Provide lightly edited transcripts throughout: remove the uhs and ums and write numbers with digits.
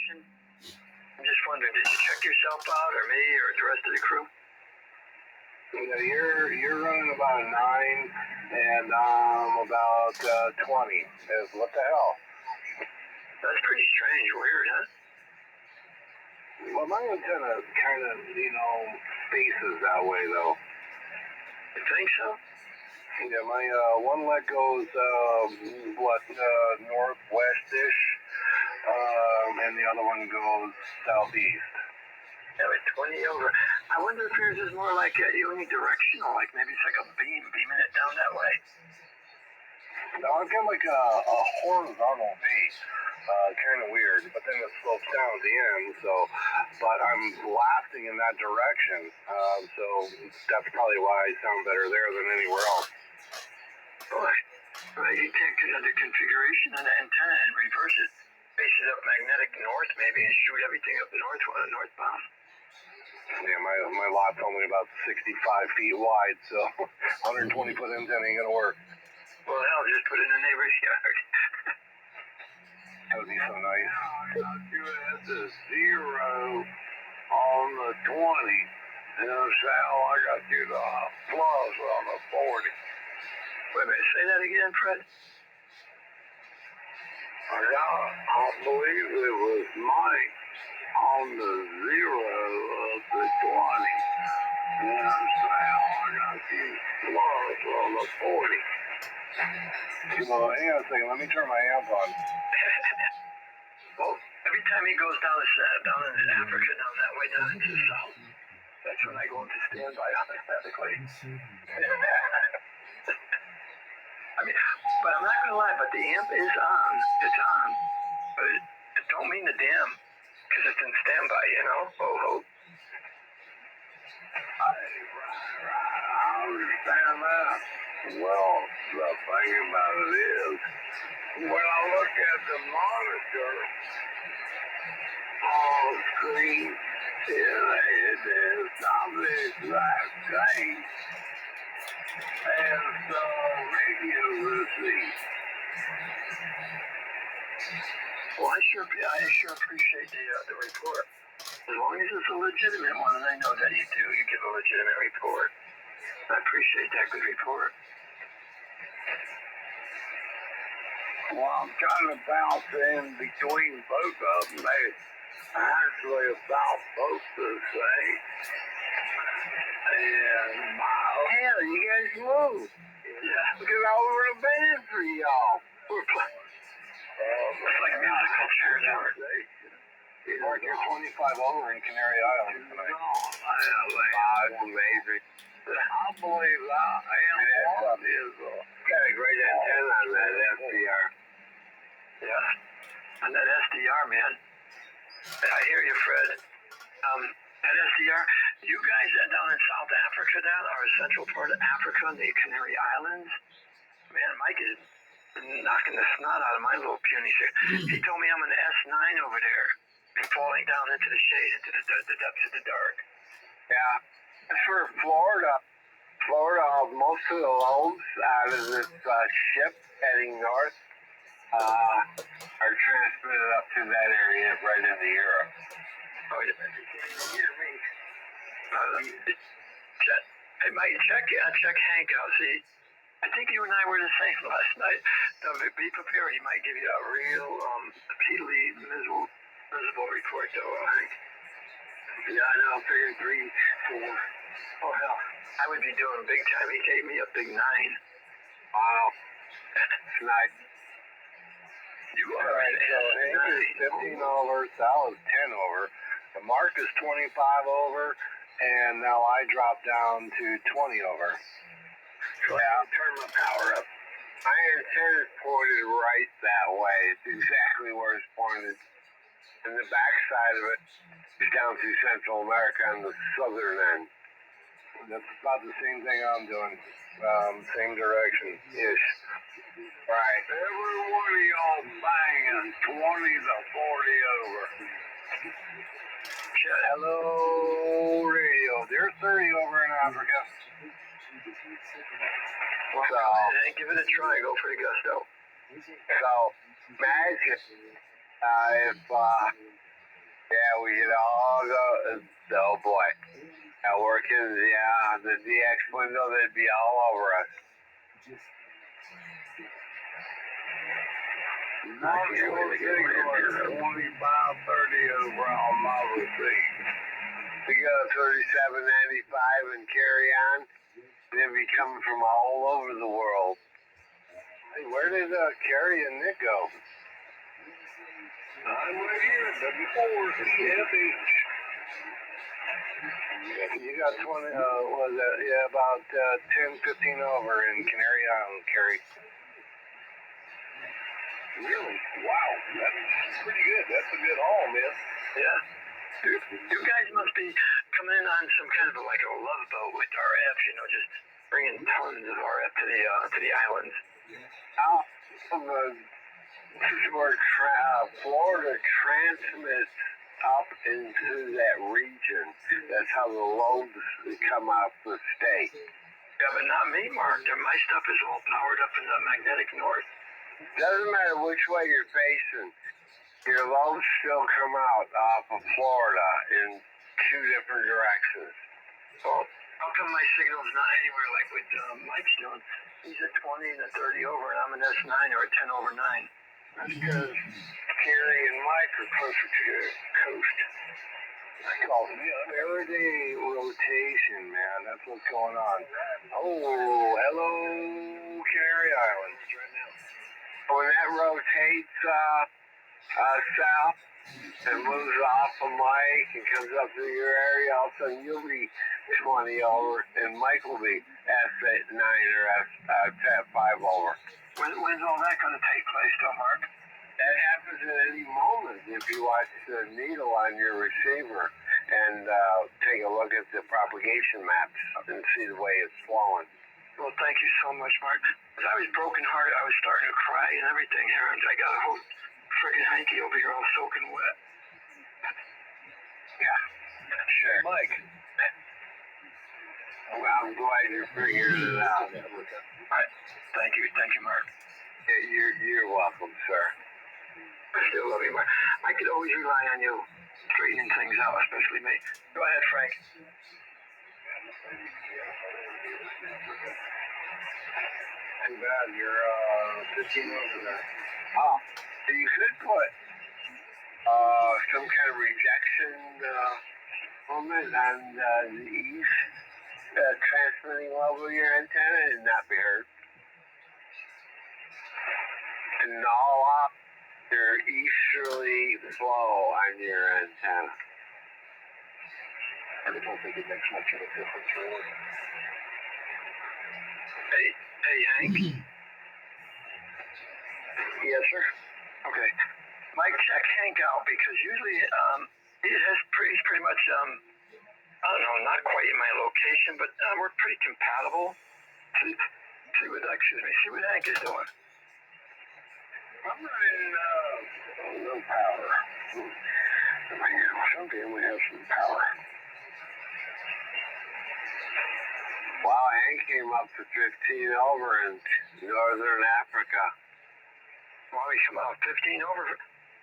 question. I'm just wondering, did you check yourself out, or me, or the rest of the crew? Yeah, you're running about 9, and about 20. What the hell? That's pretty strange. Weird, huh? Well, my antenna kind of, faces that way, though. You think so? Yeah, my one leg goes, northwest-ish, and the other one goes southeast. Yeah, but 20 over. I wonder if yours is more like unidirectional, like maybe it's like a beam beaming it down that way. No, I've got like a horizontal base. Kind of weird, but then it slopes down at the end, but I'm blasting in that direction, so that's probably why I sound better there than anywhere else. Boy, well, you can't get the configuration of the antenna and reverse it, base it up magnetic north maybe, and shoot everything up the northbound. Yeah, my lot's only about 65 feet wide, so 120-foot antenna ain't gonna work. Well, hell, just put it in a neighbor's yard. That would be so nice. I got you at the 0 on the 20. And Sal, I got you the plus on the 40. Wait a minute, say that again, Fred? I believe it was Mike on the 0 of the 20. And Sal, I got you plus on the 40. Hang on a second, let me turn my amp on. Well, every time he goes down into Africa, down that way, down into the south, that's when I go into standby automatically. I mean, but I'm not gonna lie, but the amp is on. It's on. But it don't mean the damn, because it's in standby, Oh. I understand that. Well, the thing about it is, when I look at the monitor on the screen, it is not the exact same as the radio receipt. Well, I sure appreciate the report. As long as it's a legitimate one, and I know that you do, you give a legitimate report. I appreciate that good report. Well, I'm trying to bounce in between both of them. They're actually about both the same. And hell, you guys move. Yeah. Because I would have been for y'all. It's like musical chairs out. Mark, you're 25 over in Canary Islands tonight. That's amazing. I believe that AM1 is got a great antenna on that SDR. Yeah. And that SDR, man. I hear you, Fred. That SDR, you guys down in South Africa down, or a central part of Africa, the Canary Islands, man, Mike is knocking the snot out of my little puny shit. He told me I'm in the S9 over there and falling down into the shade, into the depths of the dark. Yeah. For Florida, most of the loads out of this ship heading north are transmitted up to that area right into Europe. Oh, yeah. Can you hear me? Hey, Mike, check Hank out. See, I think you and I were the same last night. Now, be prepared. He might give you a real, repeatedly miserable report, though, Hank. Yeah, I know. I'm figuring 3, 4. Oh, hell. I would be doing big time. He gave me a big 9. Wow. It's nice. You are Alright, so Hank is 15 over, Sal is 10 over, and Mark is 25 over, and now I drop down to 20 over. So yeah, I'll turn my power up. My antenna is pointed right that way. It's exactly where it's pointed. And the back side of it is down through Central America on the southern end. That's about the same thing I'm doing. Same direction-ish. Right. Every one of y'all banging 20 to 40 over. Hello, radio. They're 30 over in Africa. Well, so, give it a try. Go for the gusto. So, imagine if we could all go. Oh boy. Now working, the DX window, they'd be all over us. I'm supposed to go 25, 30 overall Model C. We go 37.95 and carry on. They'd be coming from all over the world. Hey, where did Carrie and Nick go? I'm right here, W4, CFH. You got 20, was that, about 10, 15 over in Canary Island, Carrie. Really? Wow, that's pretty good. That's a good haul, man. Yeah. You guys must be coming in on some kind of like a love boat with RF, just bringing tons of RF to the islands. This is where Florida transmits up into that region. That's how the loads come out the state. Yeah, but not me, Mark. My stuff is all powered up in the magnetic north. Doesn't matter which way you're facing. Your loads still come out off of Florida in two different directions. Well, how come my signal's not anywhere like with Mike's doing? He's at 20 and a 30 over, and I'm an S9 or a 10 over 9. That's because Carrie and Mike are closer to the coast. That calls me a everyday rotation, man. That's what's going on. Oh, hello, Canary Islands right now. When that rotates south and moves off of Mike and comes up to your area, all of a sudden you'll be 20 over, and Mike will be S9 or S5 over. When's all that going to take place, though, Mark? That happens at any moment if you watch the needle on your receiver and take a look at the propagation maps and see the way it's flowing. Well, thank you so much, Mark. As I was brokenhearted, I was starting to cry and everything here, and I got a whole friggin' hanky over here all soaking wet. Yeah, sure. Mike. Well, I'm glad you figured it out. All right. Thank you, Mark. Yeah, you're welcome, sir. I still love you, Mark. I could always rely on you straightening things out, especially me. Go ahead, Frank. Too bad you're 15 over there. Oh, you could put some kind of rejection moment on the east transmitting level of your antenna and not be heard. And null up your easterly flow on your antenna. I don't think it makes much of a difference, really. Hey, Hank. Yes, sir. Okay. Mike, check Hank out because usually he's pretty much I don't know, not quite in my location, but we're pretty compatible. See what Hank is doing. I'm running no power. Someday we have some power. Wow, Hank came up to 15 over in northern Africa. Well, we come out 15 over.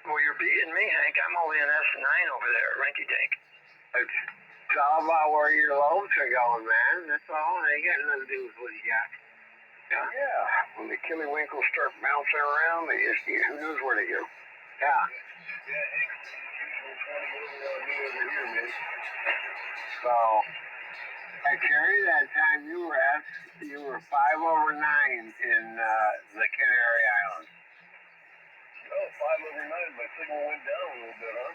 Well, you're beating me, Hank. I'm only an S9 over there, Rinky Dink. It's all about where your loads are going, man. That's all. It ain't got nothing to do with what you got. Yeah. When the killywinkles start bouncing around, who knows where they go. Yeah. So, I carry that time you were 5 over 9 in the Canary Islands. Oh, 5 over 9, my signal went down a little bit, huh?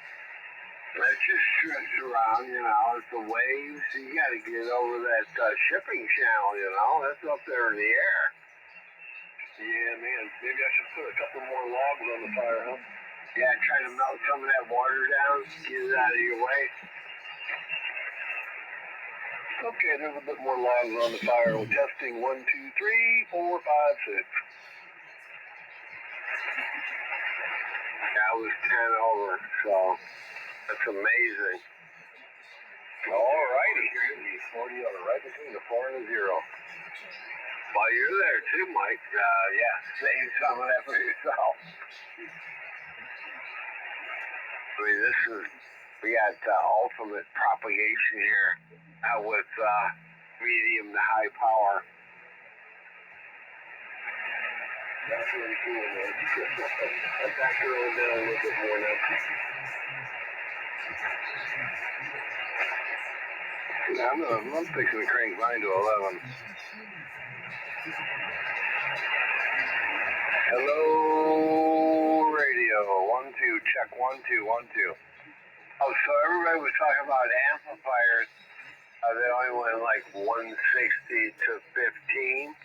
Let's just drift around, it's the waves. You got to get over that shipping channel, that's up there in the air. Yeah, man, maybe I should put a couple more logs on the fire, huh? Yeah, try to melt some of that water down, get it out of your way. Okay, there's a bit more logs on the fire. We're testing 1, 2, 3, 4, 5, 6. That was 10 over, so that's amazing. Alrighty, 40 over, right between the 4 and the 0. While you're there too, Mike, save some of that for yourself. I mean, we We got ultimate propagation here with medium to high power. That's really cool, man. That's actually down a little bit more now. Yeah, I'm fixing to crank mine to 11. Hello, radio. 1, 2, check 1, 2, 1, 2. Oh, so everybody was talking about amplifiers. They only went like 160 to 15.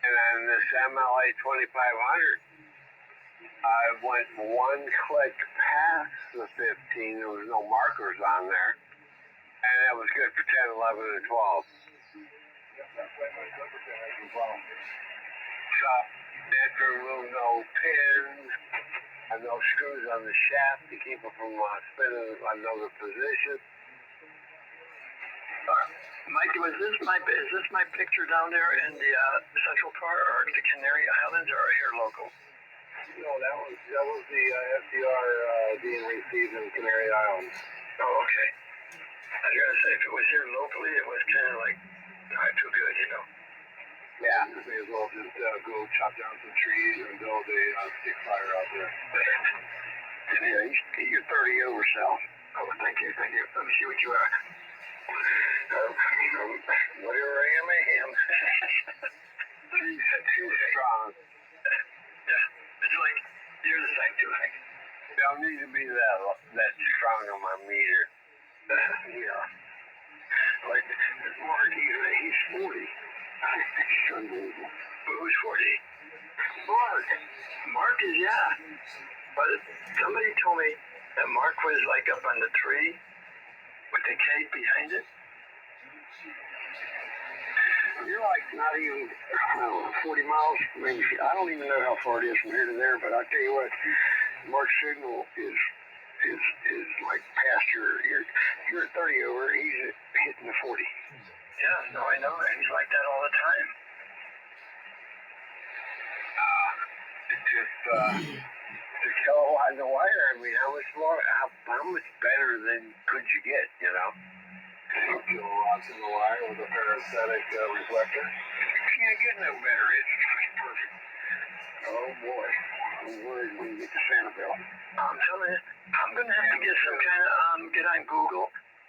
And then this MLA 2500, I went one click past the 15. There was no markers on there. And that was good for 10, 11, and 12. That's why my clipper thing has as well. So, they had to remove no pins and no screws on the shaft to keep it from spinning another position. Mike, is this my picture down there in the central part, or the Canary Islands, or here local? No, that was the SDR being received in Canary Islands. Oh, okay. I was gonna say, if it was here locally, it was kind of like not too good, you know. Yeah, you may as well just go chop down some trees and build a stick fire out there. Yeah, you're 30 over, Sal. Oh, thank you. Let me see what you are. Whatever I am. Too strong. Yeah, it's like, you're the same too, Hank. They don't need to be that strong on my meter. Yeah. Like, Mark, he's 40. Who's 40? Mark is, yeah. But somebody told me that Mark was like up on the tree with the cake behind it. You're like not even, 40 miles, maybe. I don't even know how far it is from here to there, but I'll tell you what, Mark's signal is like past you're at 30 over, he's hitting the 40. Yeah, no, I know, and he's like that all the time. It's just to kilowatt the wire. I mean, how much better than could you get, you know? 8 kilowatts in the wire with a parasitic reflector. Can't get no better. It's perfect. Oh boy, I'm worried when you get to Santa Bill. I'm telling you, I'm gonna have to get some kind of get on Google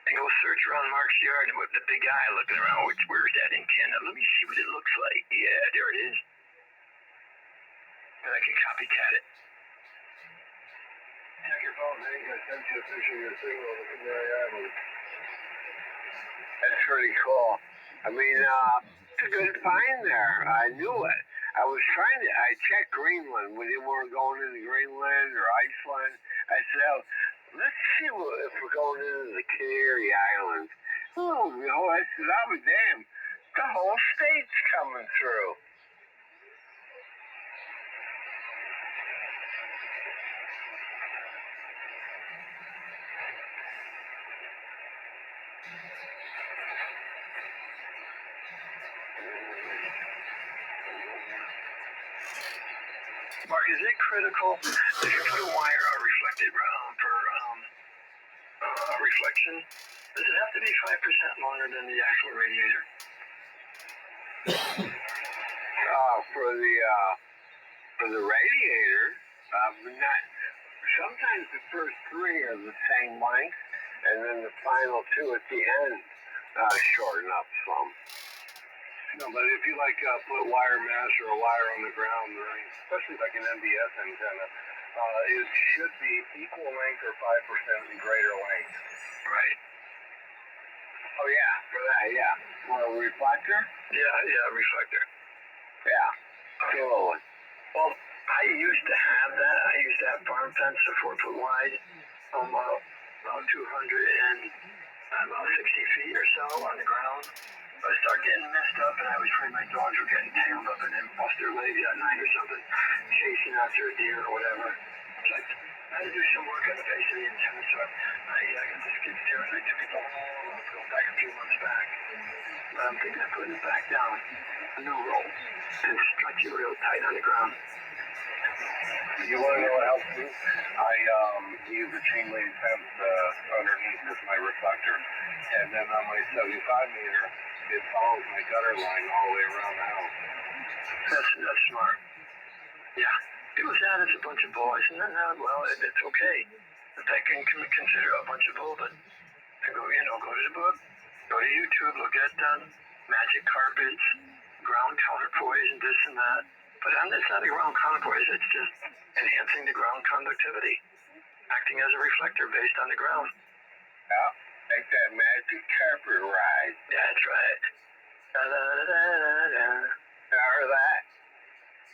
and go search around Mark's yard with the big eye looking around. Where's that antenna? Let me see what it looks like. Yeah, there it is. And I can copycat it. Check your phone, Hank. I sent you a picture of your signal over Canary Island. That's pretty cool. I mean, it's a good find there. I knew it. I checked Greenland. We didn't want to go into Greenland or Iceland. I said, oh, let's see if we're going into the Canary Islands. Oh, I said, I'll be damned. The whole state's coming through. Mark, is it critical if you put a wire or reflected for reflection? Does it have to be 5% longer than the actual radiator? For the radiator, not. Sometimes the first 3 are the same length, and then the final 2 at the end shorten up some. No, but if you put wire mesh or a wire on the ground, especially like an MBS antenna, it should be equal length or 5% greater length. Right. Oh yeah, for that, yeah. For a reflector? Yeah, reflector. Yeah, absolutely. Well, I used to have that. I used to have farm fence, a 4-foot wide, about 200 and about 60 feet or so on the ground. I started getting messed up, and I was afraid my dogs were getting tangled up and then bust their legs at night or something, chasing after a deer or whatever. So I had to do some work on the base of the antenna, so I got the skid steer and I took it going back a few months back. But I'm thinking of putting it back down, a new roll, and stretch it real tight on the ground. You want to know what helps me? I use a chain link fence underneath with my reflector, and then on my 75 meter, it follows my gutter line all the way around the house. That's smart. Yeah. People say it's a bunch of boys, and then, well, it's okay. If they can consider a bunch of bull, but go to the book, go to YouTube, look at magic carpets, ground counterpoise, and this and that. But it's not a ground counterpoise, it's just enhancing the ground conductivity, acting as a reflector based on the ground. Yeah, like that magic carpet ride. Yeah, that's right. Remember that?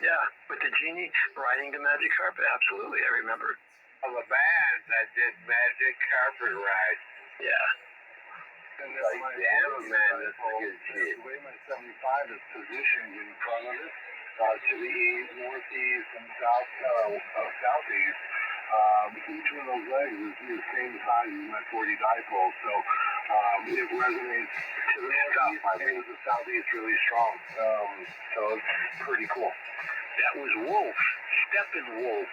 Yeah, with the genie riding the magic carpet. Absolutely, I remember. All the bands that did magic carpet ride. Yeah. And Like, damn, man, that's good shit. The way my 75 is positioned in front of it, to the east, northeast, and southeast, each one of those legs is the same size as my 40 dipole, so it resonates to the northeast and the southeast really strong. So it's pretty cool. That was Wolf. Steppenwolf.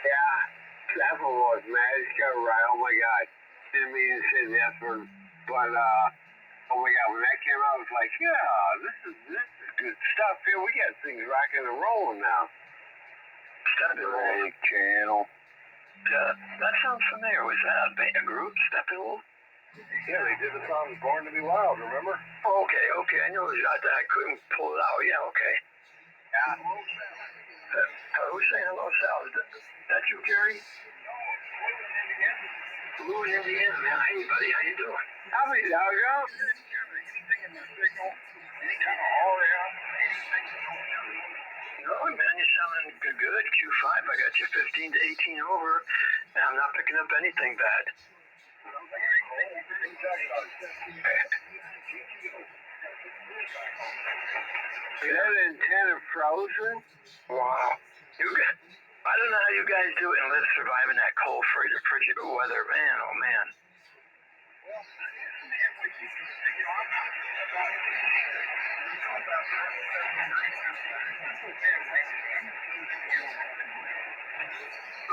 Yeah, Steppenwolf, magic carpet ride. Oh my god. Didn't mean to say that word, but oh my god, when that came out, I was like, yeah, this is good stuff here. We got things rocking and rolling now. Steppenwolf channel. That sounds familiar. Was that a group, Steppenwolf? Yeah, they did the song Born to Be Wild, remember? Okay. I know I couldn't pull it out. Yeah, okay. Yeah. Who's saying hello, Sal? Is that you, Gary? Blue in Indiana, man. Hey, buddy, how you doing? Howdy, doggo. No, man, you're sounding good. Q5, I got you 15 to 18 over, and I'm not picking up anything bad. Is that antenna frozen? Wow. I don't know how you guys do it and live surviving that cold, frigid weather, man. Oh, man.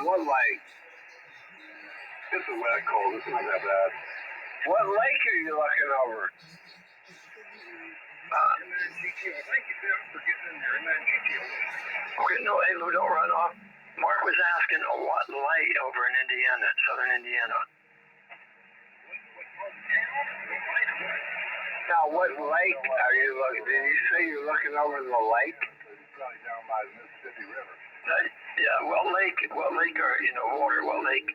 What lake? This is wet cold, it's not that bad. What lake are you looking over? Okay, no, hey, Lou, don't run off. Mark was asking what light over in Indiana, southern Indiana. Now, what lake are you looking? Did you say you're looking over the lake? It's probably down by the Mississippi River. Yeah, what lake are, water, what lake?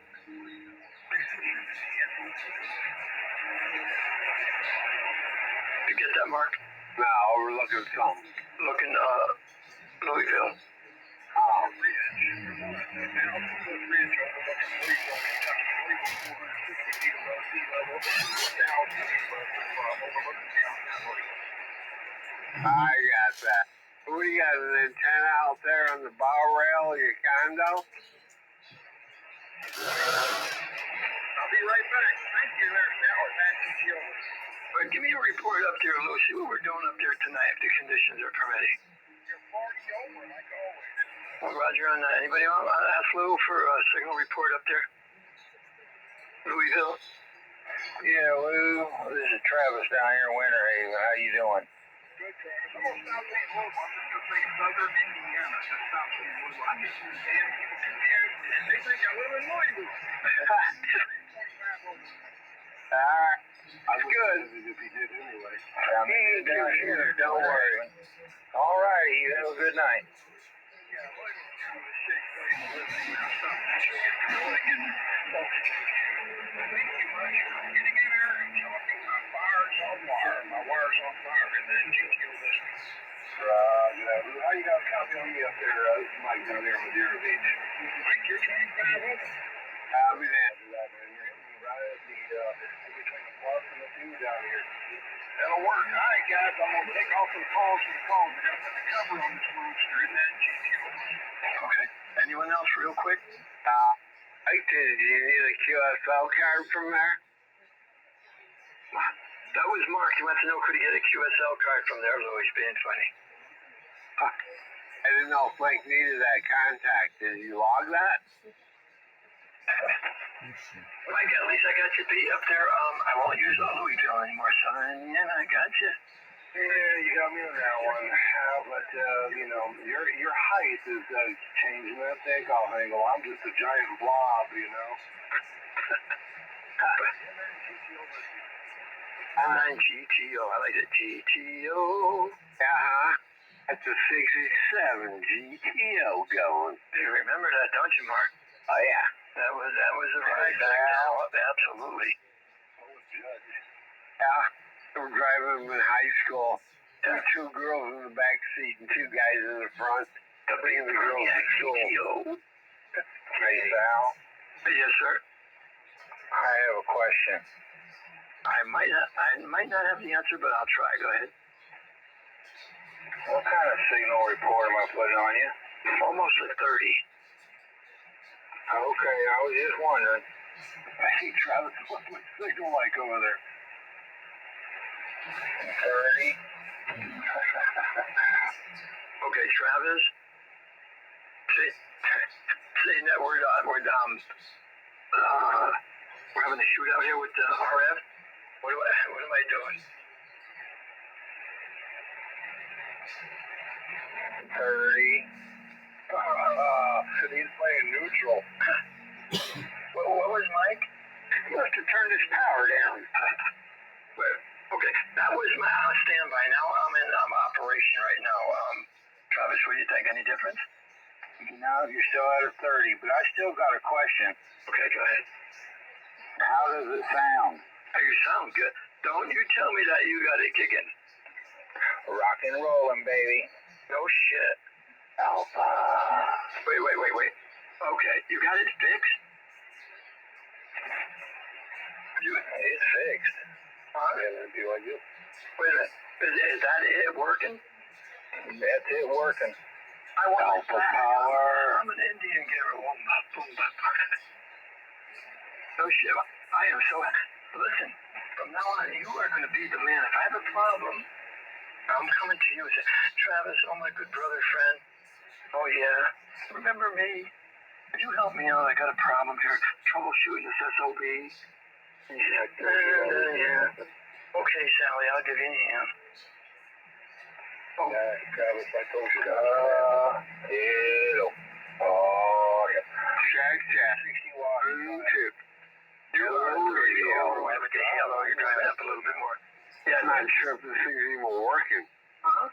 You get that, Mark? No, overlooking something. Looking, Louisville. I got that. We got an antenna out there on the bow rail of your condo. I'll be right back. Thank you there, Sal. But give me a report up there, Lou. See what we're doing up there tonight if the conditions are permitting. You're party over like always. Well, Roger on that. Anybody want to ask Lou for a signal report up there? Louisville? Yeah, Lou. This is Travis down here in Winter Haven. How you doing? Good, Travis. I'm gonna stop saying Louisville. I'm just gonna say Southern Indiana. Just stop saying Louisville. I get some damn people confused. They think I live in Louisville. Alright. That's good. If he did anyway. He ain't down here. Don't worry. Alrighty. You have a good night. My wire's on fire, and then GTO this. How you got a copy on me up there? This is Mike down there on Madeira Beach. Mike, you're 25 over. I'll be there for that, man. You're right at the, in between the park and the view down here. That'll work. All right, guys, I'm going to take off the calls for the phone. We're going to put the cover on this monster, and then GTO. Okay. Anyone else real quick? Mike, did you need a QSL card from there? That was Mark. He wants to know could he get a QSL card from there, Lou. He's being funny. I didn't know if Mike needed that contact. Did you log that? Mike, at least I got you beat up there. I won't use Louisville anymore, son. Yeah, I got you. Yeah, you got me on that one. But you know, your height is changing that takeoff angle. I'm just a giant blob, you know. I'm GTO. I like it. GTO. That's a 67 GTO going. You remember that, don't you, Mark? Oh yeah. That was a ride back now. Absolutely. Yeah. We were driving in high school. There were two girls in the back seat and two guys in the front. The big girl at school. Hey, Sal. Yes, sir. I have a question. I might not have the answer, but I'll try. Go ahead. What kind of signal report am I putting on you? Almost a 30. Okay, I was just wondering. Hey, Travis, what's my signal like over there? 30. Okay, Travis. Saying that we're having a shootout here with the RF. What am I doing? 30. He's playing neutral. What was Mike? He must have turned his power down. Okay, that was my standby. Now I'm in operation right now. Travis, what do you think? Any difference? No, you're still at a 30, but I still got a question. Okay, go ahead. How does it sound? You sound good. Don't you tell me that you got it kicking. Rock and rolling, baby. No shit. Alpha. Wait. Okay, you got it fixed? It's fixed. Yeah, do I do? Wait a minute. Is that it working? That's it working. I want Alpha power. I'm an Indian giver. No shit. I am so happy. Listen, from now on, you are going to be the man. If I have a problem, I'm coming to you and say, Travis, oh my good brother, friend. Oh yeah. Remember me? Could you help me out? I got a problem here. Troubleshooting this SOB. And he's like, yeah. Okay, Sally, I'll give you a hand. Oh. Yeah, Travis, I told you that. Hello. Oh, yeah. Check. 60 watts. Tip. You're driving up a little bit more. Yeah, I'm not sure if this thing's even working. Uh-huh.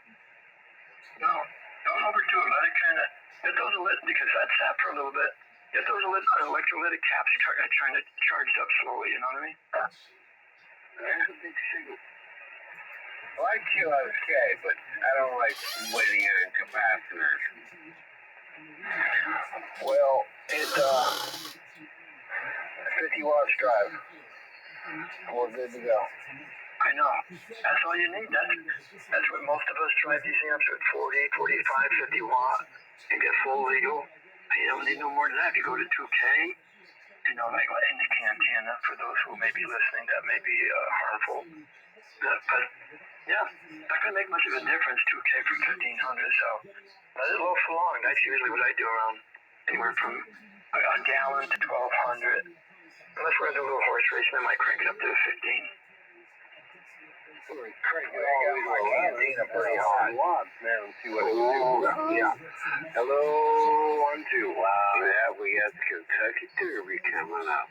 No, don't overdo it. Let it kind of, get those because that sat for a little bit. Get those electrolytic caps trying to charge up slowly, you know what I mean? There's a big signal. I like QSK, but I don't like waiting on capacitors. Well, it's 50 watts drive. We're good to go. I know. That's all you need. That's what most of us drive these amps at 40, 45, 50 watt and get full legal. You don't need no more than that. If you go to 2K, you know, like in the Cantana, for those who may be listening, that may be harmful. But yeah, not going to make much of a difference, 2K for 1500. So let it low for long. That's usually what I do, around anywhere from a gallon to 1200. Unless we're going to do a little horse racing, I might crank it up to 15. Crank it all the way to 11. Pretty hard. Watts, man. Let's see what it do. Yeah. Hello, 1, 2. Wow. Yeah, we got the Kentucky Derby coming up.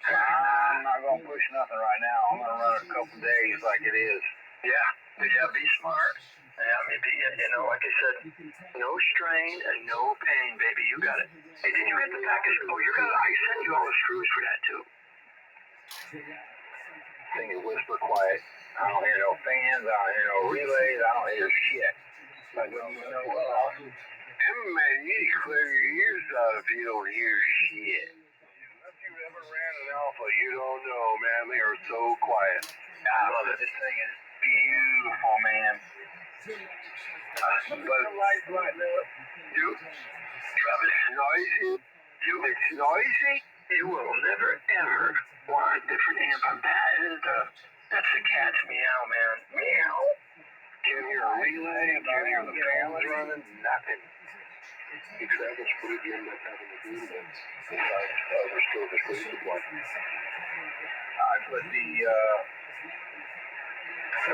I'm not going to push nothing right now. I'm going to run it a couple days like it is. Yeah, be smart. Yeah, maybe, you know, like I said, no strain and no pain, baby. You got it. Hey, did you get the package? Oh, I sent you all the screws for that, too. Thing is whisper quiet. I don't hear no fans. I don't hear no relays. I don't hear shit. Like, you know, Man, you need to clear your ears out if you don't hear shit. If you ever ran an Alpha, you don't know, man. They are so quiet. I love it. This thing is beautiful, man. But the lights lighting up. You, Travis, Noisy? It's noisy? you will never, ever want a different amp. That's the cat's meow, man. Meow. can't hear a relay, you can't hear the fans running, nothing. He travels through the end up having to do that. Besides, restore the food supply. I put the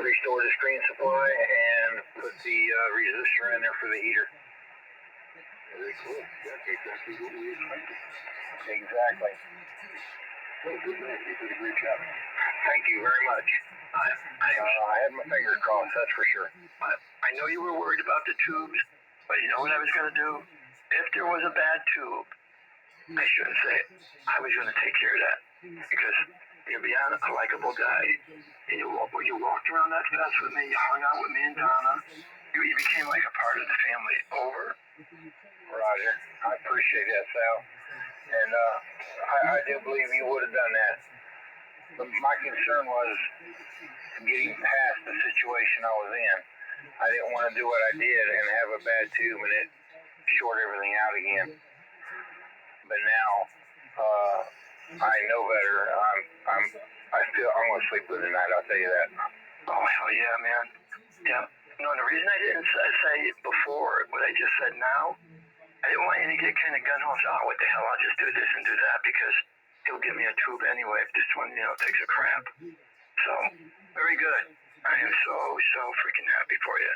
restore the screen supply and put the resistor in there for the heater. Very cool. That's exactly what we expected. Exactly. Well, good man. You did a great job. Thank you very much. I had my fingers crossed, that's for sure. I know you were worried about the tubes, but you know what I was going to do? If there was a bad tube, I shouldn't say it. I was going to take care of that. Because you're beyond a likable guy. And you walked around that fest with me, you hung out with me and Donna. You became like a part of the family. Over. Roger. I appreciate that, Sal. And I do believe you would have done that. But my concern was getting past the situation I was in. I didn't want to do what I did and have a bad tube and it short everything out again. But now I know better. I feel I'm gonna sleep with it tonight. I'll tell you that. Oh hell yeah, man. Yeah. No, the reason I didn't say before what I just said now, I didn't want you to get kind of gun ho. Oh, what the hell? I'll just do this and do that because he'll give me a tube anyway if this one, takes a crap. So very good. I am so freaking happy for you.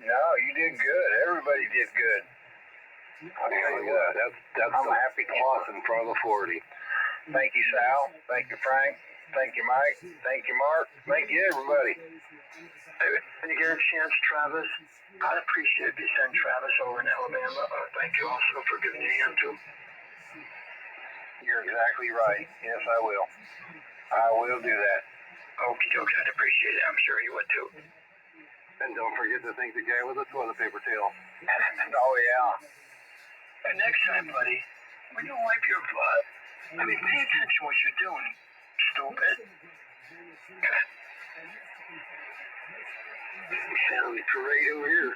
No, you did good. Everybody did good. I'll tell you what, I'm a happy cloth in front of the 40. Thank you, Sal. Thank you, Frank. Thank you, Mike. Thank you, Mark. Thank you, everybody. Hey, when you get a chance, Travis, I'd appreciate if you send Travis over in Alabama. Thank you also for giving your hand to him. You're exactly right. Yes, I will. I will do that. Okie dokie, I'd appreciate it. I'm sure he would too. And don't forget to thank the guy with the toilet paper tail. Oh, yeah. And next time, buddy, when you wipe your butt, pay attention to what you're doing, stupid. Sounds great over here.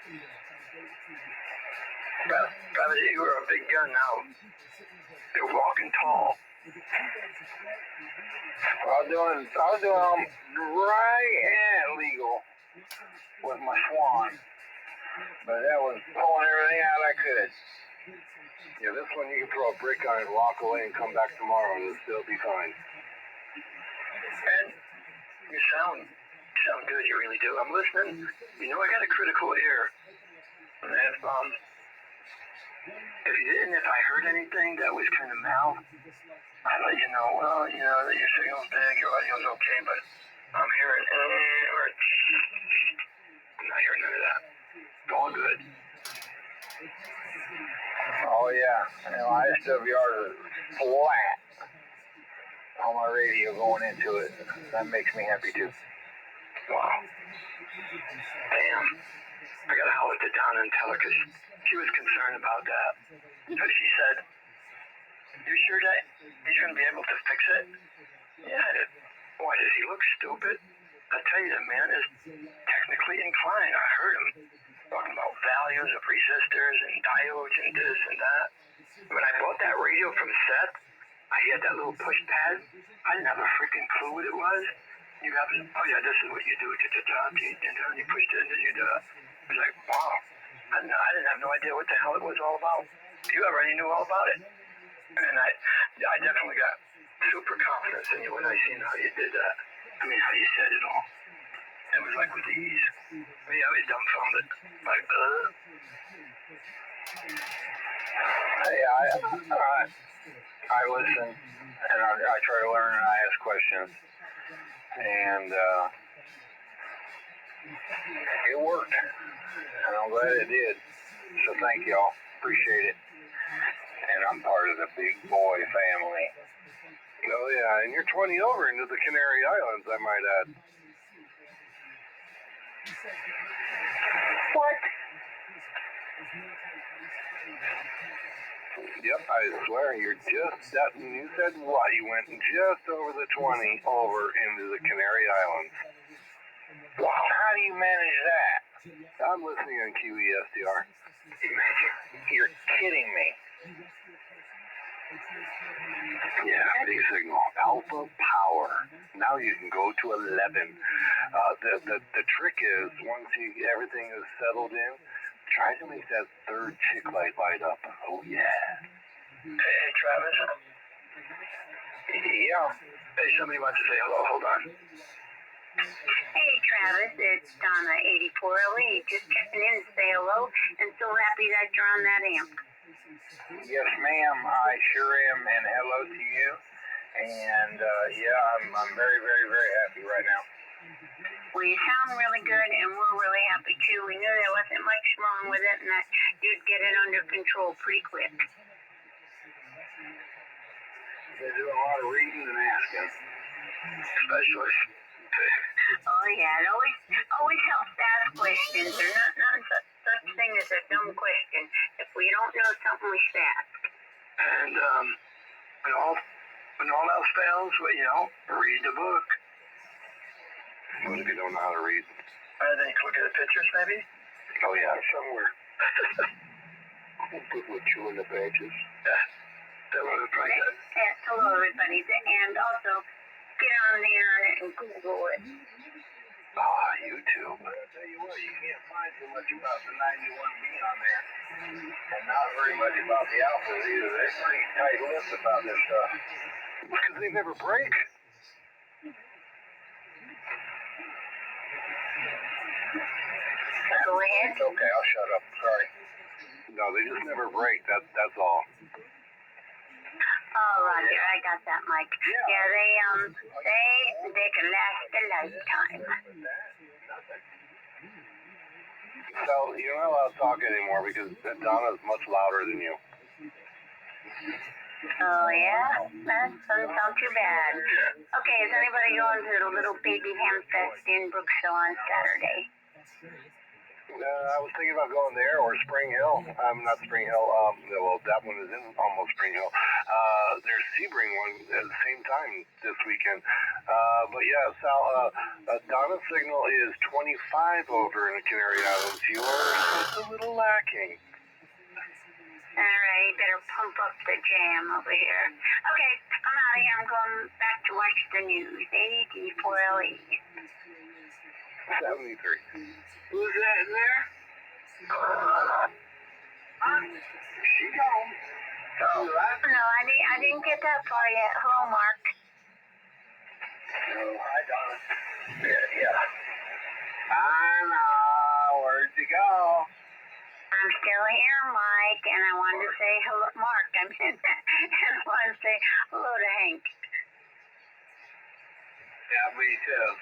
Travis, you are a big gun now. You're walking tall. I was doing right at legal with my swan. But that was pulling everything out I could. Yeah, this one you can throw a brick on it, walk away, and come back tomorrow, and it'll still be fine. And you sound good, you really do. I'm listening. I got a critical ear. And if I heard anything that was kind of mouth, I'd let you know, well, that your signal's big, your audio's okay, but I'm hearing, or I'm not hearing none of that. It's all good. Oh, yeah. SWR is flat on my radio going into it. That makes me happy, too. Wow. Damn. I gotta holler to Donna and tell her, because she was concerned about that. So she said, you sure that he's gonna be able to fix it? Yeah. Why, does he look stupid? I tell you, the man is technically inclined. I heard him talking about values of resistors and diodes and this and that. When I bought that radio from Seth, I had that little push pad. I didn't have a freaking clue what it was. You have, oh yeah, this is what you do. And you pushed it and then you do it. I was like, wow. I didn't have no idea what the hell it was all about. You already knew all about it. And I definitely got super confidence in you when I seen how you did that. How you said it all. It was like with ease. I was dumbfounded. Like, I listen, and I try to learn, and I ask questions. And it worked. And I'm glad it did. So thank y'all. Appreciate it. And I'm part of the big boy family. Oh, yeah, and you're 20 over into the Canary Islands, I might add. What? Yep, I swear, you're just that. You said what? You went just over the 20 over into the Canary Islands. Wow, how do you manage that? I'm listening on QESTR. You're kidding me. Yeah, big signal. Alpha power. now you can go to 11. The trick is, once everything is settled in, try to make that third chick light up. Oh, yeah. Hey, Travis? Yeah. Hey, somebody wants to say hello. Hold on. Hey Travis, it's Donna 84LE. Just checking in to say hello and so happy that you're on that amp. Yes, ma'am. I sure am, and hello to you. And I'm very, very, very happy right now. Well, you sound really good and we're really happy too. We knew there wasn't much wrong with it and that you'd get it under control pretty quick. They do a lot of reading and asking. Specialist. Oh yeah, it always helps to ask questions. There's not such thing as a dumb question. If we don't know something, we should ask. And when all else fails, well, read the book. What if you don't know how to read? Then you look at the pictures, maybe? Oh, yeah, somewhere. Put what you in the pages. Yeah. That would be pretty good. Yes, hello everybody. And also, get on the internet and Google it. YouTube. I'll tell you what, you can't find too much about the 91B on there. And not very much about the Alphas either. They're pretty tight-lipped about this stuff. Because they never break. Go ahead. Okay, I'll shut up. Sorry. No, they just never break. That's all. Oh, Roger, I got that, Mike. Yeah, they can last a lifetime. So, you're not allowed to talk anymore because Donna's much louder than you. Oh, yeah? That doesn't sound too bad. Okay, is anybody going to the Little Baby Ham Fest in Brooksville on Saturday? I was thinking about going there or Spring Hill. Not Spring Hill. Well, that one is in almost Spring Hill. There's Sebring one at the same time this weekend. But yeah, Sal, Donna's signal is 25 over in the Canary Islands. Yours is a little lacking. All right, better pump up the jam over here. Okay, I'm out of here. I'm going back to watch the news. 84LE. 73. Who's that in there? She gone. No, I didn't get that far yet. Hello, Mark. Oh, hi, Donna. Yeah. Donna, where'd you go? I'm still here, Mike, and I wanted to say hello, Mark. I mean, and I wanted to say hello to Hank. Yeah, me too.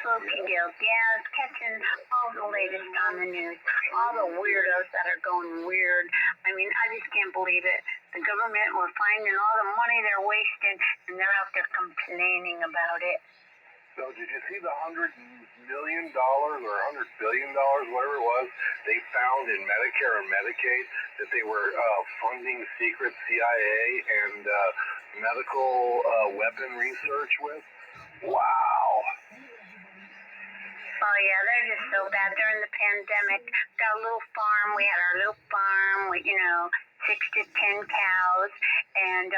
Okie doke. Yeah, I was catching all the latest on the news. All the weirdos that are going weird. I mean, I just can't believe it. The government, we're finding all the money they're wasting, and they're out there complaining about it. So did you see the $100 million or $100 billion, whatever it was, they found in Medicare and Medicaid that they were funding secret CIA and medical weapon research with? Wow. Oh yeah, they're just so bad. During the pandemic, got a little farm. We had our little farm with, 6 to 10 cows, and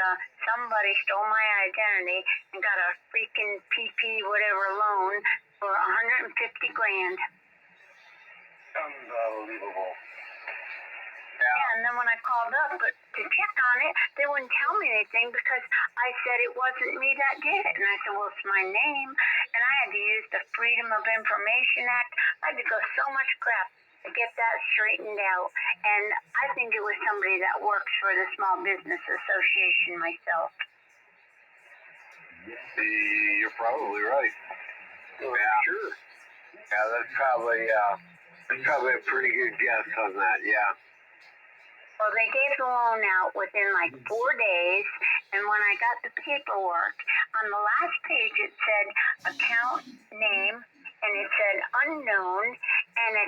somebody stole my identity and got a freaking PP whatever loan for $150,000. Unbelievable. Yeah, and then when I called up to check on it, they wouldn't tell me anything because I said it wasn't me that did it. And I said, well, it's my name. And I had to use the Freedom of Information Act. I had to go so much crap to get that straightened out. And I think it was somebody that works for the Small Business Association myself. You're probably right. Yeah. Sure. Yeah, that's probably a pretty good guess on that, yeah. Well, they gave the loan out within like 4 days, and when I got the paperwork, on the last page it said account name, and it said unknown, and the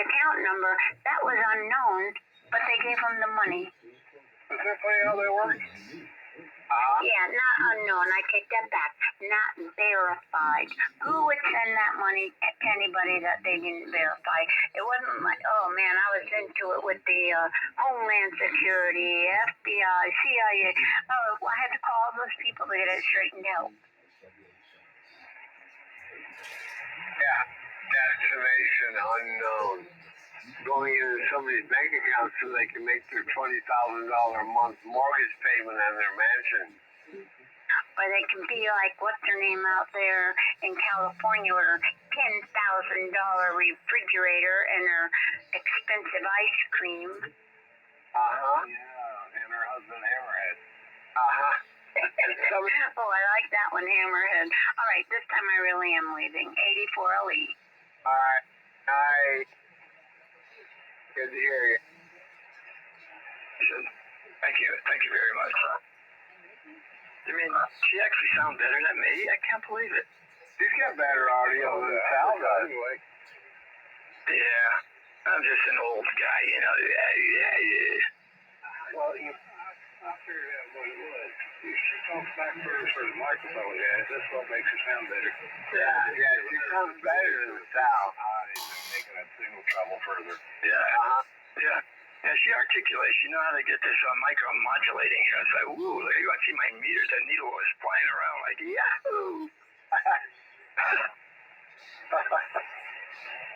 account number, that was unknown, but they gave them the money. Is that funny how that works? Yeah, not unknown. I take that back. Not verified. Who would send that money to anybody that they didn't verify? It wasn't like, oh man, I was into it with the Homeland Security, FBI, CIA. Oh, I had to call those people to get it straightened out. Yeah, destination unknown. Going into somebody's bank account so they can make their $20,000 a month mortgage payment on their mansion. Or they can be like, what's her name out there in California with her $10,000 refrigerator and her expensive ice cream. Yeah, and her husband Hammerhead. Oh, I like that one, Hammerhead. All right, this time I really am leaving. 84LE. All right. Good to hear you. Thank you very much. I mean, she actually sounds better than me. I can't believe it. She's got better audio than Sal does. Anyway. Yeah, I'm just an old guy, you know. Well, I figured out what it was. She talks back for the microphone, guys. That's what makes it sound better. Yeah, she sounds better than Sal. I've been taking that signal trouble further. Yeah, she articulates. You know how to get this micro-modulating here. It's like, ooh, you want to see my meter? That needle was flying around like, yahoo!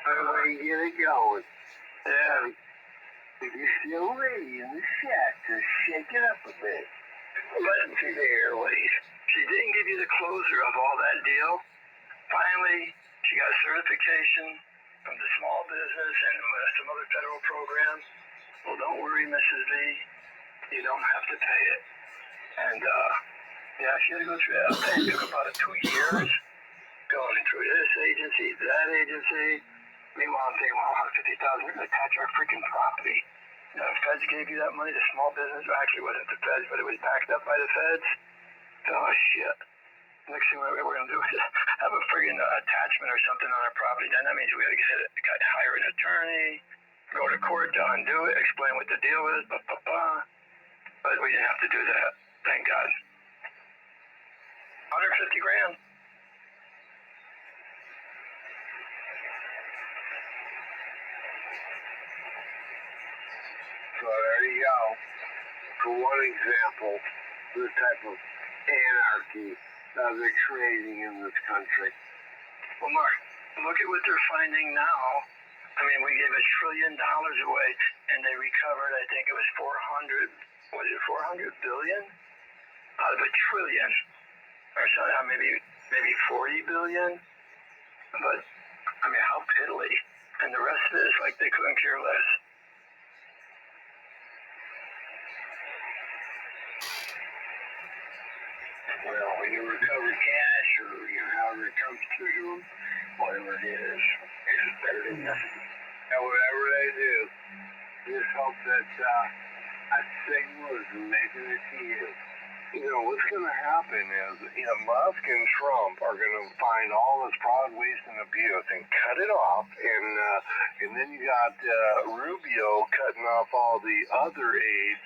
Where you get it going? Yeah. You see a lady in the shack, just shake it up a bit. Listen to the airways. She didn't give you the closer of all that deal. Finally, she got certification from the small business and some other federal programs. Well, don't worry, Mrs. V. You don't have to pay it. And, yeah, she had to go through that. It took about 2 years going through this agency, that agency. Meanwhile, I'm thinking, well, $150,000, we're going to attach our freaking property. You know, the feds gave you that money, the small business. Actually, it wasn't the feds, but it was backed up by the feds. Oh, shit. Next thing we're going to do is have a friggin' attachment or something on our property. Then that means we got to hire an attorney, go to court to undo it, explain what the deal is, But we didn't have to do that. Thank God. $150,000. So there you go. For one example, this type of anarchy that they're creating in this country. Well, Mark, look at what they're finding now. I mean, we gave $1 trillion away, and they recovered, I think it was 400 billion out of $1 trillion, or so, maybe 40 billion. But I mean, how piddly! And the rest of it is like they couldn't care less. Well, when you recover cash or however it comes to them, whatever it is better than nothing. And whatever they do, just hope that a signal is making it to you. You know, what's going to happen is, Musk and Trump are going to find all this fraud, waste, and abuse and cut it off. And then you got Rubio cutting off all the other aid.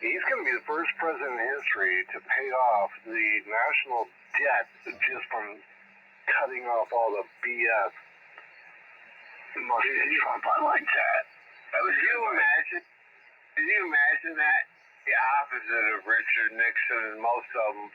He's going to be the first president in history to pay off the national debt just from cutting off all the BS. Musk and Trump, I like that. Can you imagine that? The opposite of Richard Nixon and most of them.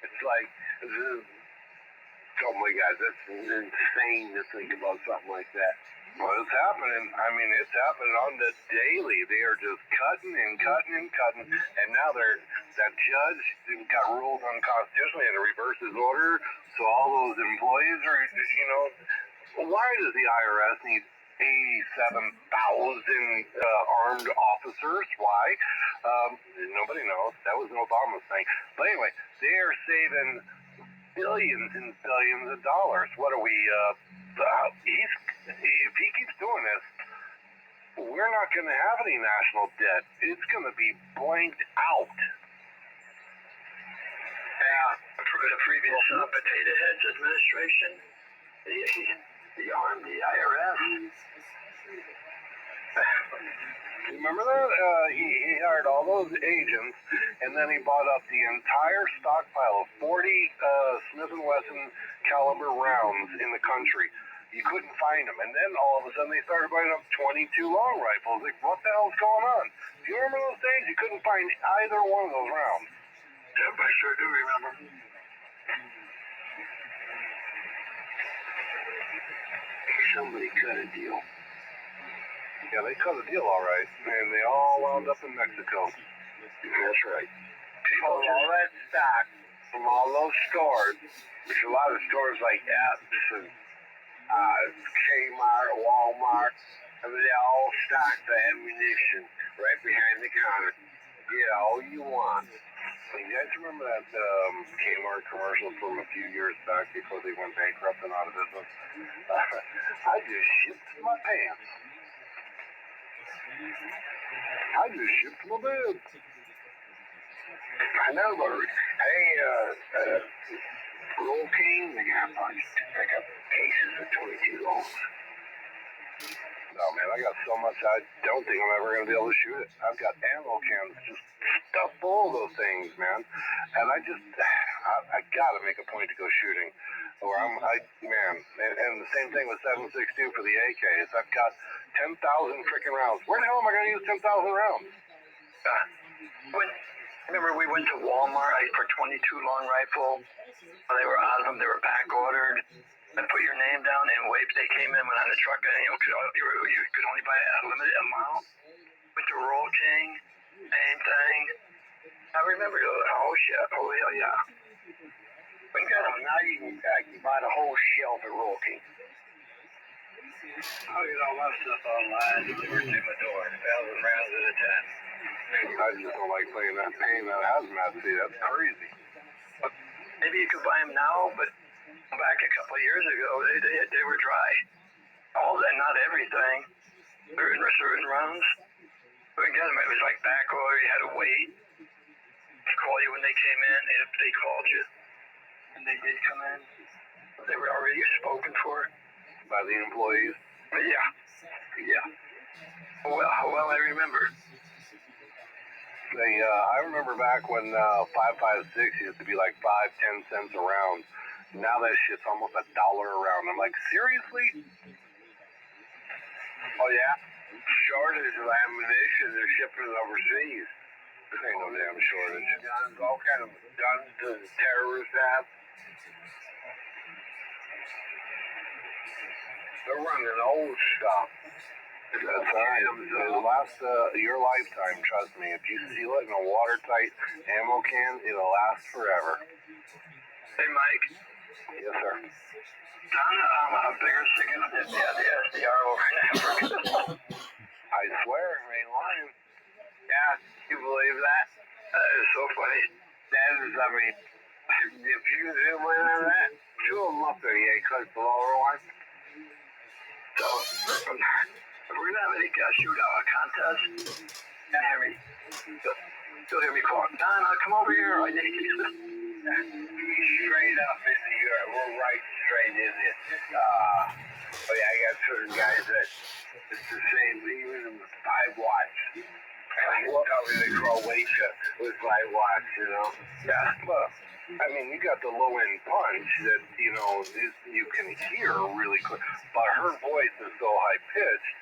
It's like, oh my God, that's insane to think about something like that. Well, it's happening. I mean, it's happening on the daily. They are just cutting and cutting and cutting. And now that judge got ruled unconstitutionally and reversed his order. So all those employees are, why does the IRS need 87,000 armed officers? Why? Nobody knows. That was Obama's thing. But anyway, they are saving billions and billions of dollars. What are we, if he keeps doing this, we're not going to have any national debt. It's going to be blanked out. Yeah, the previous potato heads administration, the armed, the IRS. You remember that? He hired all those agents, and then he bought up the entire stockpile of 40 Smith & Wesson caliber rounds in the country. You couldn't find them, and then all of a sudden they started buying up 22 long rifles. Like, what the hell's going on? Do you remember those days? You couldn't find either one of those rounds. Yep, I sure do remember. Somebody cut a deal. Yeah, they cut a deal all right, and they all wound up in Mexico. That's right. People, all that stock from all those stores, there's a lot of stores like that. Kmart, Walmart, I mean, they all stock the ammunition right behind the counter. Get all you want. You guys remember that Kmart commercial from a few years back before they went bankrupt and out of business? I just shipped my pants. I just shipped my boots. I know, but hey, Roll King, they got pick up cases of 22 longs. No, man, I got so much I don't think I'm ever going to be able to shoot it. I've got ammo cans just stuffed full of those things, man. And I got to make a point to go shooting. Or and the same thing with 7.62 for the AKs. I've got 10,000 freaking rounds. Where the hell am I going to use 10,000 rounds? Remember we went to Walmart for 22 long rifle? They were out of them. They were back ordered. And put your name down and wait. They came in, went on the truck, and you could only buy a limited amount. Went to Roll King, same thing. I remember. Oh shit! Oh hell yeah! We got them. Now you can buy the whole shelf at Roll King. I get all my stuff online, delivered to my door, 1,000 rounds at a time. I just don't like playing that pain that hazmat suit. That's crazy. Maybe you could buy them now, but back a couple of years ago, they were dry. All that, not everything. Certain rounds. But again, it was like back order. You had to wait. They call you when they came in. They called you, and they did come in. They were already spoken for By the employees? Yeah. Well, I remember. I remember back when 5.56 used to be like 5-10 cents a round. Now that shit's almost $1 a round. I'm like, seriously? Oh yeah? Shortage of ammunition. They're shipping it overseas. There ain't no damn shortage. Guns, all kind of guns the terrorists have. They're running old stuff. That's all right. It'll last your lifetime, trust me. If you seal it in a watertight ammo can, it'll last forever. Hey, Mike. Yes, sir. Donna, how big or significant the SDR over in Africa? I swear, I ain't lying. Yeah, you believe that? That is so funny. That is, I mean, if you zoom in on that, two of them up there, yeah, because the lower one. So, we're gonna have a shootout contest. And hear me. You'll hear me call, Donna, come over here. I need you. Straight up into your, we're right straight in it. Oh yeah, I got certain guys that it's the same, even with 5 watts. Probably Croatia with 5 watts, you know. Yeah, but I mean, you got the low-end punch that, you know, you can hear really quick. But her voice is so high-pitched,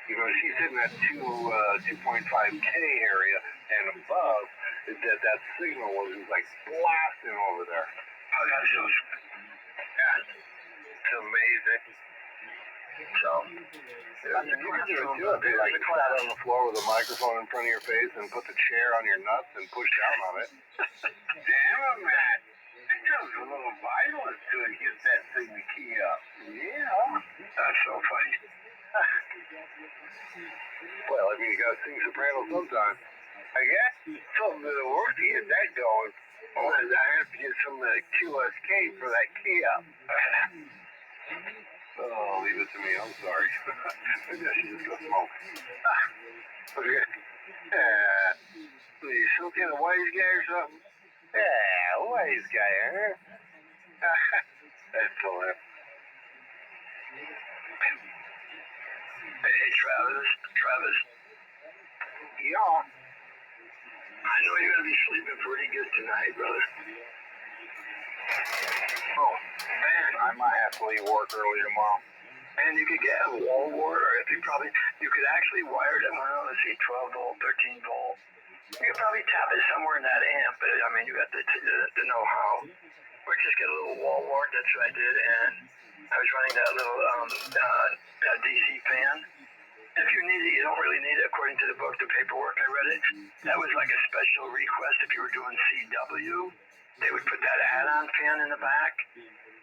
you know, she's hitting that 2.5K area and above, that signal was just like blasting over there. Oh, that's so Yeah, it's amazing. So, I mean, you could do it too. If you like flat on the floor with a microphone in front of your face and put the chair on your nuts and push down on it. Damn it, man. It comes a little violence to it, get that thing to key up. Yeah. that's so funny. Well, I mean, you gotta sing soprano sometime. I guess something that'll work to get that going. Oh, and I have to get some of that QSK for that key up. Oh, leave it to me. I'm sorry. Maybe I should just go smoke. Okay. You some kind of wise guy or something? Yeah, wise guy, huh? That's all right. Hey, Travis. Yeah. I know you're gonna be sleeping pretty good tonight, brother. Oh, man, I might have to leave work early tomorrow. And you could get a wall wart, or if you could actually wire it, well, let's see, 12 volt, 13 volt. You could probably tap it somewhere in that amp, but I mean, you got the know-how. Or just get a little wall wart, that's what I did, and I was running that little DC fan. If you need it, you don't really need it according to the book, the paperwork I read it. That was like a special request if you were doing CW. They would put that add-on fan in the back,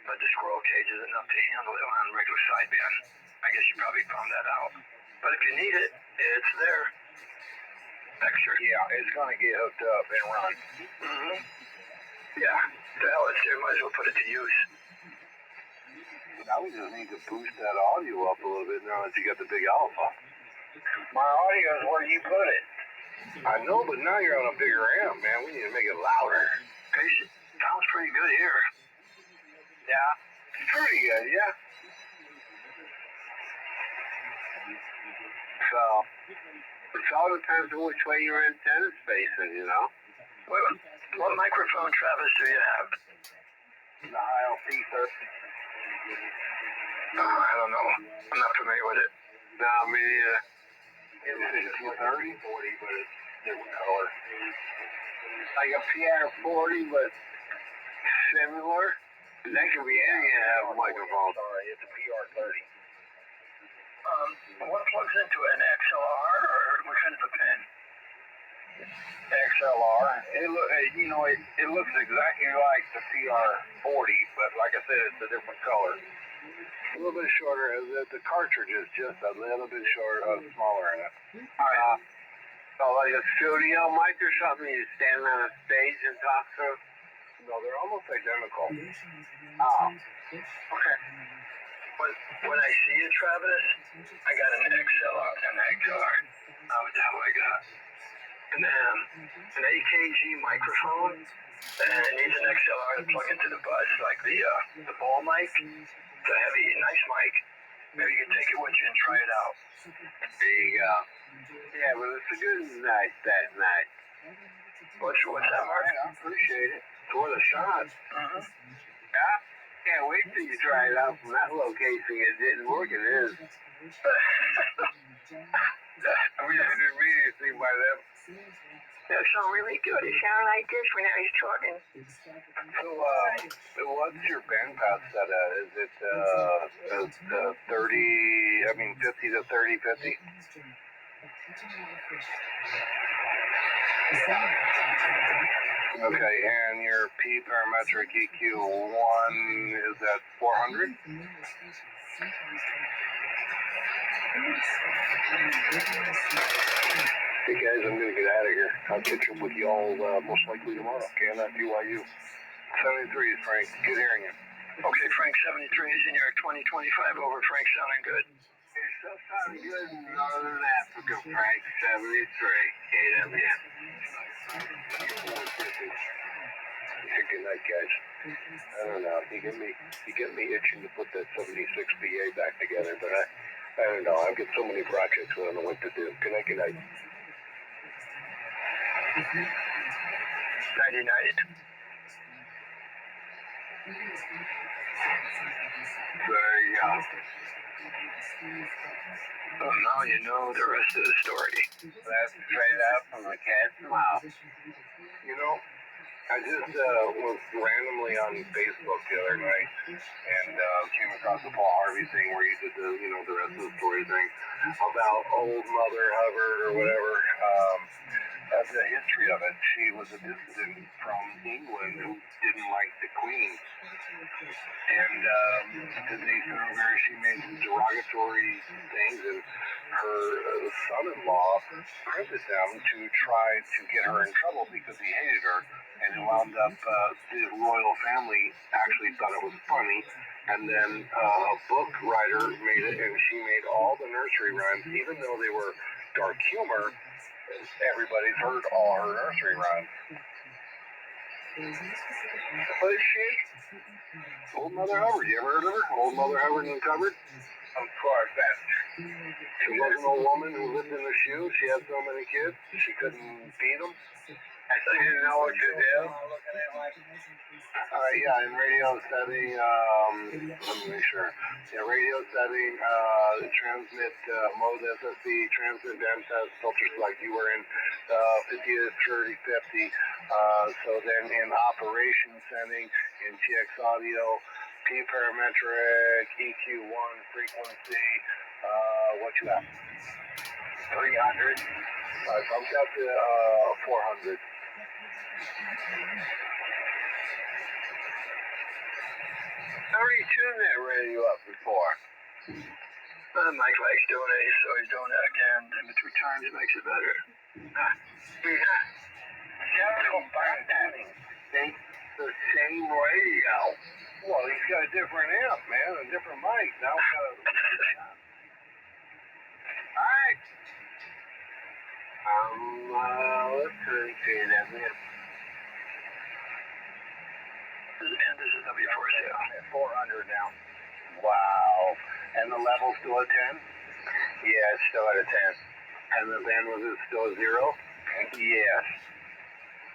but the squirrel cage is enough to handle it on regular sideband. I guess you probably found that out. But if you need it, it's there. Extra. Yeah, it's gonna get hooked up and run. Mm-hmm. Yeah, the hell it's there, might as well put it to use. Now we just need to boost that audio up a little bit now that you got the big alpha. My audio is where you put it. I know, but now you're on a bigger amp, man. We need to make it louder. Okay, sounds pretty good here. Yeah, it's pretty good, yeah. So, it all depends on which way your antenna's facing, you know? What microphone, Travis, do you have? The ILC 30. No, I don't know. I'm not familiar with it. No, I mean, It's 230, 40, but it's different color. like a PR40, but similar. That could be any microphone. Sorry, it's a PR30. What plugs into an XLR, or what kind of a pin? XLR. It looks exactly like the PR40, but like I said, it's a different color. A little bit shorter. The cartridge is just a little bit smaller in it. So like a studio mic or something, you stand on a stage and talk through? No, they're almost identical. Oh. Okay. When I see you, Travis, I got an XLR. What the hell I got? An AKG microphone, and it needs an XLR to plug into the bus, like the ball mic. It's a heavy, nice mic. Maybe you can take it with you and try it out. There you go. Yeah, but it's a good night that night. What's that, Mark? I appreciate it. It's worth a shot. Uh-huh. Yeah? Can't wait till you try it out from that location. It didn't work, it is. I mean, I didn't read anything by them. That sounded really good. It sounded like this when I was talking. So, what's your bandpass set at? Is it 50 to 30, 50? Okay, and your P parametric EQ1 is at 400? Hey guys, I'm gonna get out of here. I'll catch up with y'all most likely tomorrow. Okay, not BYU. 73 is Frank. Good hearing you. Okay, Frank 73 is in your 2025 over. Frank sounding good. It's so sounding good in Northern Africa, Frank 73. KWM. Good night, guys. I don't know. You get me itching to put that 76 BA back together, but I don't know. I've got so many projects. I don't know what to do. Good night. Good night. Nighty night. There you go. Well, now you know the rest of the story. That's straight out from the cat's mouth. You know, I just was randomly on Facebook the other night and came across the Paul Harvey thing where he did the rest of the story thing about old Mother Hubbard or whatever. The history of it. She was a dissident from England who didn't like the Queen. And she made some derogatory things, and her son-in-law printed them to try to get her in trouble because he hated her. And it wound up, the royal family actually thought it was funny. And then a book writer made it, and she made all the nursery rhymes, even though they were dark humor. Everybody's heard all her nursery rhymes. What is she? Old Mother Hubbard. You ever heard of her? Old Mother Hubbard and Cupboard? Of course, that's She wasn't a woman who lived in a shoe. She had so many kids, she couldn't feed them. I didn't know what to do. All right, yeah, in radio setting, let me make sure. Yeah, radio setting, transmit mode SSB, transmit band test, filter select. You were in 50 to 30, 50. So then in operation setting, in TX audio, P parametric, EQ1, frequency, what you got? 300. Bump that to 400. I already tuned that radio up before. Mike likes doing it, so he's doing it again. And the 2 times it makes it better. Combine that. Think the same radio. Well, he's got a different amp, man, a different mic. Now we got a... Alright. Let's see that. And this is W4C. At 400 now. Wow. And the level's still at 10? Yeah, it's still at a 10. And the bandwidth is still 0? Yes.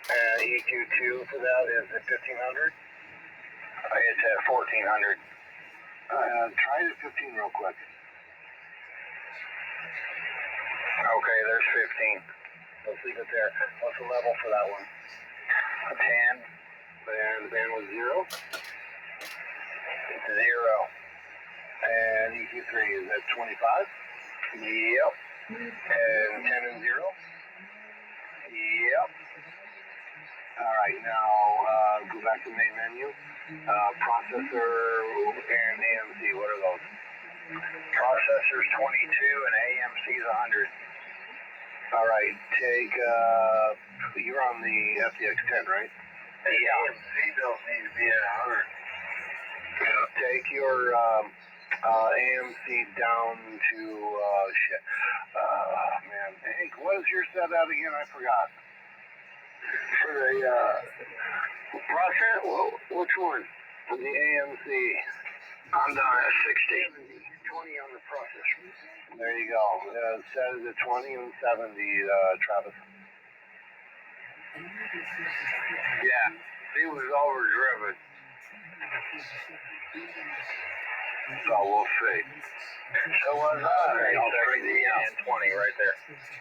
EQ2 for that is at 1500? It's at 1400. Try it at 15 real quick. Okay, there's 15. Let's leave it there. What's the level for that one? 10. And the bandwidth 0? It's 0. And EQ3 is at 25? Yep. And 10 and 0? Yep. Alright, now go back to main menu. Processor and AMC, what are those? Processor's 22 and AMC's 100. Alright, take, you're on the FDX10, right? The AMC don't need to be at 100. Take your AMC down to, man, Hank, what is your set out again? I forgot. For the processor? Which one? For the AMC. I'm down at 60. 20 on the processor. There you go. Set is at 20 and 70, Travis. Yeah, he was overdriven. So we'll see. So was I. I'll bring the 20 right there.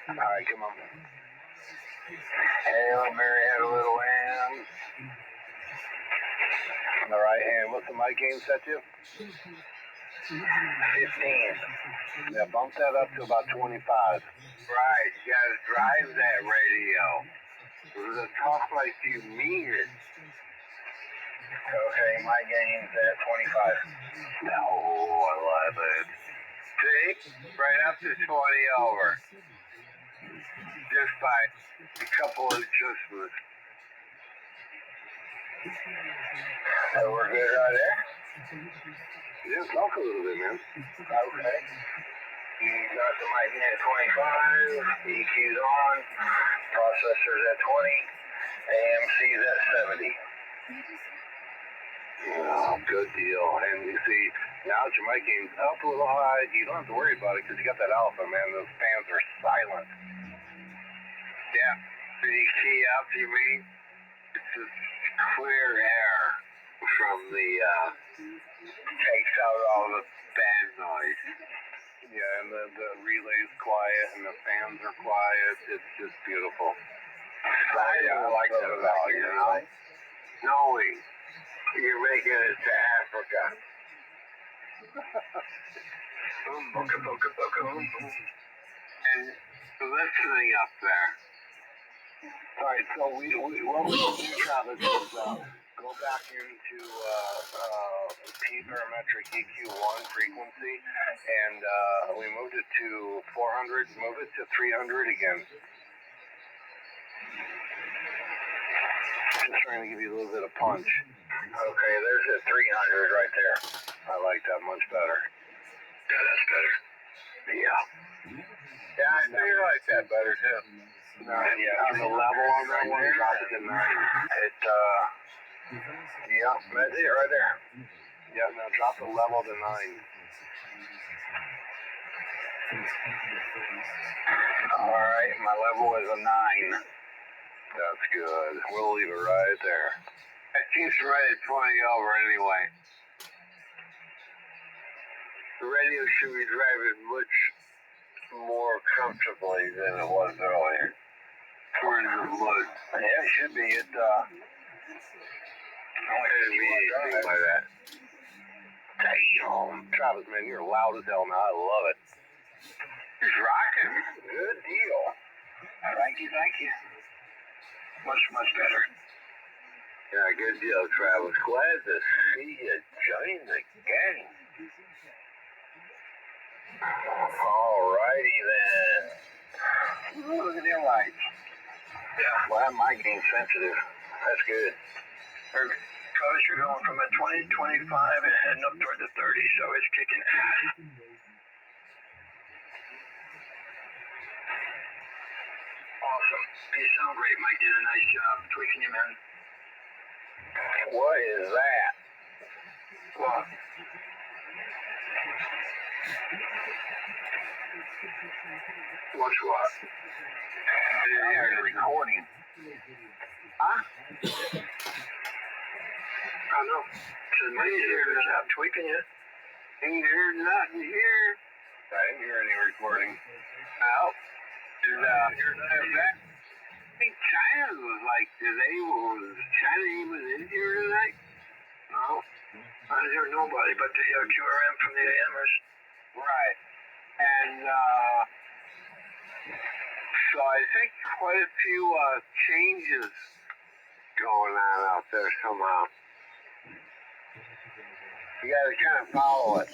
All right, come on. Hail Mary had a little lamb. All right, and what's the mic gain set to? 15. Yeah, bump that up to about 25. Right, you gotta drive that radio. Talk like you mean it. Okay, my game's at 25. No, I love it. See? Right up to 20 over. Just by a couple of adjustments. So we're good right there? Yeah, talk a little bit, man. Okay. You got the mic in at 25, EQ's on, processor's at 20, AMC's at 70. Oh, good deal. And you see, now that your mic gain's up a little high, you don't have to worry about it because you got that alpha, man. Those fans are silent. Yeah. Did you key up, you mean? It's just clear air from the, takes out all the bad noise. Yeah, and the relay's quiet and the fans are quiet. It's just beautiful. I don't like that at all, you know? Knowing you're making it to Africa. Boca, boca, boca. And listening up there. All right, so what we do, Travis, is go back into P parametric EQ1 frequency, and we moved it to 400. Move it to 300 again. Just trying to give you a little bit of punch. Okay, there's a 300 right there. I like that much better. Yeah, that's better. Yeah. Yeah, I do like that better too. Yeah, on the level on that one, drop it to 9. Yeah, that's it right there. Yeah, now drop the level to 9. Alright, my level is a 9. That's good. We'll leave it right there. It keeps right at 20 over anyway. The radio should be driving much more comfortably than it was earlier. We're in the mud. Yeah, it should be. It, Shouldn't be anything like that. damn. Travis, man, you're loud as hell now. I love it. He's rocking. Good deal. Thank you, thank you. Much, much better. Yeah, good deal, Travis. Glad to see you join the gang. Alrighty then. Ooh, look at them lights. Yeah, well, my game's sensitive. That's good. Travis, you're going from a 20, 25 and heading up toward the 30, so it's kicking ass. Awesome. You sound great. Mike did a nice job tweaking you, man. What is that? Well, what's what? You're recording. Huh? I don't know. Says Mike did a good job tweaking you. Ain't heard nothing here. I didn't hear any recording. No. And, that, I think China was like, was China even in here tonight? No. I didn't hear nobody but the QRM from the AMers. Right. And, so I think quite a few, changes going on out there somehow. You gotta kind of follow it.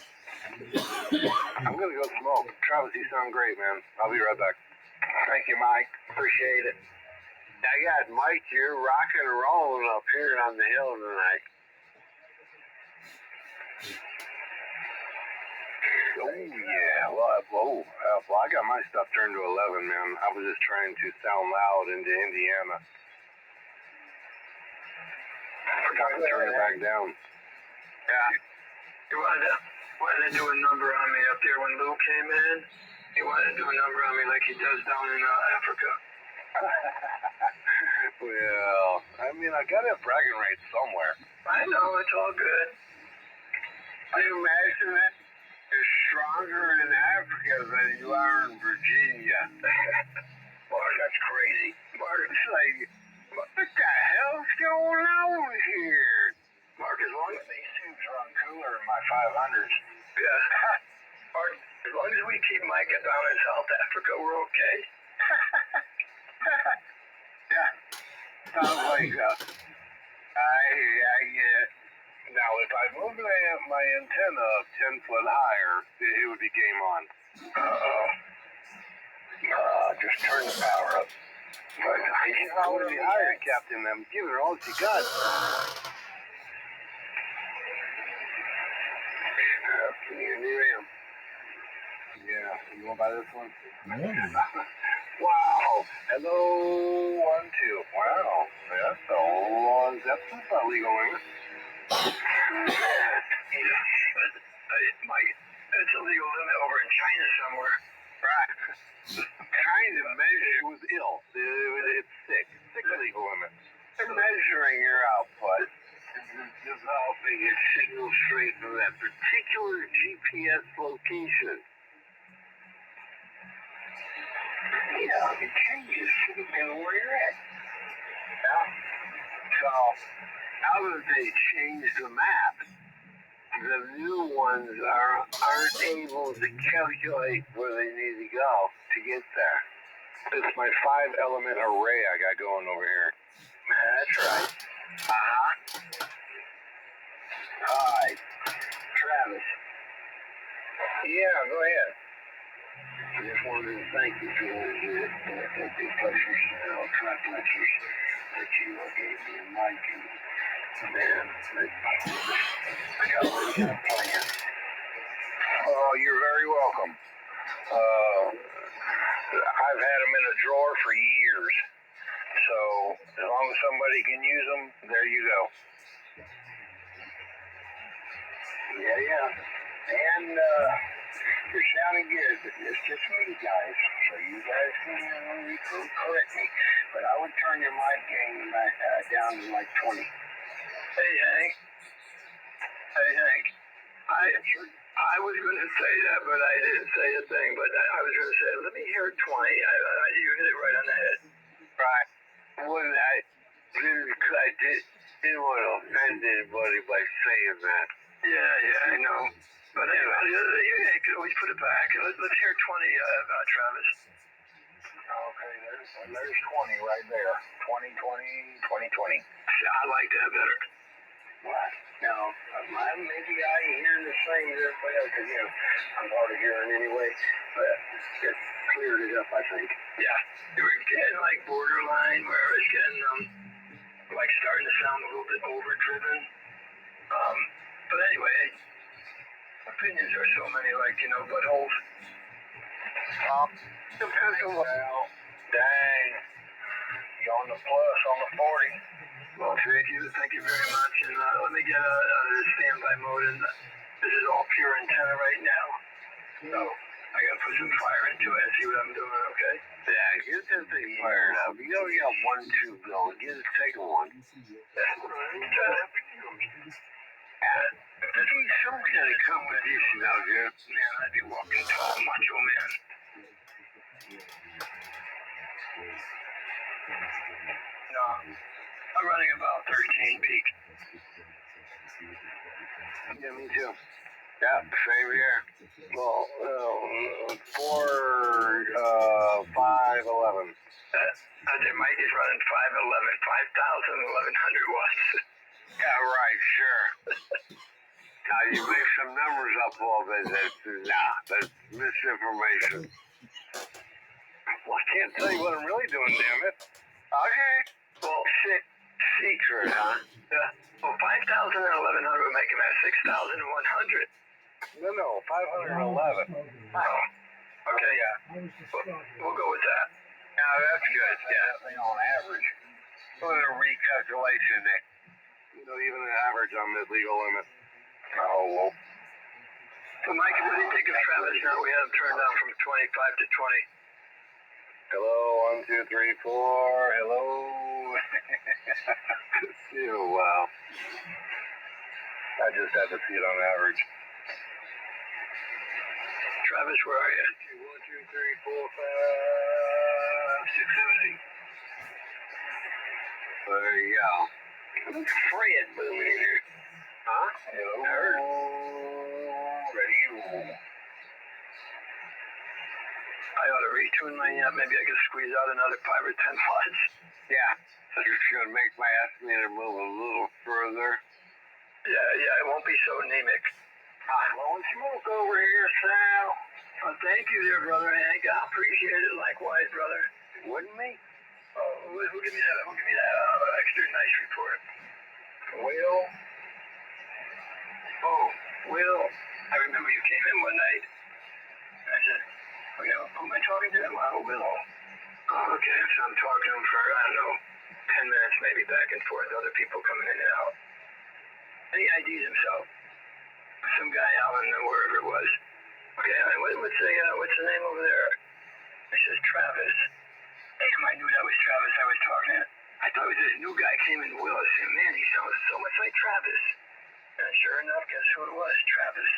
I'm gonna go smoke. Travis, you sound great, man. I'll be right back. Thank you, Mike. Appreciate it. I got Mike here rocking and rolling up here on the hill tonight. Oh, yeah. Well, I got my stuff turned to 11, man. I was just trying to sound loud into Indiana. I forgot to turn it back down. Yeah. He wanted to do a number on me up there when Lou came in. He wanted to do a number on me like he does down in Africa. Well, I mean, I gotta have bragging rights somewhere. I know, it's all good. Can you imagine that? You're stronger in Africa than you are in Virginia. Mark, that's crazy. Mark, it's like, what the hell's going on here? Mark, as long as These tubes run cooler in my 500s. yeah. Mark, as long as we keep Micah down in South Africa, we're okay. Yeah. Sounds like, Now, if I moved my antenna 10 foot higher, it would be game on. Just turn the power up. But I can't go any higher, Captain. I'm giving her all she got. you knew him. Yeah, you want to buy this one? Yeah. Wow. Hello, 1, 2. Wow. That's a long. That's not legal, is it? Mike, it's a legal limit over in China somewhere. Right. Trying to measure. It was ill. It's sick. Sick legal limit. They're measuring your output and developing a signal straight from that particular GPS location. Yeah, it changes depending on where you're at. Yeah. So, now that they changed the map, the new ones aren't able to calculate where they need to go to get there. It's my 5-element array I got going over here. That's right. Hi, Travis. Yeah, go ahead. I just wanted to thank you for all the big pleasures, track lectures that you gave me and Mike, and man, I got what you got planned. Oh, you're very welcome. I've had them in a drawer for years. So, as long as somebody can use them, there you go. Yeah. And, You're sounding good, but it's just me, guys. So you guys can correct me. But I would turn your mic gain back down to like 20. Hey, Hank. Hey, Hank. I was going to say that, but I didn't say a thing. But I was going to say, let me hear 20. You hit it right on the head. Right. When I didn't want to offend anybody by saying that. Yeah, I know. But anyway, you could always put it back. Let's hear 20, Travis. Okay, there's 20 right there. 20, 20, 20, 20. Yeah, I like that better. What? Now, maybe I hear the same as everybody else, because, I'm hard of hearing anyway, but it cleared it up, I think. Yeah, you were getting like borderline where it's getting, like starting to sound a little bit overdriven. But anyway, opinions are so many, like, buttholes. Depends on well, dang. You on the plus on the 40. Well, thank you very much. And let me get out of this standby mode. And this is all pure antenna right now. So I gotta put some fire into it and see what I'm doing. Okay? Yeah, get that thing fired up. You only got one tube going. Get the second one. There's some kind of competition out here. Man, I'd be walking tall, macho man. No, I'm running about 13 peak. Yeah, me too. Yeah, same here. Well, 511. Their mic is running 511, 5,1100 watts. Yeah, right, sure. Now you make some numbers up a little bit. That's misinformation. Well, I can't tell you what I'm really doing, damn it. Okay. Well, Secret, huh? yeah. Well, 5,000 and 1,100 would make him at 6,100. No, 511. Oh, okay, yeah. We'll go with that. Now that's good. Yeah, on average. A little recalculation there. Even an average on the legal limit. Oh, well. So, Mike, what do you think of Travis now? We have him turned down from 25 to 20. Hello, 1, 2, 3, 4. Hello. Wow. I just had to see it on average. Travis, where are you? 1, 2, 3, 4, 5, 6, 7, 8. There you go. Fred booming in here. Huh? Hello. Radio. I ought to retune my maybe I could squeeze out another 5 or 10 watts. Yeah. Just gonna make my estimator move a little further. Yeah, it won't be so anemic. Blowing smoke over here, Sal. Well, thank you there, brother Hank. I appreciate it likewise, brother. Wouldn't me? Oh, who'll give me that extra nice report? Will? Oh, Will. I remember you came in one night. I said, who am I talking to? Well, Will. Oh, okay, so I'm talking to him for, 10 minutes maybe back and forth, other people coming in and out. And he ID'd himself. Some guy out in wherever it was. Okay, what's the name over there? It says Travis. Damn, I knew that was Travis I was talking to. I thought it was this new guy came in Will. I said, man, he sounds so much like Travis. And sure enough, guess who it was? Travis.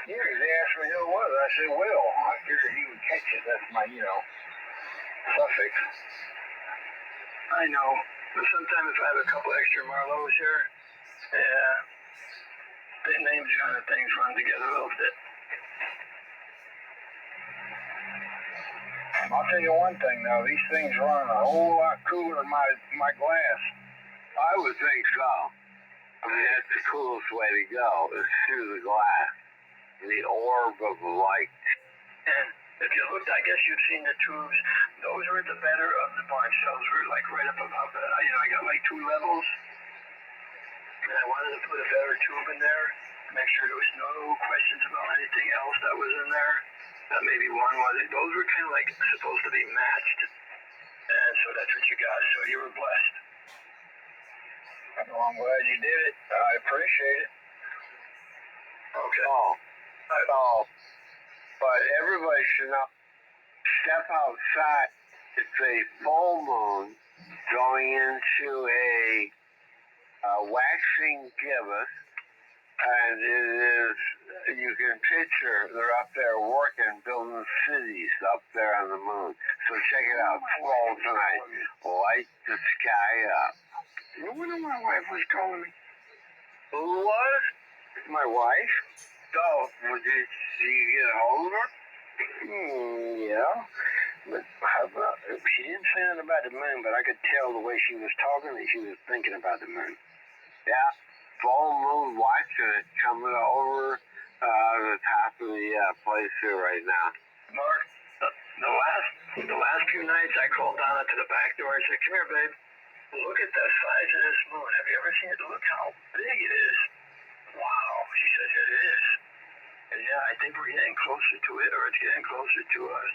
Yeah, they asked me who it was. I said, Will. I figured he would catch it. That's my, suffix. I know. But sometimes if I have a couple extra Marlows here, yeah, the names kind of things run together a little bit. I'll tell you one thing, though. These things run a whole lot cooler than my glass. I would think so. I mean, that's the coolest way to go, is through the glass. The orb of light. And if you looked, I guess you've seen the tubes. Those were the better of the bunch. Those were like right up above it. I got like 2 levels. And I wanted to put a better tube in there to make sure there was no questions about anything else that was in there. Maybe one was it. Those were kind of like supposed to be matched. And so that's what you got. So you were blessed. Well, I'm glad you did it. I appreciate it. Okay. Oh, So, but everybody should know, step outside. It's a full moon going into a waxing gibbous, and it is, you can picture, they're up there working, building cities up there on the moon. So check it out, it's full tonight. Light the sky up. No wonder my wife was calling me. Who was? My wife? So, did you get a hold of her? Yeah. But she didn't say anything about the moon, but I could tell the way she was talking that she was thinking about the moon. Yeah, full moon watching it coming over the top of the place here right now. Mark, the last few nights I called Donna to the back door. I said, "Come here, babe. Look at the size of this moon. Have you ever seen it? Look how big it is." Wow. She said, "It is." And yeah, I think we're getting closer to it, or it's getting closer to us.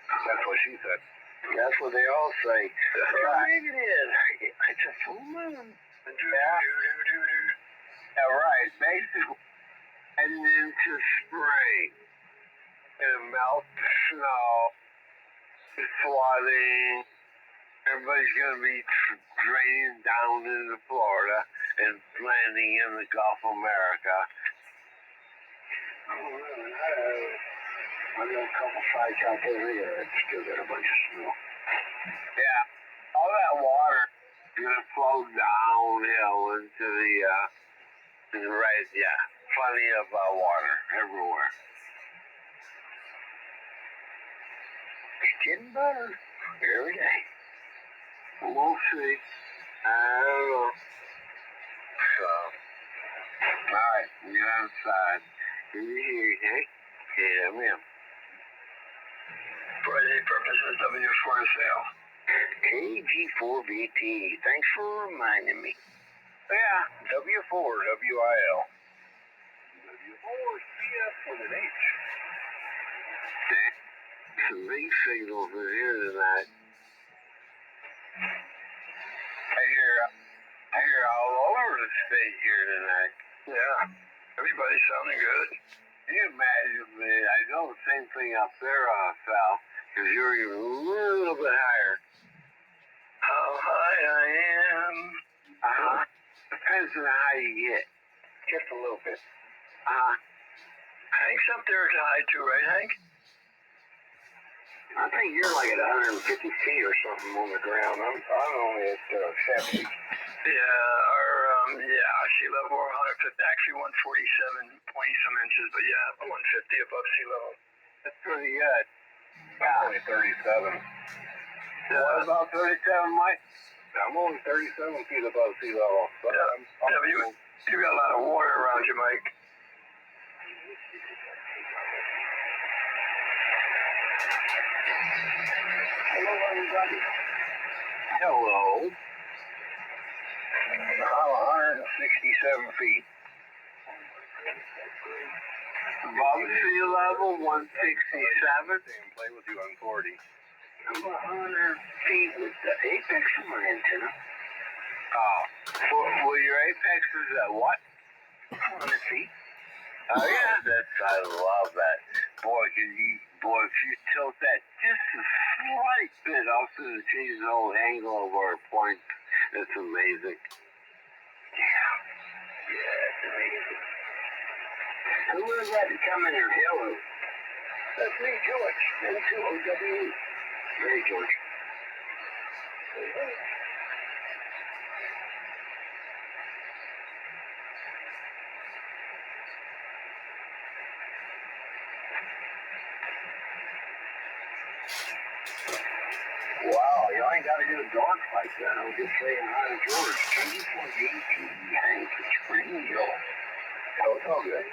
That's what she said. That's what they all say. Look how big it is. It's a full moon. Yeah. Yeah, right. Basically, heading into spring. It melts the snow. It's flooding. Everybody's going to be draining down into Florida and landing in the Gulf of America. Oh, really? I got a couple sites out there that still got a bunch of snow. Yeah. All that water is going to flow downhill into the right, yeah. Plenty of water everywhere. It's getting better every day. We'll see. I don't know. So, alright, we get outside. Can you hear me, Hank? Yeah, ma'am. For any purposes, W4 sale. KG4VT, thanks for reminding me. Yeah, W4, WIL. W4, CF with an H. Okay. Some big signals in here tonight. I hear all over the state here tonight. Yeah, everybody's sounding good. Can you imagine, man? I know the same thing up there, Sal, because you're even a little bit higher. How high I am. Depends on how you get. Just a little bit. Hank's up there high too, right, Hank? I think you're like at 150 feet or something on the ground. I'm only at 70. Yeah, sea level 150, actually 147 point some inches, but yeah, 150 above sea level. That's pretty good. I'm only 37. What about 37, Mike? I'm only 37 feet above sea level. So Yeah, but you got a lot of water around you, Mike. Hello, everybody. Hello. I'm 167 feet. Above sea level, 167. Play with you on 40. I'm 100 feet with the apex of my antenna. Oh. Well, your apex is at what? 100 feet. Oh, yeah. I love that. Boy, if you tilt that just a slight bit, also to change the whole angle of our point, it's amazing. Yeah, it's amazing. Who is that coming here? Hello. That's me, George. N2OWE. Hey, George. Wow, y'all ain't got to go dark like that. I was just saying hi to George. KG4VT, Hank, Spring Hill. Oh, it's all good.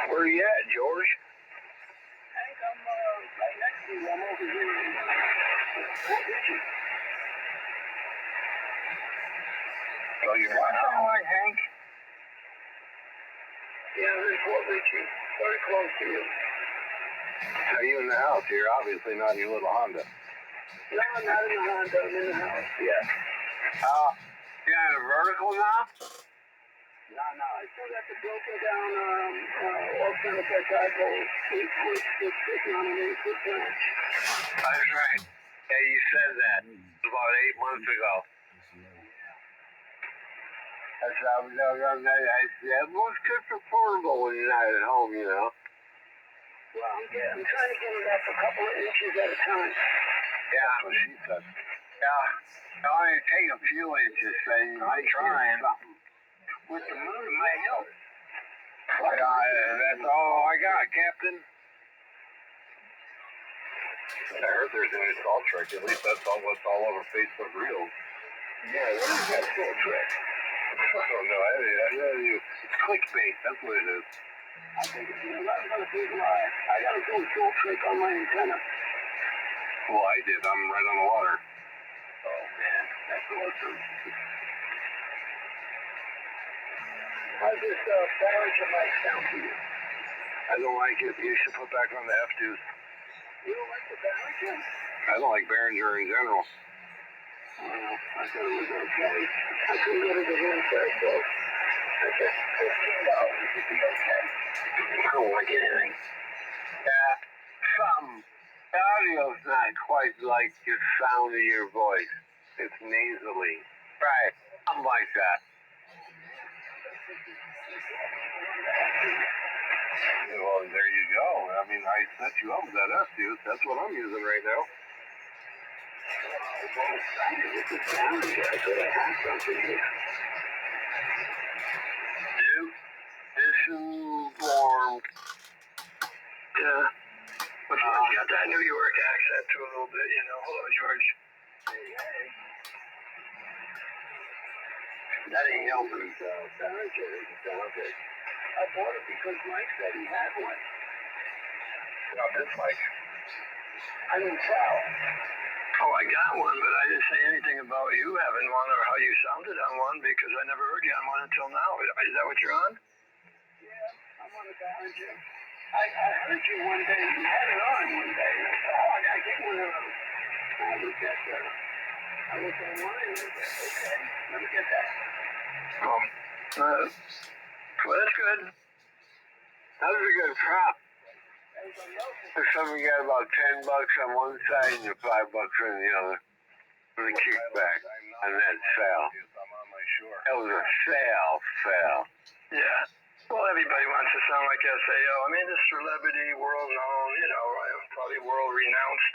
Where you at, George? Hank, I'm right next to you. I'm over here. So you're What's not that like, Hank? Yeah, there's Fort Ritchie. Very close to you. Are you in the house? You're obviously not in your little Honda. No, I'm not in the Honda. I'm in the house. Yeah. You got a vertical now? No, I still got the broken down alternative cycle 8-foot, 6 on an 8-foot branch. That's right. Yeah, you said that about 8 months ago. That's how we know. I said, well, it's good for portable when you're not at home, you know. Well, I'm trying to get it up a couple of inches at a time. Yeah. That's what she said. Yeah. I only take a few inches, so I'm trying. With the moon, it might help. That's all I got, Captain. I heard there's an install trick. At least that's all what's all over Facebook Reels. Yeah, what is that full trick? I don't know. It's clickbait. That's what it is. I think it's another big lie. I got a full trick on my antenna. Well, I did. I'm right on the water. Oh, man. That's awesome. How's this Behringer mic sound to you? I don't like it. You should put back on the F2s. You don't like the Behringer? I don't like Behringer in general. Well, I thought it was okay. I couldn't get it to him first, so I guess $15 would be okay. I don't like anything. Yeah. The audio's not quite like the sound of your voice. It's nasally. Right. I'm like that. Well, there you go. I mean, I set you up with that F2. That's what I'm using right now. Disinformed. Yeah. But George got that New York accent too a little bit, you know. Hello, George. That ain't helping. Behringer isn't helping. I bought it because Mike said he had one. Not this mic. I didn't tell. Oh, I got one, but I didn't say anything about you having one or how you sounded on one because I never heard you on one until now. Is that what you're on? Yeah, I'm on the Behringer. I heard you one day. You had it on one day. And I said, oh, I gotta get one of those. I looked online and I said, okay, let me get that. Oh, well, that's good. That was a good prop. Everybody else is If somebody got about $10 on one side and $5 on the other. For the kickback on that sale. I'm on my shore. That was a sale. Yeah. Well, everybody wants to sound like SAO. I mean, this celebrity, world known, you know, probably world renounced.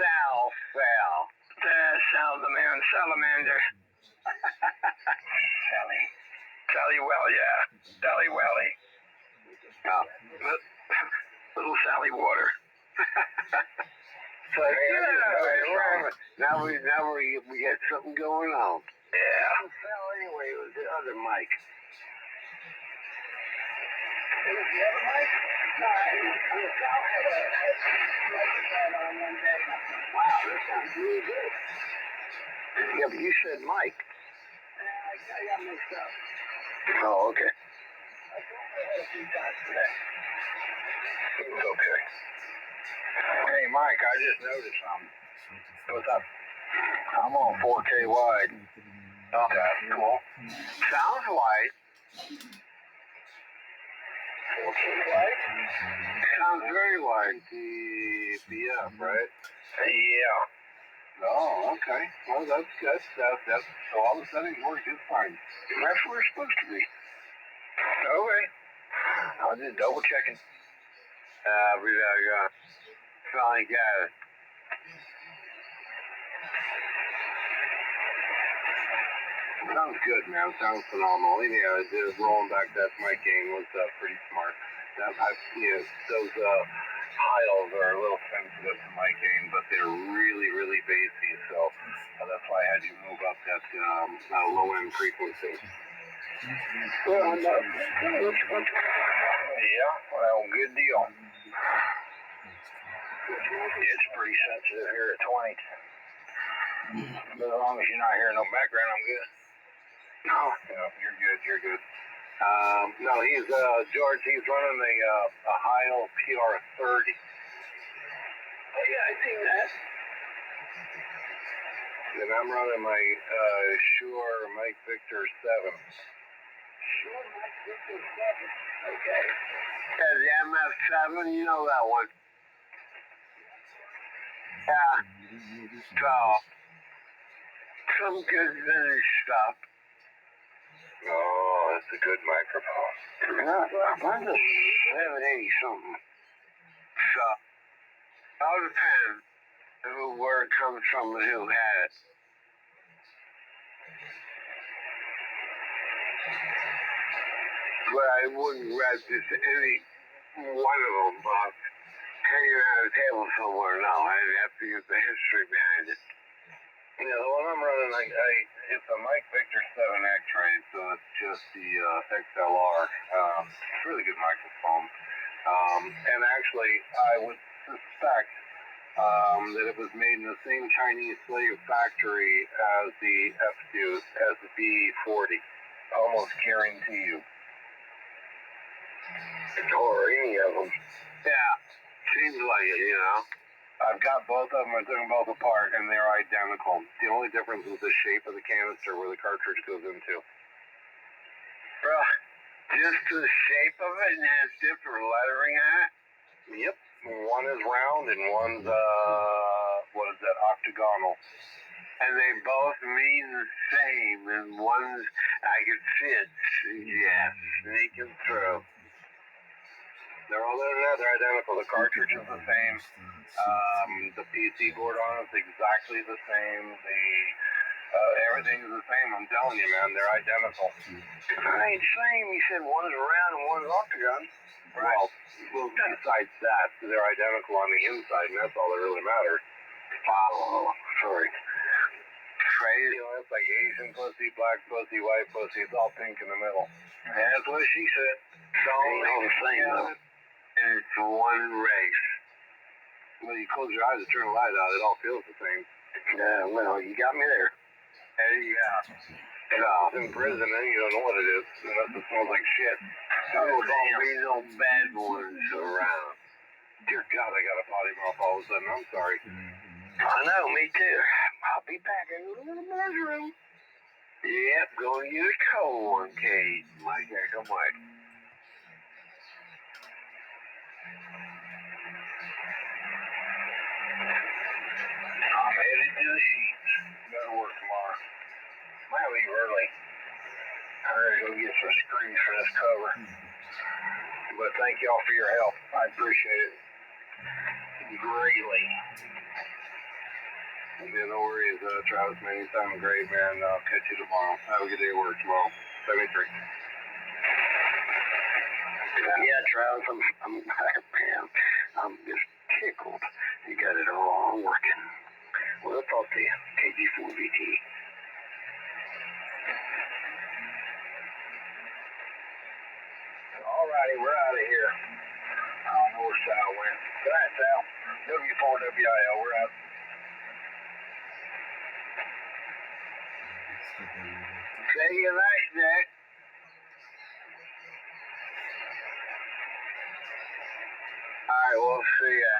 Sal. Sal the man, salamander. Sally Well, yeah. Sally Welly. Little Sally Water. So now we got something going on. Yeah. Sal anyway. It was the other mic. It was the other mic? No, Sal had a microphone on one day. Wow, this sounds really good. Yeah, but you said Mike. I got mixed up. Oh, okay. I thought I had a few guys today. It's okay. Hey, Mike, I just noticed something. What's up? I'm on 4K wide. Oh, that's cool. Sounds wide. 4K wide? Sounds very wide. BF, right? Yeah. Oh, okay. Well, that's good. That's so all the settings work just fine. That's where it's supposed to be. Okay. I was just double checking. We finally got it. Sounds good, man. Sounds phenomenal. Yeah, just rolling back that mic game was pretty smart. Those tiles are a little sensitive to mic game, but they're really, really bassy. So that's why I had you move up that low end frequency. Well, I'm not. Yeah, well, good deal. It's pretty sensitive here at 20. But as long as you're not hearing no background, I'm good. No, you're good. No, he's George. He's running a Heil PR30. Oh, yeah, I seen that. And I'm running my Shure Mike Victor 7. Sure, Mike Victor 7. Okay. Yeah, the MF7, you know that one. Yeah. So, some good vintage stuff. Oh, that's a good microphone. Mine's a 780 something. So, it all depends where it comes from and who had it. But I wouldn't grab just any one of them hanging on a table somewhere. No, I'd have to use the history behind it. Yeah, the one I'm running, it's a Mike Victor 7 X-ray, so it's just the XLR. It's a really good microphone. And actually, I would suspect that it was made in the same Chinese slave factory as the as the B40. Almost guarantee you. Or any of them. Yeah, seems like it, you know. I've got both of them. I took them both apart, and they're identical. The only difference is the shape of the canister where the cartridge goes into. Bro, just the shape of it and has different lettering on it? Yep. One is round and one's, octagonal. And they both mean the same, and one's, I can see it, sneaking through. They're all they're identical. The cartridge is the same. The PC board on it's exactly the same. Everything is the same. I'm telling you, man, they're identical. I ain't saying you said one's round and one's octagon. Right. Well, besides that, they're identical on the inside, and that's all that really matters. Oh, sorry. Crazy. You know, it's like Asian pussy, black pussy, white pussy. It's all pink in the middle. That's what she said. It's all the same, though. And it's one race. Well, you close your eyes and turn the light out, it all feels the same. Yeah, well, you got me there. It's in prison, then you don't know what it is, unless it smells like shit. Oh, don't be no bad ones around. Dear God, I got a potty mouth all of a sudden. I'm sorry. I know, me too. I'll be back in a little bedroom. Yep, going to use a cold one, Kate. Mike, come on. I'm headed to the sheets. Gotta work tomorrow. Might leave early. I gotta go get some screws for this cover. But thank y'all for your help. I appreciate it greatly. Yeah, no worries, Travis, man. You sound great, man. I'll catch you tomorrow. Have a good day at work tomorrow. 73. Yeah, Travis, I'm just tickled. You got it all working. Well, I'll talk to you. KG4VT. Alrighty, we're out of here. I don't know where Sal went. Good night, Sal. W4WIL, we're out. Say you night, Nick. Alright, we'll see ya.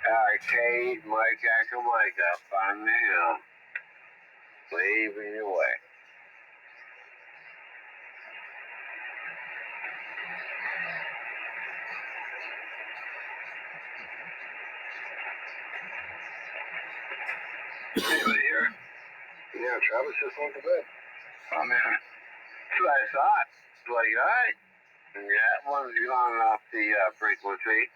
Alright, Kate, Mike, Echo, Mike up on the hill. Waving away. Anybody here? Yeah, Travis just went to bed. Oh, man. That's what I thought. Like, alright. That one's gone off the frequency.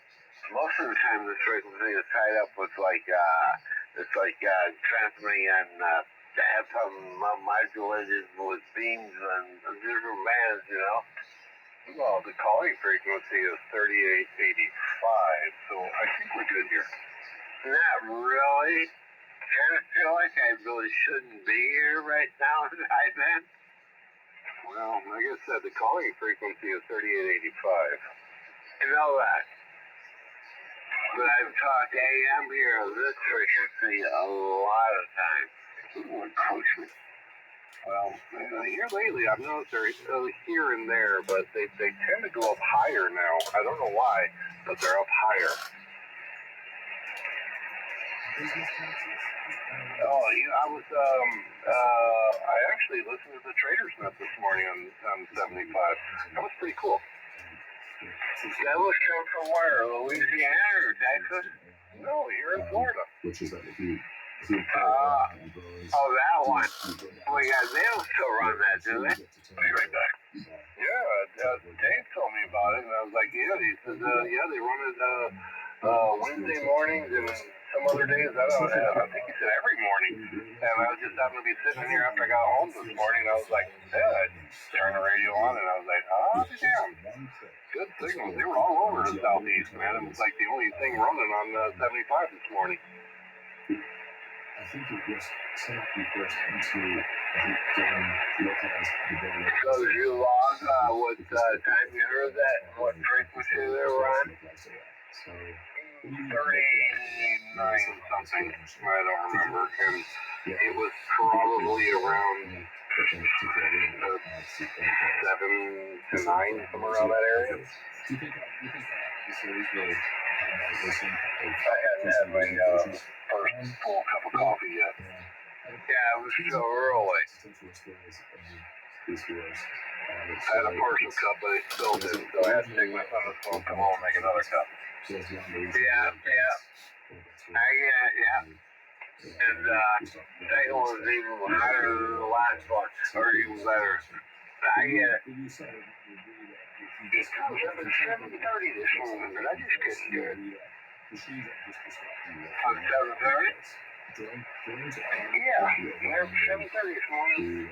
Most of the time, this frequency is tied up with transmitting on FM modulated with beams and different bands, you know. Well, the calling frequency is 3885, so I think we're good here. Not really. I kind of feel like I really shouldn't be here right now, then. Well, like I said, the calling frequency is 3885. I know that. But I've talked AM here on this frequency a lot of times. Well, here lately, I've noticed they're here and there, but they tend to go up higher now. I don't know why, but they're up higher. Oh, I was, I actually listened to the Trader's Net this morning on 75. That was pretty cool. That was come from where? Louisiana or Texas? No, you're in Florida. Oh, that one. Oh my God, they don't still run that, do they? I'll be right back. Yeah, Dave told me about it, and I was like, yeah. He says, yeah, they run it Wednesday mornings and some other days. I think he said every morning. And I was just happened to be sitting here after I got home this morning, and I was like, yeah, I turned the radio on, and I was like, oh, damn. Good signals. They were all over the southeast, man. It was like the only thing running on 75 this morning. I think it was set up request into, I think, getting localized development. So did you log what time you heard that? What frequency they were on? So 39 something. I don't remember. And it was probably around 7 to 9, somewhere around that area. do you think this is really I hadn't had my first full cup of coffee yet. Yeah, it was so early. I had a partial cup, but I spilled it, so I had to take my son to school, come home, and make another cup. Yeah. And second one was even hotter than the last one, or even better. I get it. It's 7:30 this morning, but I just couldn't do it. On 7:30? Yeah, 7:30 this morning.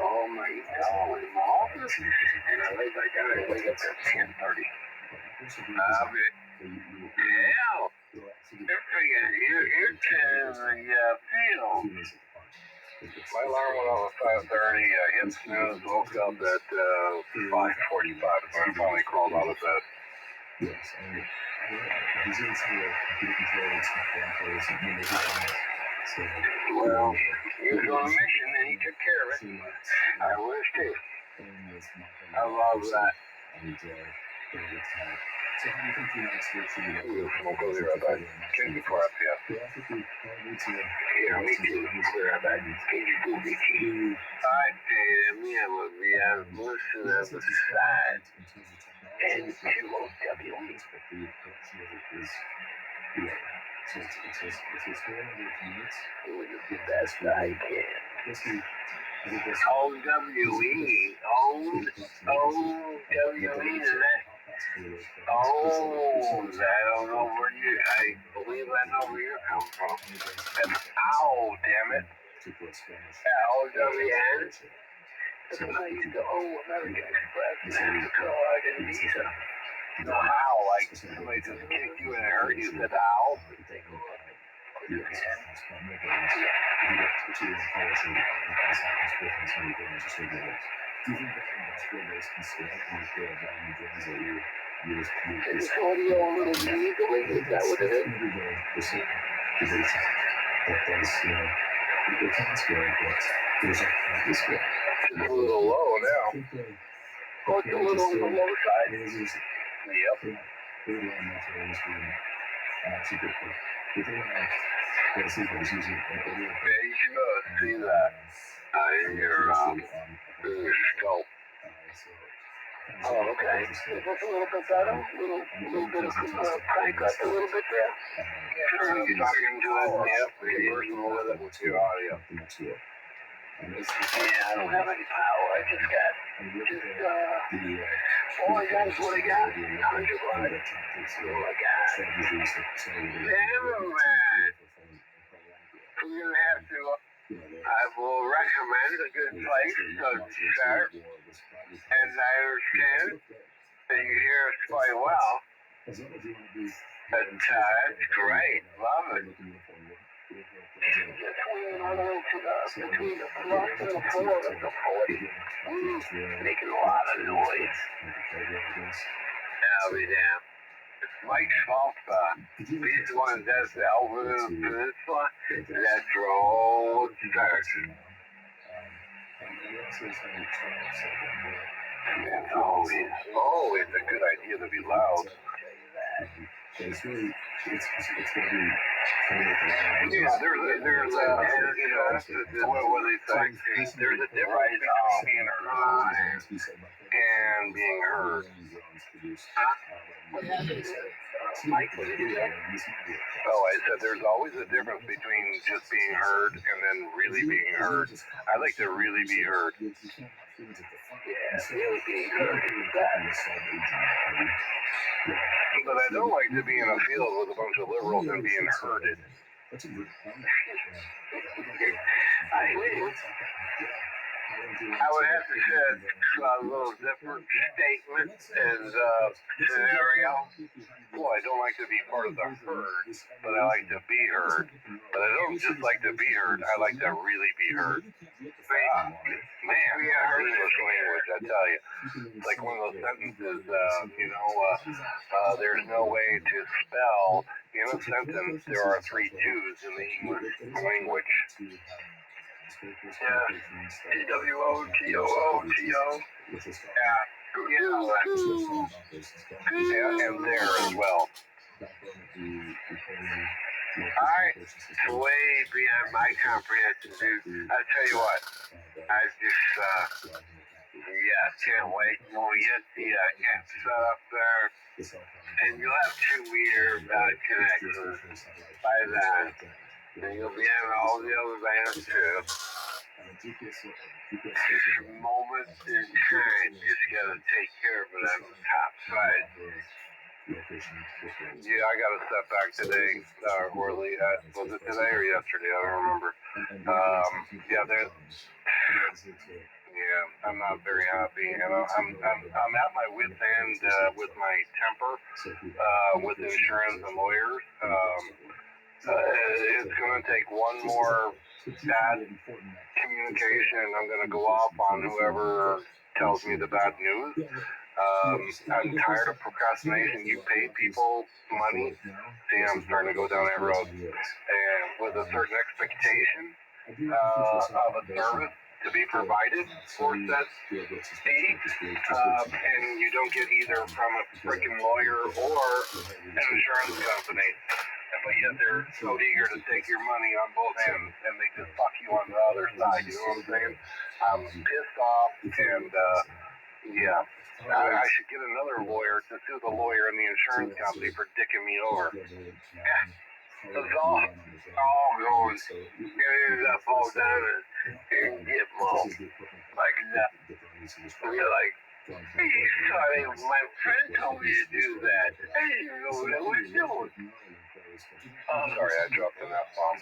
All my in my office, and I gotta wake up at 10:30. Yeah. You're in the field. My alarm went off at 5:30. I hit snooze, woke up at 5:45. So I finally crawled out of bed. Yes, he's inside a computer controlled Well, he was on a mission and he took care of it. I wish too. I love that. So how do you think the United States should be We'll go there about 10 before I feel. Yeah, me too. We're about 10 to 2. I tell me I would be on listen on the side. And 2OW. So it's 400 units. Doing the best I can. OWE. OWE is that? Oh, I don't know where I believe I know where you're coming from. That's ow, damn it. OWN? That's when I used to owe American Express, Mastercard, and Visa. No, how? Like somebody just kicked you and hurt you, said ow? Is audio a little easily? Is that what it is? It's a little low now. Oh, it's a little on the low side. Yep. Yeah, you should see that in your scope. Oh, okay. Is this a little bit better? A little bit of crank up a little bit there? Sure, you're talking to us, yep, you're personal with it with your audio. Yeah, I don't have any power. I just got, all I got is what I got. 100 watts. All I got. Damn, man. We're going to have to, I will recommend a good place to start. And I understand that you hear us quite well. But, that's great. Love it. Between the plus and the 4 of the 40. Making a lot of noise. I'll be damned. Mike's fault, he's the one that does the Overland Peninsula. That's where all it starts. It's always a good idea to be loud. It's really, it's going to be coming with a lot of Yeah, there's what they say, there's a difference between being heard and being heard. Mike, what did you say? Oh, I said there's always a difference between just being heard and then really being heard. I like to really be heard. Yeah, really being heard. But I don't like to be in a field with a bunch of liberals and being herded. That's a good point. I agree. I would have to say a little different statement and scenario. Well, I don't like to be part of the herd, but I like to be heard. But I don't just like to be heard, I like to really be heard. Man, English language, I tell you. It's like one of those sentences, there's no way to spell. In a sentence, there are 3 twos in the English language. Yeah. EWOTOOTO. Yeah, and there as well. Alright, it's way beyond my comprehension, dude. I'll tell you what, I just, can't wait when we get the camp set up there, and you'll have 2 weird connections by then, and you'll be on all the other bands too. Just moments in time, just gotta take care of it on the top side. Yeah, I got a setback today, was it today or yesterday? I don't remember. I'm not very happy, and I'm at my wit's end with my temper, with insurance and lawyers. It's going to take one more bad communication, and I'm going to go off on whoever tells me the bad news. I'm tired of procrastination. You pay people money. See, I'm starting to go down that road, and with a certain expectation of a service to be provided for that fee, and you don't get either from a freaking lawyer or an insurance company. But yet they're so eager to take your money on both ends, and they just fuck you on the other side. You know what I'm saying? I'm pissed off, and I should get another lawyer to sue the lawyer and the insurance company for dicking me over. Yeah. It's all going. It ends up all down and get more like that. You're like, hey, sorry, my friend told me to do that. I didn't know what I was doing. Oh, sorry, I dropped an F-bomb.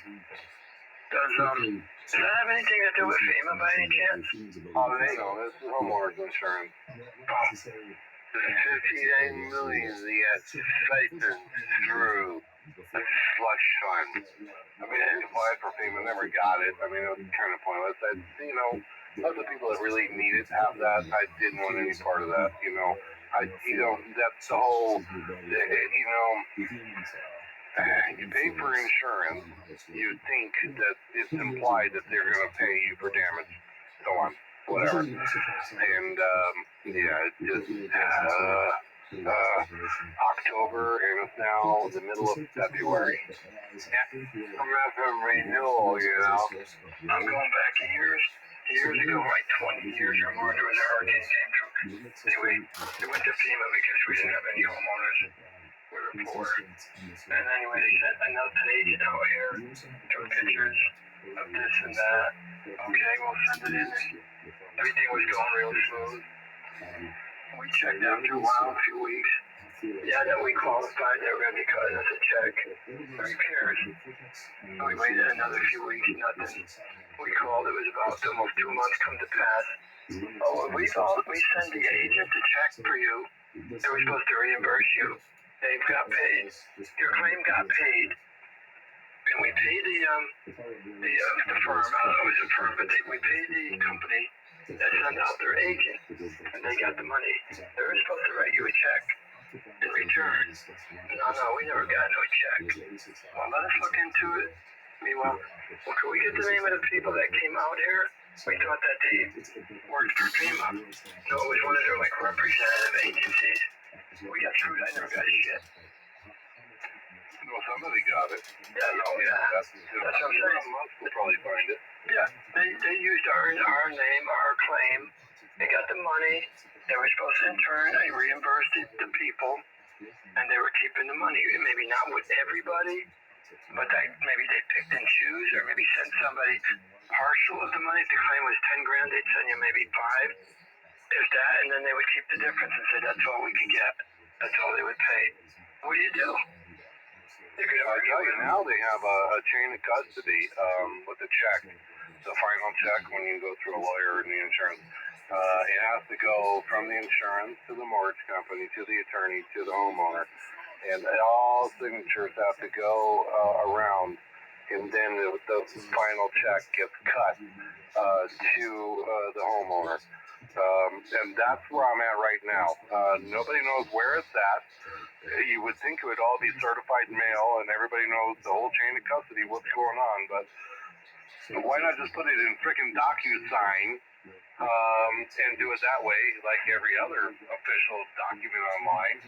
Does that have anything to do with FEMA by any chance? Oh, this is homeowners insurance. The 59 million they had siphoned through a slush fund. I mean, I applied for FEMA, never got it. I mean, it was kind of pointless. Lots of people that really needed to have that. I didn't want any part of that, that's the whole, you pay for insurance, you think that it's implied that they're going to pay you for damage, so on, whatever. And, it's just, October, and it's now the middle of February. I'm not for renewal, I'm going back years ago, like 20 years or more, there was a hurricane came through. They went to FEMA because we didn't have any homeowners. We were poor. And anyway, they sent an agent out here, took pictures of this and that. Okay, we'll send it in. Everything was going real smooth. We checked after a while, a few weeks. Yeah, that we qualified, they were going to be cutting us a check for repairs. And we waited another few weeks, nothing. We called, it was about almost 2 months come to pass. Oh, we sent the agent to check for you. They were supposed to reimburse you. They got paid. Your claim got paid. And we paid the firm, I don't know if it was a firm, but we paid the company that sent out their agent, and they got the money. They were supposed to write you a check in return. No, we never got no check. Well, let us look into it. Meanwhile, can we get the name of the people that came out here We thought that they worked for FEMA. No, it was one of their like representative agencies. We got screwed. I never got shit. No, somebody got it. Yeah, no, yeah. That's what I'm saying. We'll probably find it. Yeah, they used our name, our claim. They got the money. They were supposed to in turn reimburse the people, and they were keeping the money. Maybe not with everybody, but maybe they picked and choose, or maybe sent somebody partial of the money. If the claim was 10 grand, they'd send you maybe 5, if that, and then they would keep the difference and say that's all we could get. That's all they would pay. What do you do? You could I tell you, now they have a chain of custody with the check, the final check when you go through a lawyer and the insurance. It has to go from the insurance to the mortgage company to the attorney to the homeowner, and all signatures have to go around, and then the final check gets cut to the homeowner. And that's where I'm at right now. Nobody knows where it's at. You would think it would all be certified mail and everybody knows the whole chain of custody, what's going on, but why not just put it in frickin' DocuSign and do it that way like every other official document online?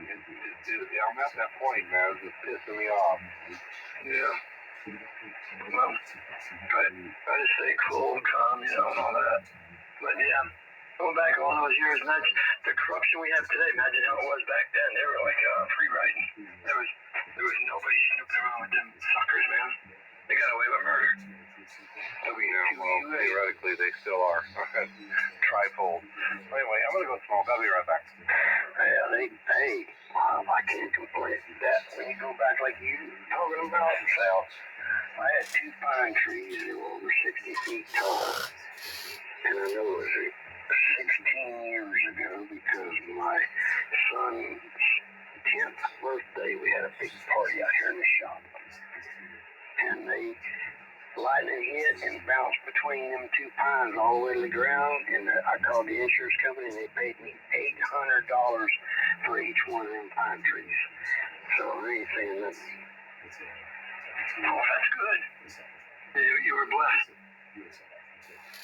I'm at that point, man. It's just pissing me off. Yeah. Well, try to stay cool and calm, and all that. But yeah, going back all those years, and that's the corruption we have today. Imagine how it was back then. They were like free riding. There was nobody snooping around with them suckers, man. They got away with murder. Well, theoretically, they still are. Trifold. Anyway, I'm gonna go smoke. I'll be right back. Hey, wow, I can't complain that when you go back like you talking about South. I had 2 pine trees that were over 60 feet tall. And I know it was 16 years ago because my son's 10th birthday, we had a big party out here in the shop. And lightning hit and bounced between them 2 pines all the way to the ground. And I called the insurance company and they paid me $800 for each one of them pine trees. So I ain't saying that's... Oh, that's good. You were blessed.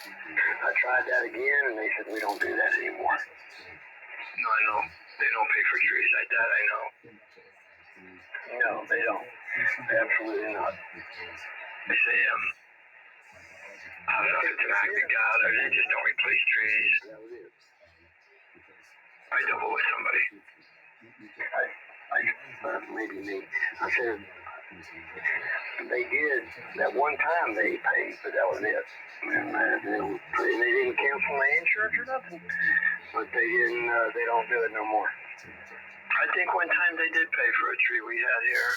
I tried that again, and they said, we don't do that anymore. No, I know. They don't pay for trees like that, I know. No, they don't. Absolutely not. They say, I don't know if it's an act of God, or they just don't replace trees. I double with somebody. Maybe me. I said, they did. That one time they paid, but that was it. And they didn't cancel my insurance or nothing. But they don't do it no more. I think one time they did pay for a tree we had here.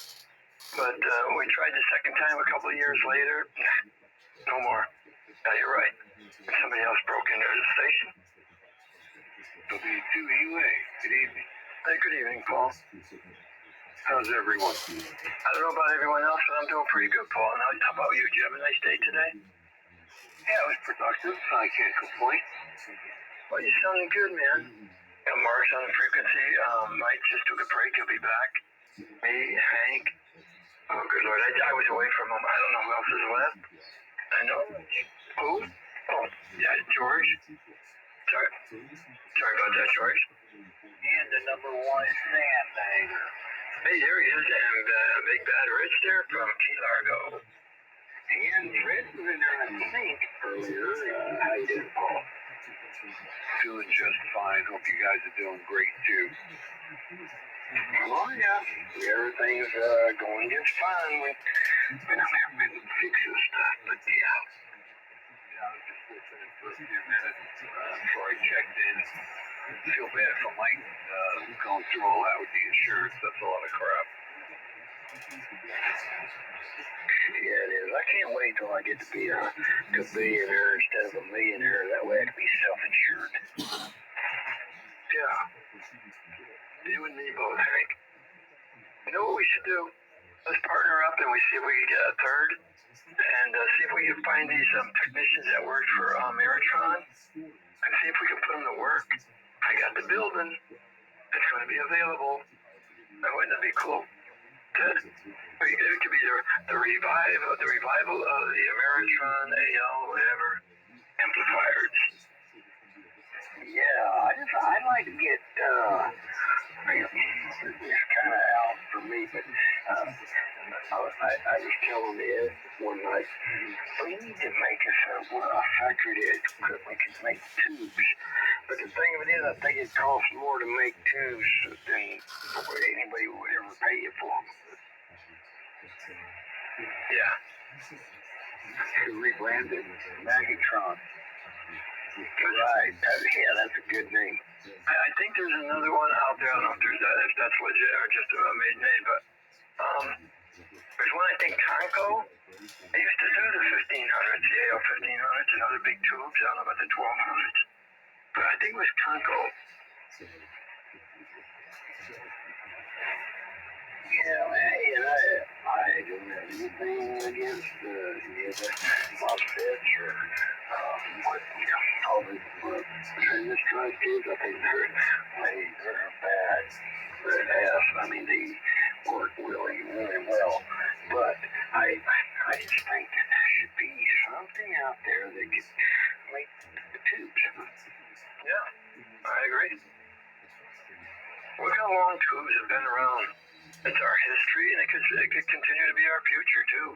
But we tried the second time a couple of years later. No more. Yeah, you're right. Somebody else broke into the station. W2UA. Good evening. Hey, good evening, Paul. How's everyone? I don't know about everyone else, but I'm doing pretty good, Paul. And how about you? Did you have a nice day today? Yeah, it was productive. I can't complain. Well, you sounding good, man. Mark's on the frequency. Mike just took a break. He'll be back. Me, Hank. Oh, good Lord. I was away from him. I don't know who else is left. I know. Who? Oh, yeah, George. Sorry about that, George. And the number 1 sandbagger. Hey, there he is, and Big Bad Rich there from Key Largo. And Red was in there, I think, earlier. How you doing, Paul? Doing just fine. Hope you guys are doing great, too. Oh, yeah. Everything's going just fine. I'm having to fix this stuff, but yeah. Yeah, I was just listening for a few minutes before I checked in. I feel bad for Mike going through all that with the insurance. That's a lot of crap. Yeah, it is. I can't wait till I get to be a billionaire instead of a millionaire. That way I can be self-insured. Yeah. You and me both, Hank. You know what we should do? Let's partner up and we see if we can get a third. And see if we can find these technicians that work for Meritron. And see if we can put them to work. I got the building. It's going to be available. And wouldn't it be cool to it. It could be the revival of the Ameritron AL, whatever, amplifiers. Yeah, I'd like to get, it's kind of out for me, but I was telling Ed one night, we need to make us a factory that we can make tubes. But the thing of it is, I think it costs more to make tubes than anybody would ever pay you for them. Yeah. To rebrand it, Magnetron. Right, yeah, that's a good name. I think there's another one out there. I don't know if that's legit or just a made name, but there's one I think Conco. They used to do the 1500s, the AL 1500s and other big tubes. I don't know about the 1200s, but I think it was Conco. Yeah, man, I don't have anything against MOSFETs or all the transistor tubes. I think they're bad. They're ass. I mean, they work really, really well. But I just think that there should be something out there that could make the tubes. Yeah, I agree. Look how long tubes have been around. It's our history, and it could continue to be our future too.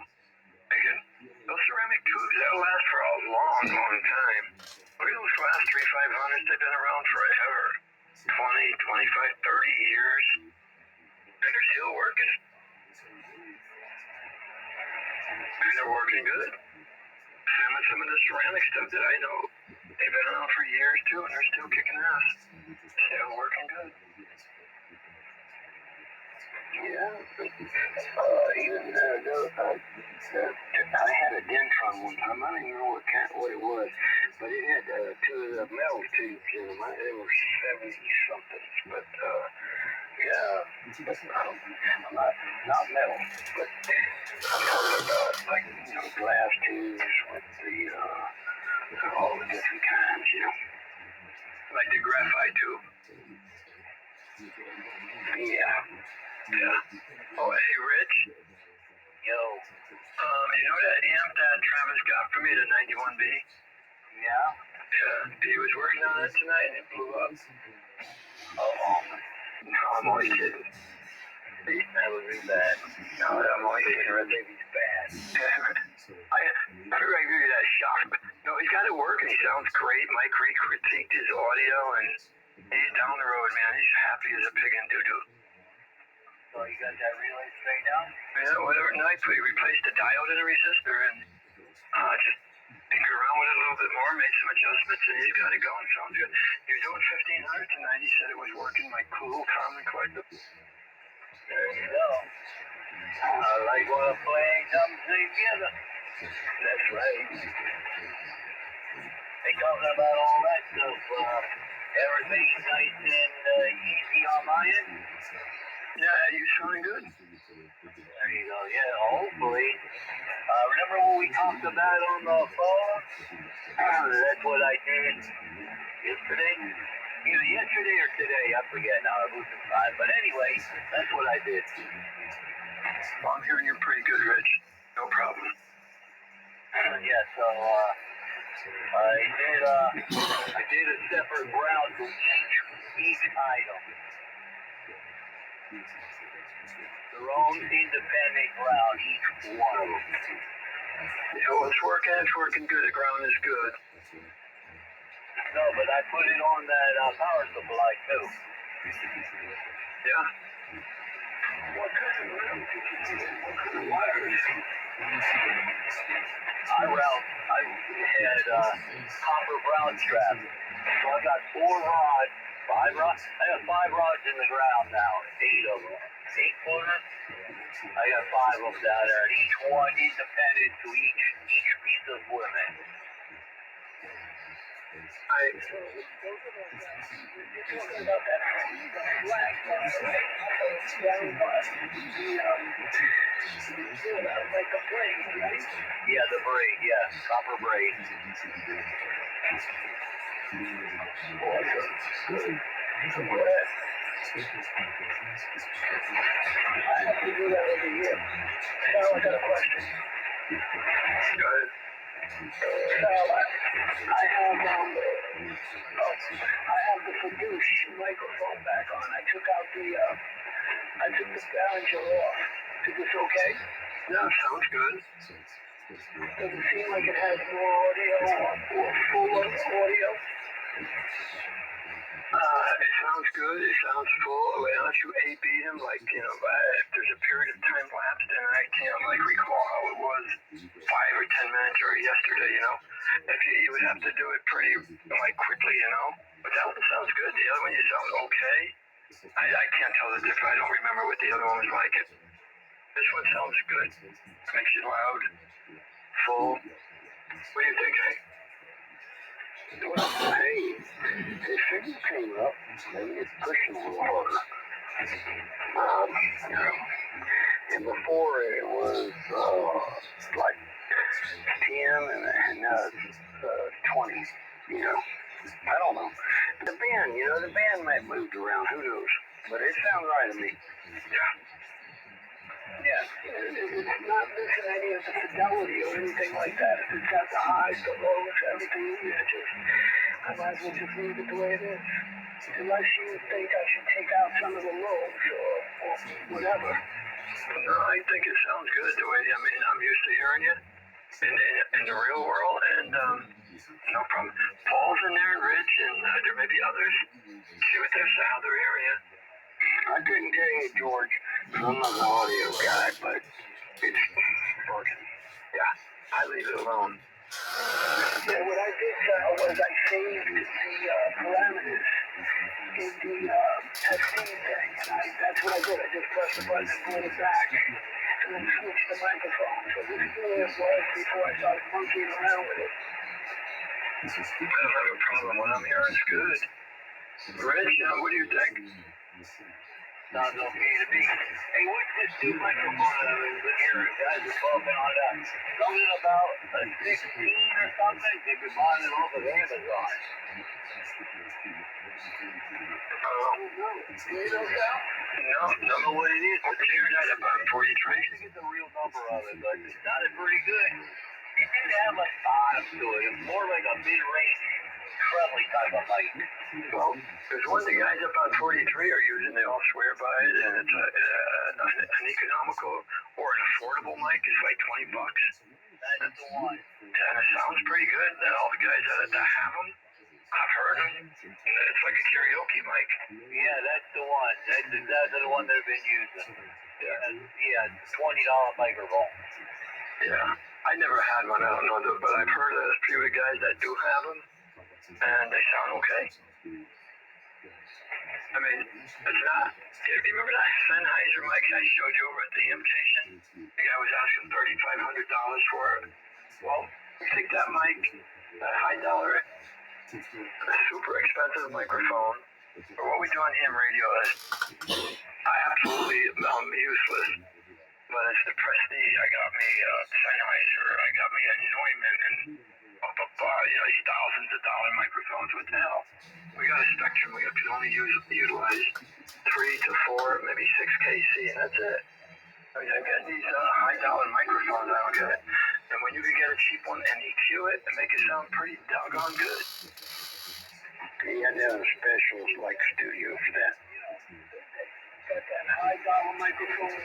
Those ceramic tubes that'll last for a long, long time. Look at those last 3500s. They've been around forever. 20, 25, 30 years, and they're still working. And they're working good. Some of the ceramic stuff that I know, they've been around for years too, and they're still kicking ass. Still working good. Yeah, even I had a Dentron one time. I don't even know what it was, but it had two of the metal tubes in them. They were 70 something, but yeah, not metal, but I'm talking about like glass tubes with all the different kinds, Like the graphite tube. Yeah. Yeah. Oh, hey, Rich. Yo. You know that amp that Travis got for me, the 91B? Yeah. Yeah. He was working on it tonight and it blew up. Oh. No, I'm only kidding. That would be bad. No, I'm only kidding. I think he's bad. I figured I'd give you that shock. No, he's got it working. He sounds great. Mike critiqued his audio and he's down the road, man. He's happy as a pig in doo-doo. So you got that relay straight down? Yeah, whatever. No, he replaced the diode and the resistor and just tinkered around with it a little bit more, made some adjustments, and he's got it going. Sounds good. He was doing 1500 tonight. He said it was working like cool, calm, and collective. There you go. I like what I'm playing comes together. That's right. They talking about all that stuff. Everything's nice and easy on my end. Yeah, you sounding good. There you go. Yeah, hopefully. Remember what we talked about on the phone? That's what I did yesterday. Either yesterday or today, I forget now. I'm losing time. But anyway, that's what I did. Well, I'm hearing you're pretty good, Rich. No problem. Yeah, so I did a separate ground for each item. Their own independent ground, each one of them. Yeah, well, it's working good. The ground is good. No, but I put it on that power supply too. Yeah. What kind of wires? I had copper ground strap. So I got 4 rods, 5 rods. I have 5 rods in the ground now, 8 of them. 8-footers. I got 5 of them down there, and each one independent to each piece of equipment. Yeah, the braid, yeah, copper braid. I have to do that every year. Sal, I got a question. Go ahead. Sal, I have the Fiduce microphone back on. I took the Behringer off. Is this okay? Yeah, sounds good. Does it seem like it has more audio or fuller audio? It sounds good. It sounds full. Unless you A-B them, like, if there's a period of time lapse, then I can't, recall how it was 5 or 10 minutes or yesterday, If you would have to do it pretty, quickly, But that one sounds good. The other one, you sound okay. I can't tell the difference. I don't remember what the other one was like. This one sounds good. Makes it loud, full. What do you think, Hank? Well, hey, the figure came up. Maybe it's pushing a little harder. And before it was like 10 and now it's 20. I don't know. The band might have moved around. Who knows? But it sounds right to me. Yeah, it's not missing any of the fidelity or anything like that. It's got the highs, the lows, everything in there. I might as well just leave it the way it is. Unless you think I should take out some of the lows or whatever. No, I think it sounds good the way, I'm used to hearing it in the real world, and no problem. Paul's in there and Rich, and there may be others. See what how they're hearing it. I couldn't tell you, George. I'm not an audio guy, but it's working. Yeah, I leave it alone. Yeah, what I did was I saved the parameters in the testing thing, and that's what I did. I just pressed the button and pulled it back, and then switched the microphone. So this is where it was before I started monkeying around with it. I don't have a problem. What I'm hearing is good. Rich, what do you think? Sounds okay to me. Hey, what's this new microphone that I've been hearing? Guys are talking on that. Something about a 16 or something? They've been buying it off of Amazon. Do you know that? No, don't know what it is. But here's that about 43. I should get the real number of it, but it sounded pretty good. It didn't have much bottom to it. It was more like a mid-range, friendly type of mic. Well, there's one the guys up on 43 are using. They all swear by it, and it's an economical or an affordable mic. It's like $20. That's the one. And it sounds pretty good. And all the guys that have them, I've heard them. And it's like a karaoke mic. Yeah, that's the one. That's exactly the one they've been using. Yeah, $20 microphone. Yeah, I never had one. I don't know, but I've heard of a few of the guys that do have them, and they sound okay. I mean, it's not. You remember that Sennheiser mic I showed you over at the invitation? The guy was asking $3,500 for it. Well, you take that mic, that high dollar, super expensive microphone, for what we do on ham radio is absolutely useless. But it's the prestige. I got me a Sennheiser, I got me a Neumann, and these thousands of dollar microphones. What the hell? We got a Spectrum. We can only utilize 3 to 4, maybe 6 KC, and that's it. I mean, I get these high dollar microphones. I don't get it. And when you can get a cheap one and EQ it and make it sound pretty doggone good. Yeah, there's a specials like studio for that. Got that high dollar microphone.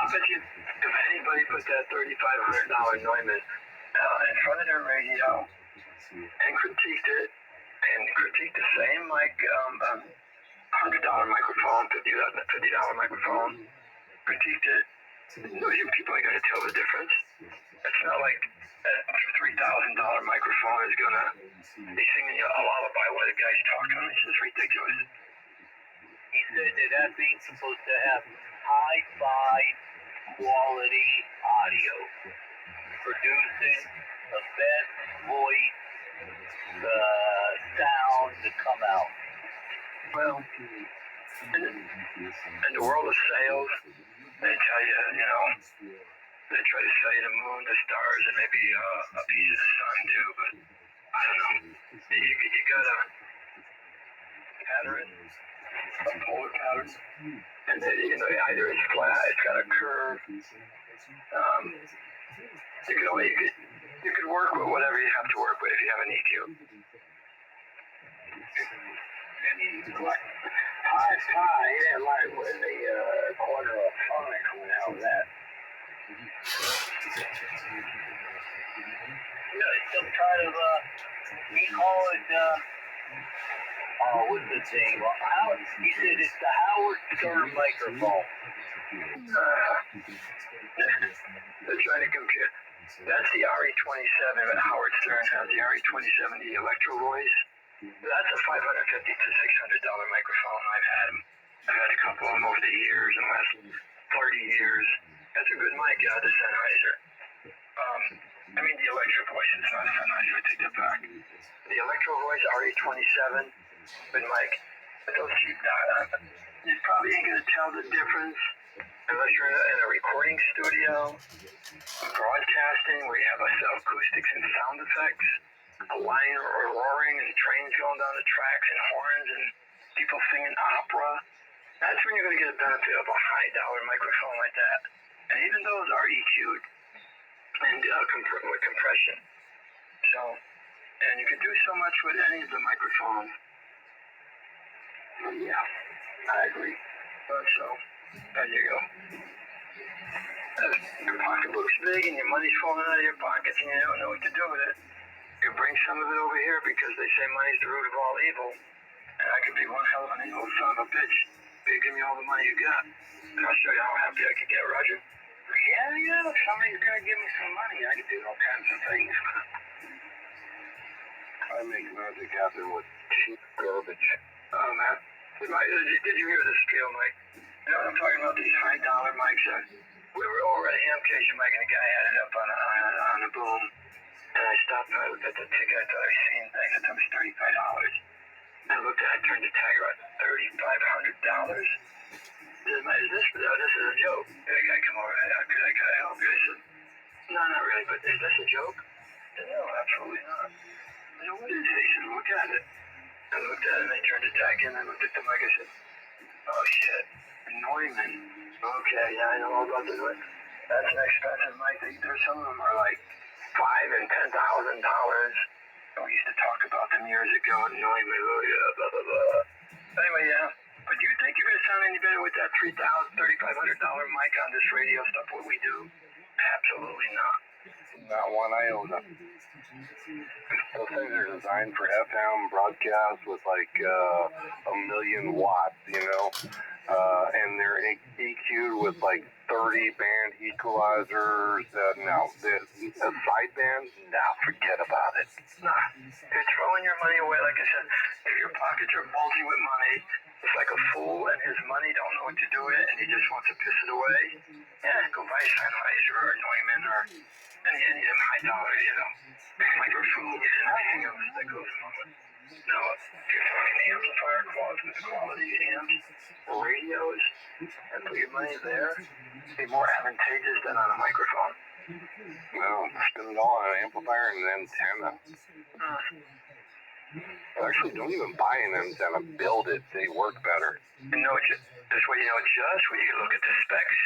I bet you if anybody put that $3,500 Neumann in front of their radio and critiqued it and critiqued the same $100 microphone, $50 microphone, critiqued it, people ain't gonna tell the difference. It's not like a $3,000 microphone is gonna be singing you a lullaby while the guy's talking. It's just ridiculous. He said that being's supposed to have hi-fi quality audio, producing the best voice, sound to come out. Well, in the world of sales, they tell you, they try to sell you the moon, the stars, and maybe a piece of the sun too, but I don't know. You gotta pattern, a polar pattern, and then, either it's flat, it's got a curve. You could work with whatever you have to work with if you have an EQ. Like with the quarter of phonics went out of that. Still trying to, we call it, what's the thing? Well, he said it's the Howard Stern microphone. They're trying to compare. That's the RE27, but Howard Stern has the RE27, the Electro Voice. That's a $550 to $600 microphone. I've had a couple of them over the years, in the last 30 years. That's a good mic, yeah, the Sennheiser. The Electro Voice is not a Sennheiser, I take that back. The Electro Voice RE27, good mic. But those cheap, you probably ain't gonna tell the difference unless you're in a recording studio, broadcasting, where you have acoustics and sound effects, a line or roaring and trains going down the tracks and horns and people singing opera. That's when you're going to get a benefit of a high-dollar microphone like that. And even those are EQ'd and with compression. So, and you can do so much with any of the microphones. Yeah, I agree. But so, there you go. Your pocketbook's big and your money's falling out of your pockets and you don't know what to do with it. You bring some of it over here because they say money's the root of all evil. And I could be one hell of an evil son of a bitch. Give me all the money you got. And I'll show you how happy I can get, Roger. Yeah, if somebody's gonna give me some money, I can do all kinds of things. I make magic happen with cheap garbage. Oh, man. Did you hear this spiel, Mike? You know what I'm talking about? These high-dollar mics. We were over at Amcation, Mike, and the guy had it up on a boom. And I stopped and I looked at the ticket. I thought I seen things. I thought it was $35. I looked at it, I turned the tag around, $3,500. This is a joke. The guy come over, could I help you? I said, no, not really, but is this a joke? I said, no, absolutely not. I said, what is it? He said, look at it. I looked at it and I turned the tag in, I looked at the mic, I said, oh shit, Neumann. Okay, yeah, I know all about the Neumann. That's an expensive mic. There's some of them are like $5,000 and $10,000. We used to talk about them years ago, and Neumann, blah, blah, blah. Anyway, yeah. But do you think you're going to sound any better with that $3,500 mic on this radio stuff, what we do? Absolutely not. Not one iota. Those things are designed for FM broadcasts with like a million watts, and they're EQ'd with like 30 band equalizers. No, the sideband, forget about it. Nah, you're throwing your money away. Like I said, if your pockets are bulging with money, it's like a fool and his money don't know what to do with it, and he just wants to piss it away. Yeah, go buy Sennheiser or Neumann or any of them high dollar, microphones and everything else that goes along with it. Now, if you're talking amplifier quality amps, radios, and put your money there, it'd be more advantageous than on a microphone. Well, spend it all on an amplifier and an antenna. Actually, don't even buy an antenna. Build it. They work better. This way you know just where you look at the specs.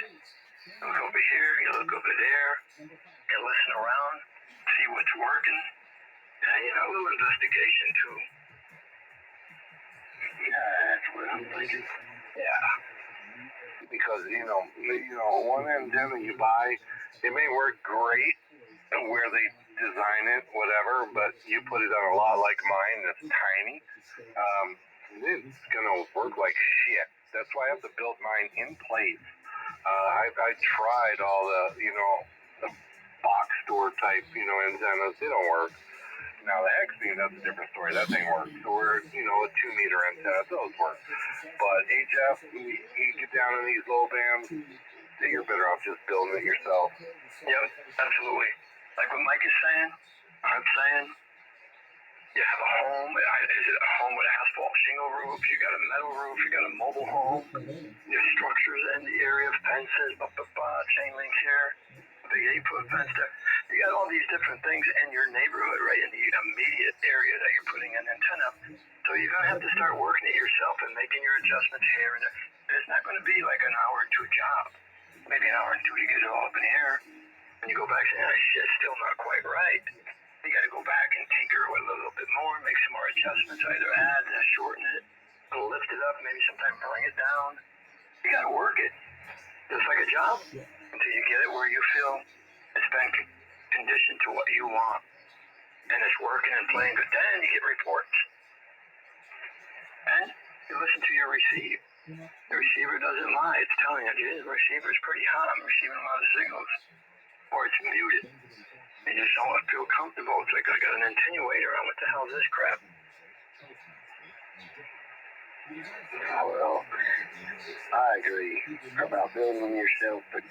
You look over here, you look over there, you listen around, see what's working, and a little investigation too. Yeah, that's what I'm thinking. Yeah. Because, one antenna you buy, it may work great where they design it, whatever, but you put it on a lot like mine that's tiny, it's going to work like shit. That's why I have to build mine in place. I tried all the box store type, antennas. They don't work. Now the X-beam, that's a different story. That thing works. So we're, a 2-meter antenna. Those work. But HF, you get down in these low bands, you're better off just building it yourself. Yep, absolutely. Like what Mike is saying, I'm saying, you have a home. Is it a home with asphalt shingle roof? You got a metal roof. You got a mobile home. There's structures in the area, fences, chain link here, a big 8-foot fence there. You got all these different things in your neighborhood, right in the immediate area that you're putting an antenna. So you're going to have to start working it yourself and making your adjustments here and there. And it's not going to be like an hour or two job. Maybe an hour or two to get it all up in the air. And you go back and say, oh, shit's still not quite right. You got to go back and tinker with a little bit more, make some more adjustments, either add, shorten it, lift it up, maybe sometimes bring it down. You got to work it. Just like a job, until you get it where you feel it's been conditioned to what you want. And it's working and playing good. Then you get reports. And you listen to your receive. The receiver doesn't lie. It's telling you, the receiver's pretty hot. I'm receiving a lot of signals. Or it's muted. You just don't feel comfortable. It's like I got an attenuator on. What the hell is this crap? Oh, well, I agree about building them yourself, but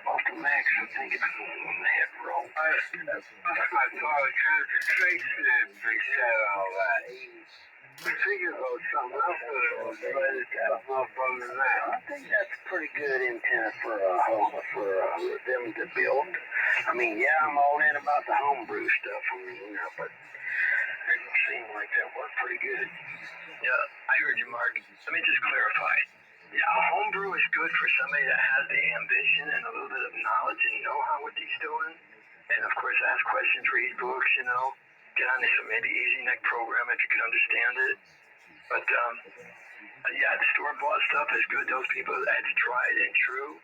off the max, I think it's on the head roll. I thought it kind of concentration after he said all that. I figured about something else, but it's got more fun than that. I think that's a pretty good intent for them to build. I mean, yeah, I'm all in about the homebrew stuff, but it seemed like that worked pretty good. Yeah, I heard you, Mark. Let me just clarify. Yeah, a homebrew is good for somebody that has the ambition and a little bit of knowledge and know-how what he's doing. And of course, ask questions, read books, get on some maybe easy neck program if you can understand it. But yeah, the store-bought stuff is good. Those people, that's tried and true.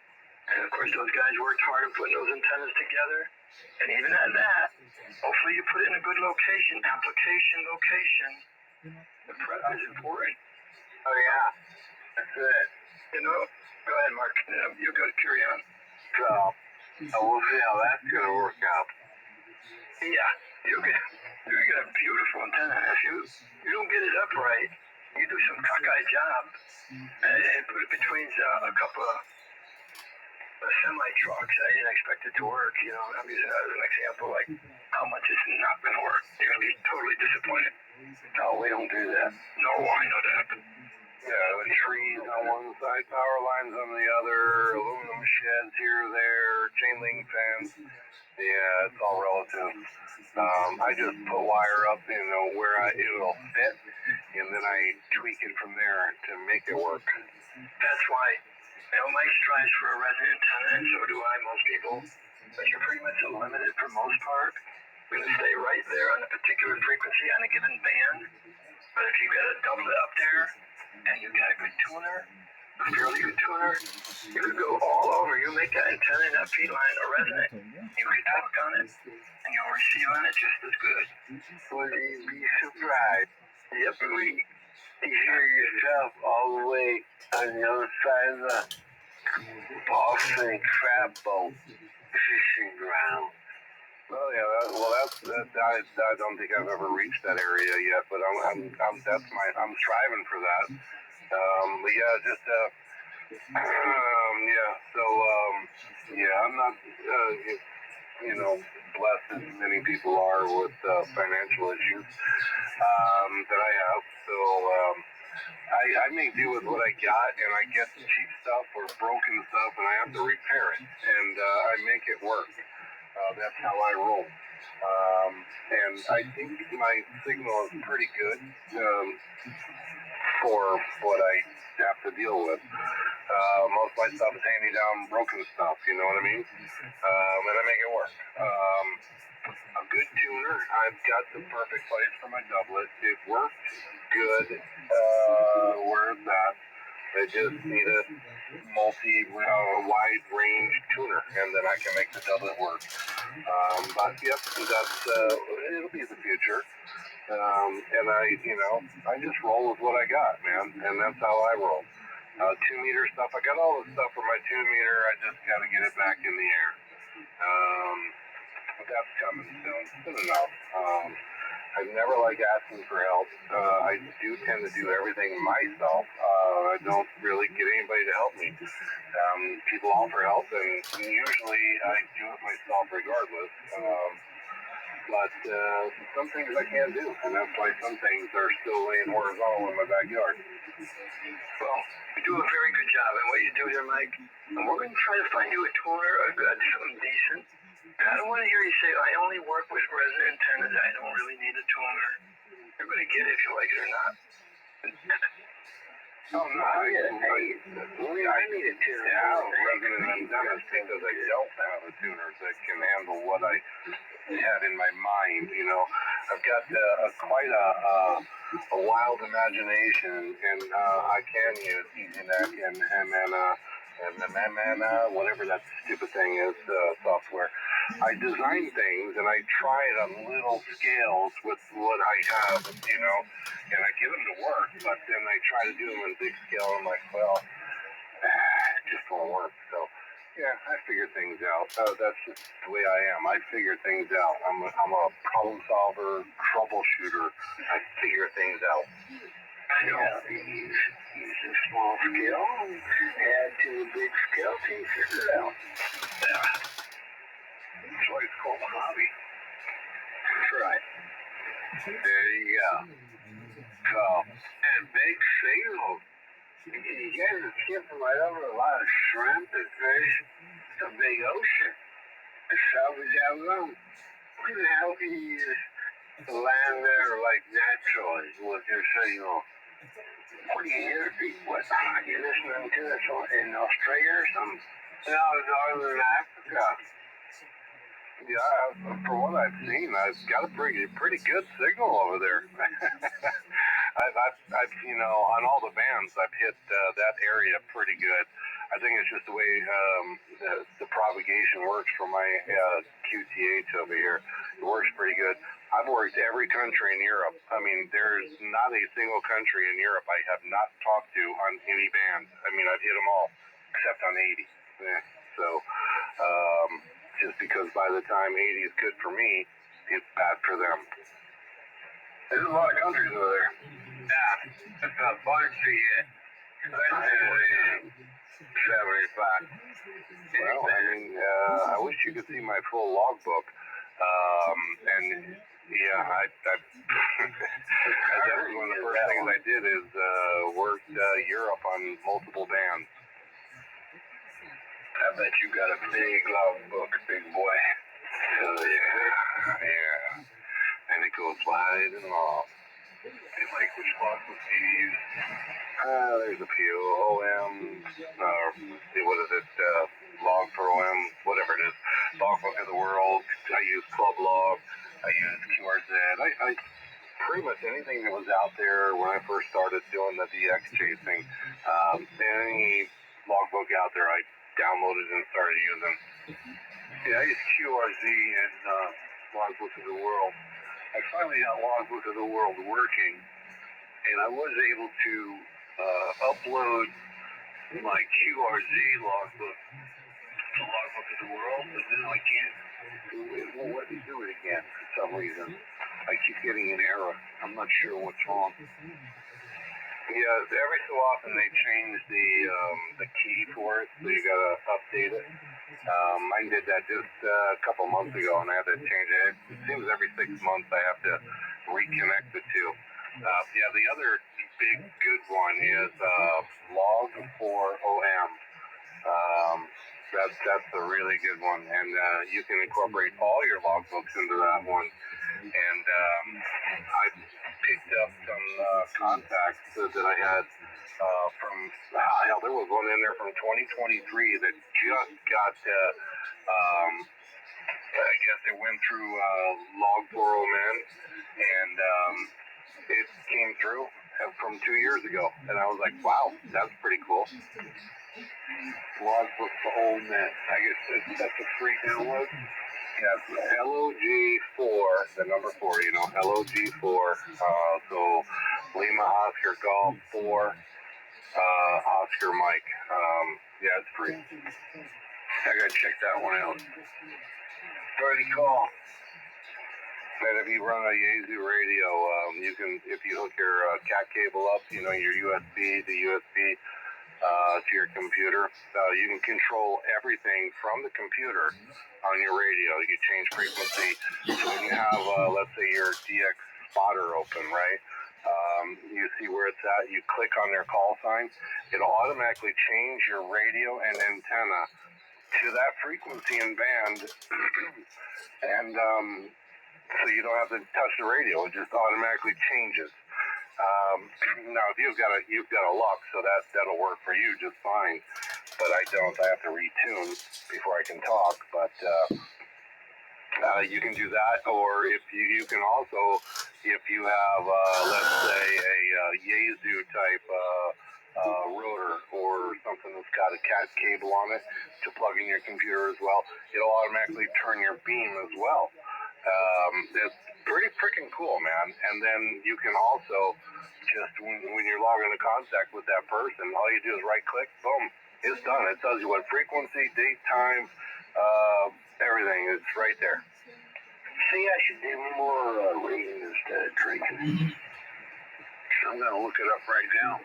And of course, those guys worked hard in putting those antennas together. And even at that, hopefully you put it in a good location, application location. The prep is important. Oh, yeah. That's it. Go ahead, Mark. You go carry on. So, we'll see how that's going to work out. Yeah, you get a beautiful antenna. If you don't get it up right, you do some cockeyed job and put it between a couple of semi-trucks. I didn't expect it to work. I'm using that as an example, like how much it's not going to work. You're going to be totally disappointed. No, we don't do that. No, I know that. Yeah, the trees on one side, power lines on the other, aluminum sheds here or there, chain link fence. Yeah, it's all relative. I just put wire up, where it'll fit, and then I tweak it from there to make it work. That's why, Mike strives for a resonant antenna, and so do I, most people. But you're pretty much limited for most part. You're going to stay right there on a particular frequency on a given band. But if you got a doublet up there, and you got a good tuner, a fairly good tuner, you could go all over. You make that antenna and that feed line a resonant. You could talk on it, and you'll receive on it just as good. Would you be surprised? Yep, You hear yourself all the way on the other side of the Boston crab boat fishing ground. Well, yeah, I don't think I've ever reached that area yet, but I'm striving for that. But yeah, just I'm not blessed as many people are with financial issues that I have. So I make do with what I got, and I get cheap stuff or broken stuff, and I have to repair it, and I make it work. That's how I roll. And I think my signal is pretty good for what I have to deal with. Most of my stuff is handy down broken stuff, you know what I mean? And I make it work. A good tuner, I've got the perfect place for my doublet. It worked good where it's at. I just need a wide range tuner, and then I can make the doublet work. But yep, it'll be the future. And I just roll with what I got, man, and that's how I roll. 2-meter stuff, I got all the stuff for my 2-meter. I just got to get it back in the air. That's coming soon enough. I never like asking for help. I do tend to do everything myself. I don't really get anybody to help me. People offer help, and usually I do it myself regardless. But some things I can't do, and that's why some things are still laying horizontal in my backyard. Well, you do a very good job in what you do here, Mike. And we're going to try to find you a tuner, something decent. I don't want to hear you say, I only work with resonant antennas. I don't really need a tuner. You're going to get it if you like it or not. Oh, no, I need a tuner. Yeah, I have resonant antennas because I don't have a tuner that can handle what I had in my mind. You know, I've got quite a wild imagination, and I can use EasyNet and whatever that stupid thing is, software. I design things and I try it on little scales with what I have, you know, and I get them to work, but then I try to do them in big scale. I'm like, well, it just won't work. So, yeah, I figure things out. That's just the way I am. I figure things out. I'm a problem solver, troubleshooter. I figure things out. Yeah, use a small scale and add to a big scale till you figure it out. Yeah. That's why it's called a hobby. That's right. There you go. So, And big signals. You guys are skipping right over a lot of shrimp and fish. It's a big ocean. It's salvage out alone. What the hell can you use to land there like naturally with your signal? What do you hear? What? You listening to this in Australia or something? No, Northern Africa. yeah, from what I've seen, I've got a pretty good signal over there. I've, you know, on all the bands, I've hit that area pretty good. I think it's just the way the propagation works for my QTH over here. It works pretty good. I've worked every country in Europe. I mean, there's not a single country in Europe I have not talked to on any band. I mean, I've hit them all, except on 80. Yeah. So, just because by the time 80 is good for me, it's bad for them. There's a lot of countries over there. Yeah, that's a bunch of it. Especially 75. Well, I mean, I wish you could see my full logbook. And yeah, I that was one of the first things I did is worked Europe on multiple bands. I bet you got a big logbook, big boy. Oh yeah, yeah. And it goes wide and long. Hey, Mike, which logbook do you use? There's a few OM, what is it? Log for OM, whatever it is. Logbook of the World. I use Club Log. I use QRZ. I pretty much anything that was out there when I first started doing the DX chasing. Any logbook out there, I downloaded and started using. Yeah, I use QRZ and Logbook of the World. I finally got Logbook of the World working, and I was able to upload my QRZ logbook to Logbook of the World, but then I can't. It won't let me do it again for some reason. I keep getting an error. I'm not sure what's wrong. Yeah, every so often they change the key for it, so you gotta update it. I did that just a couple months ago, and I had to change it. It seems every 6 months I have to reconnect the two. Yeah, the other big good one is Log for OM. That's a really good one, and you can incorporate all your logbooks into that one. And I picked up some contacts that I had from hell, there was one in there from 2023 that just got I guess it went through Log4OM, and it came through from 2 years ago, and I was like, wow, that's pretty cool. Logbook for OM. I guess that's a free download. Yeah, LOG4, the number 4, you know, LOG4. So Lima Oscar Golf 4, Oscar Mike. Yeah, it's free. I gotta check that one out. Pretty cool. And if you run a Yaesu radio, you can, if you hook your cat cable up, you know, your USB to USB to your computer, you can control everything from the computer on your radio. You can change frequency. So when you have, let's say, your DX spotter open, right? You see where it's at. You click on their call sign. It'll automatically change your radio and antenna to that frequency and band, and so you don't have to touch the radio. It just automatically changes. Now, if you've got a Lux, so that'll work for you just fine. But I don't. I have to retune before I can talk. But you can do that, or if you can also, if you have, let's say, a Yaesu type rotor or something that's got a cat cable on it to plug in your computer as well, it'll automatically turn your beam as well. It's pretty freaking cool, man. And then you can also just, when you're logging into contact with that person, all you do is right click, boom, it's done. It tells you what frequency, date, time, everything. It's right there. See, I should do more reading instead of drinking. I'm going to look it up right now.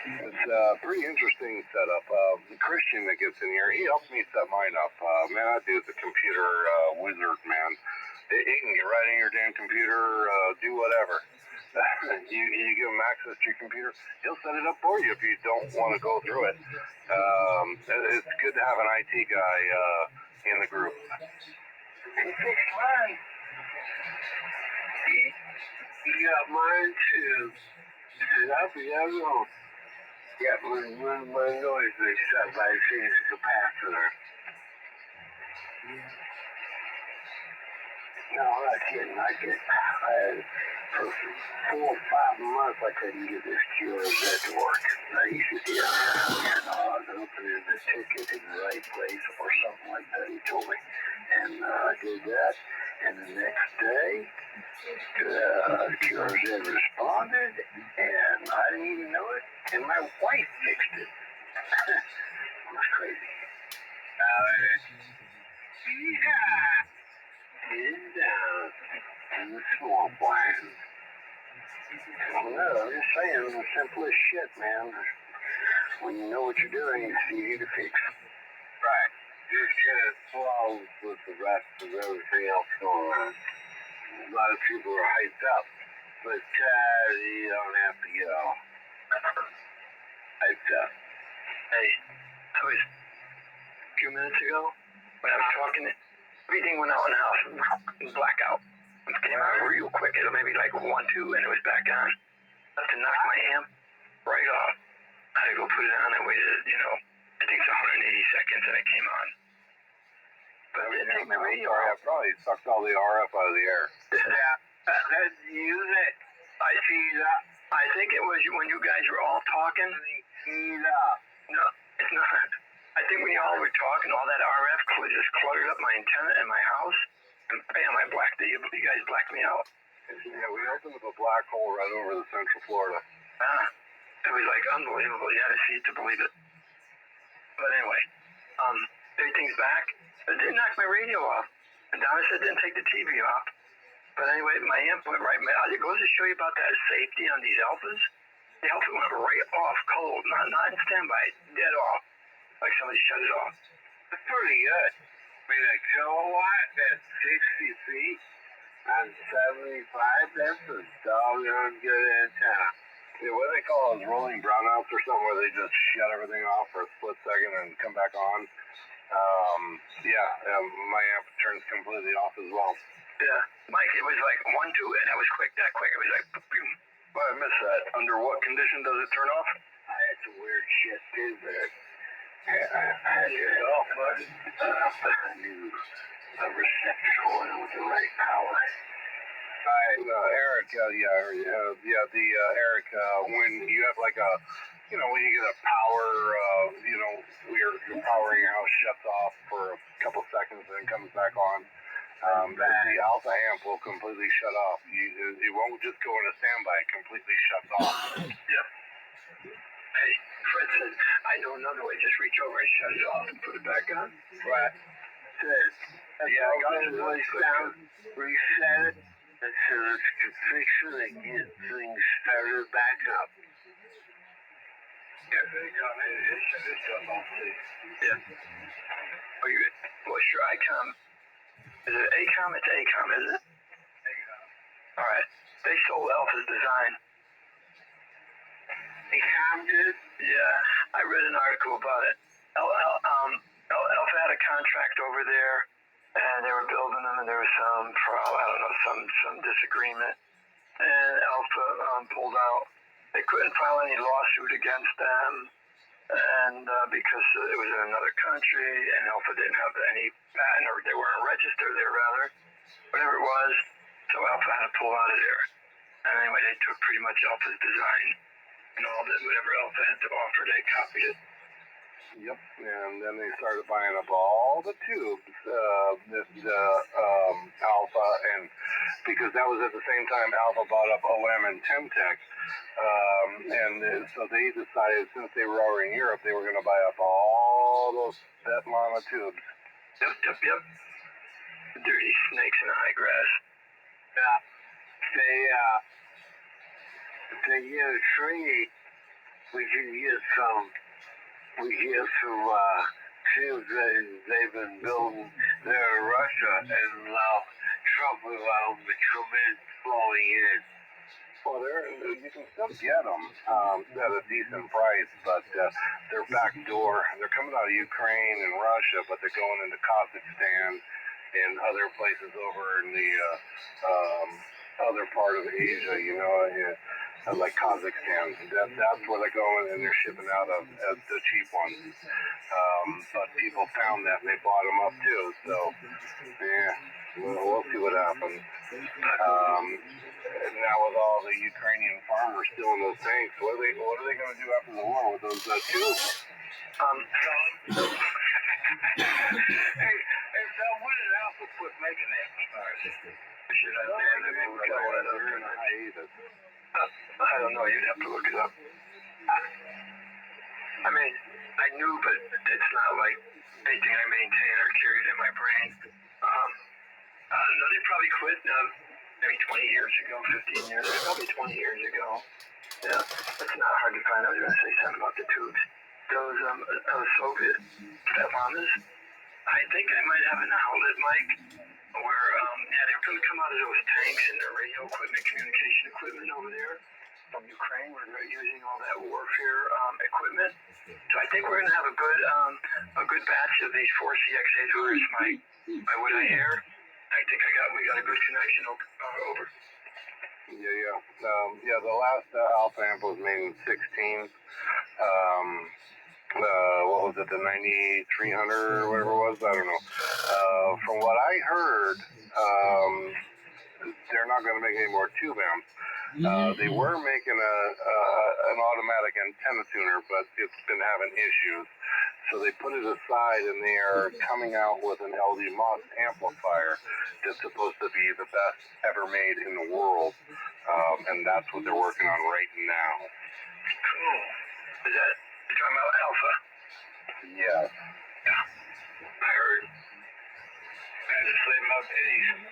It's a pretty interesting setup. The Christian that gets in here, he helps me set mine up. Man, that dude's a computer wizard, man. He can get right in your damn computer, do whatever. you give him access to your computer, he'll set it up for you if you don't want to go through it. It's good to have an IT guy in the group. He fixed mine. He got mine too. Up the other one. Yeah, when noise is set by change the capacitor. No, I'm not kidding. For 4 or 5 months, I couldn't get this QRZ to work. I used to get opening the ticket in the right place or something like that, he told me. And I did that. And the next day, QRZ responded, and I didn't even know it. And my wife fixed it. It was crazy. He's down in the swampland. No, I'm just saying, the simplest shit, man. When you know what you're doing, it's easy to fix. Right. Just kind of flows with the rest of everything else going on. A lot of people are hyped up, but you don't have to get all hyped up. Hey, I was a few minutes ago when I was talking, everything went out in the house, blackout. It came out real quick. It was maybe like 1, 2, and it was back on. I had to knock my amp right off. I had to go put it on. I waited, I think it's 180 seconds, and it came on. But it didn't take my radio RF probably sucked all the RF out of the air. Yeah, let's use it. I see that. I think it was when you guys were all talking. See that. No, it's not. I think when you all were talking, all that RF just cluttered up my antenna in my house. And bam, I blacked it. You guys blacked me out. Yeah, we opened up a black hole right over the Central Florida. It was like unbelievable. You had to see it to believe it. But anyway, everything's back. It didn't knock my radio off. And Donna said it didn't take the TV off. But anyway, my amp went right. It goes to show you about that safety on these alphas. The alpha went right off cold, not in standby, dead off. Like somebody shut it off. That's pretty good. I mean, a kilowatt at 60 feet on 75, that's a doggone good antenna. Yeah, what do they call those rolling brownouts or something where they just shut everything off for a split second and come back on? My amp turns completely off as well. Yeah, Mike, it was like 1, 2, and that was quick. That quick. It was like, boom. Well, I missed that. Under what condition does it turn off? That's some weird shit too, but I had it off, but I knew a receptor coil with the right power. Eric, Eric, when you have like a, when you get a power, where your power in your house shuts off for a couple seconds and then comes back on, the alpha amp will completely shut off. It won't just go into standby, it completely shuts off. Yep. Hey, Fred said, I know another way. Just reach over and shut it off and put it back on. Right. I got it place down, reset it, and so it's to fix it and get things started back up. Yeah, it shut itself off too. Yeah. What's your ICOM? Is it ACOM? It's ACOM, is it? ACOM. Alright. They sold Alpha's design. ACOM did? Yeah, I read an article about it. Alpha had a contract over there, and they were building them, and there was some disagreement, and Alpha pulled out. They couldn't file any lawsuit against them, and because it was in another country, and Alpha didn't have any patent, or they weren't registered there, rather, whatever it was. So Alpha had to pull out of there. And anyway, they took pretty much Alpha's design and all that, whatever Alpha had to offer, they copied it. Yep, and then they started buying up all the tubes, Alpha, and because that was at the same time Alpha bought up OM and Temtech, so they decided, since they were over in Europe, they were going to buy up all those Svetlana tubes. Yep. The dirty snakes in the high grass. Yeah. They get a treaty. We can get some tubes that they've been building there in Russia and Trump will allow them to come in, flowing in. Well, you can still get them at a decent price, but they're backdoor. They're coming out of Ukraine and Russia, but they're going into Kazakhstan and other places over in the other part of Asia, like Kazakhstan. That's where they're going, and they're shipping out of the cheap ones. But people found that, and they bought them up too. So, yeah, we'll see what happens. Now with all the Ukrainian farmers still in those tanks, what are they going to do after the war with those tubes? Hey, Phil, when did Alpha quit making that? I don't know, you'd have to look it up. I mean, I knew, but it's not like anything I maintain or carried in my brain. I don't know, they probably quit maybe 20 years ago, 15 years, probably 20 years ago. Yeah, it's not hard to find out. You're going to say something about the tubes. Those Soviet Svetlanas, I think I might have an outlet, Mike, where, they were going to come out of those tanks and their radio equipment, communication equipment over there from Ukraine, where they're using all that warfare equipment. So I think we're going to have a good batch of these 4 CX800s, Mike, by what I hear. I think we got a good connection over. Yeah, the last Alpha amp was made in 16. What was it, the 9300 or whatever it was? I don't know. From what I heard, they're not going to make any more tube amps. They were making an automatic antenna tuner, but it's been having issues. So they put it aside, and they are coming out with an LD MOS amplifier that's supposed to be the best ever made in the world. And that's what they're working on right now. Cool. Is that, you're talking about Alpha? Yes. Yeah. I heard. I had to save my pennies.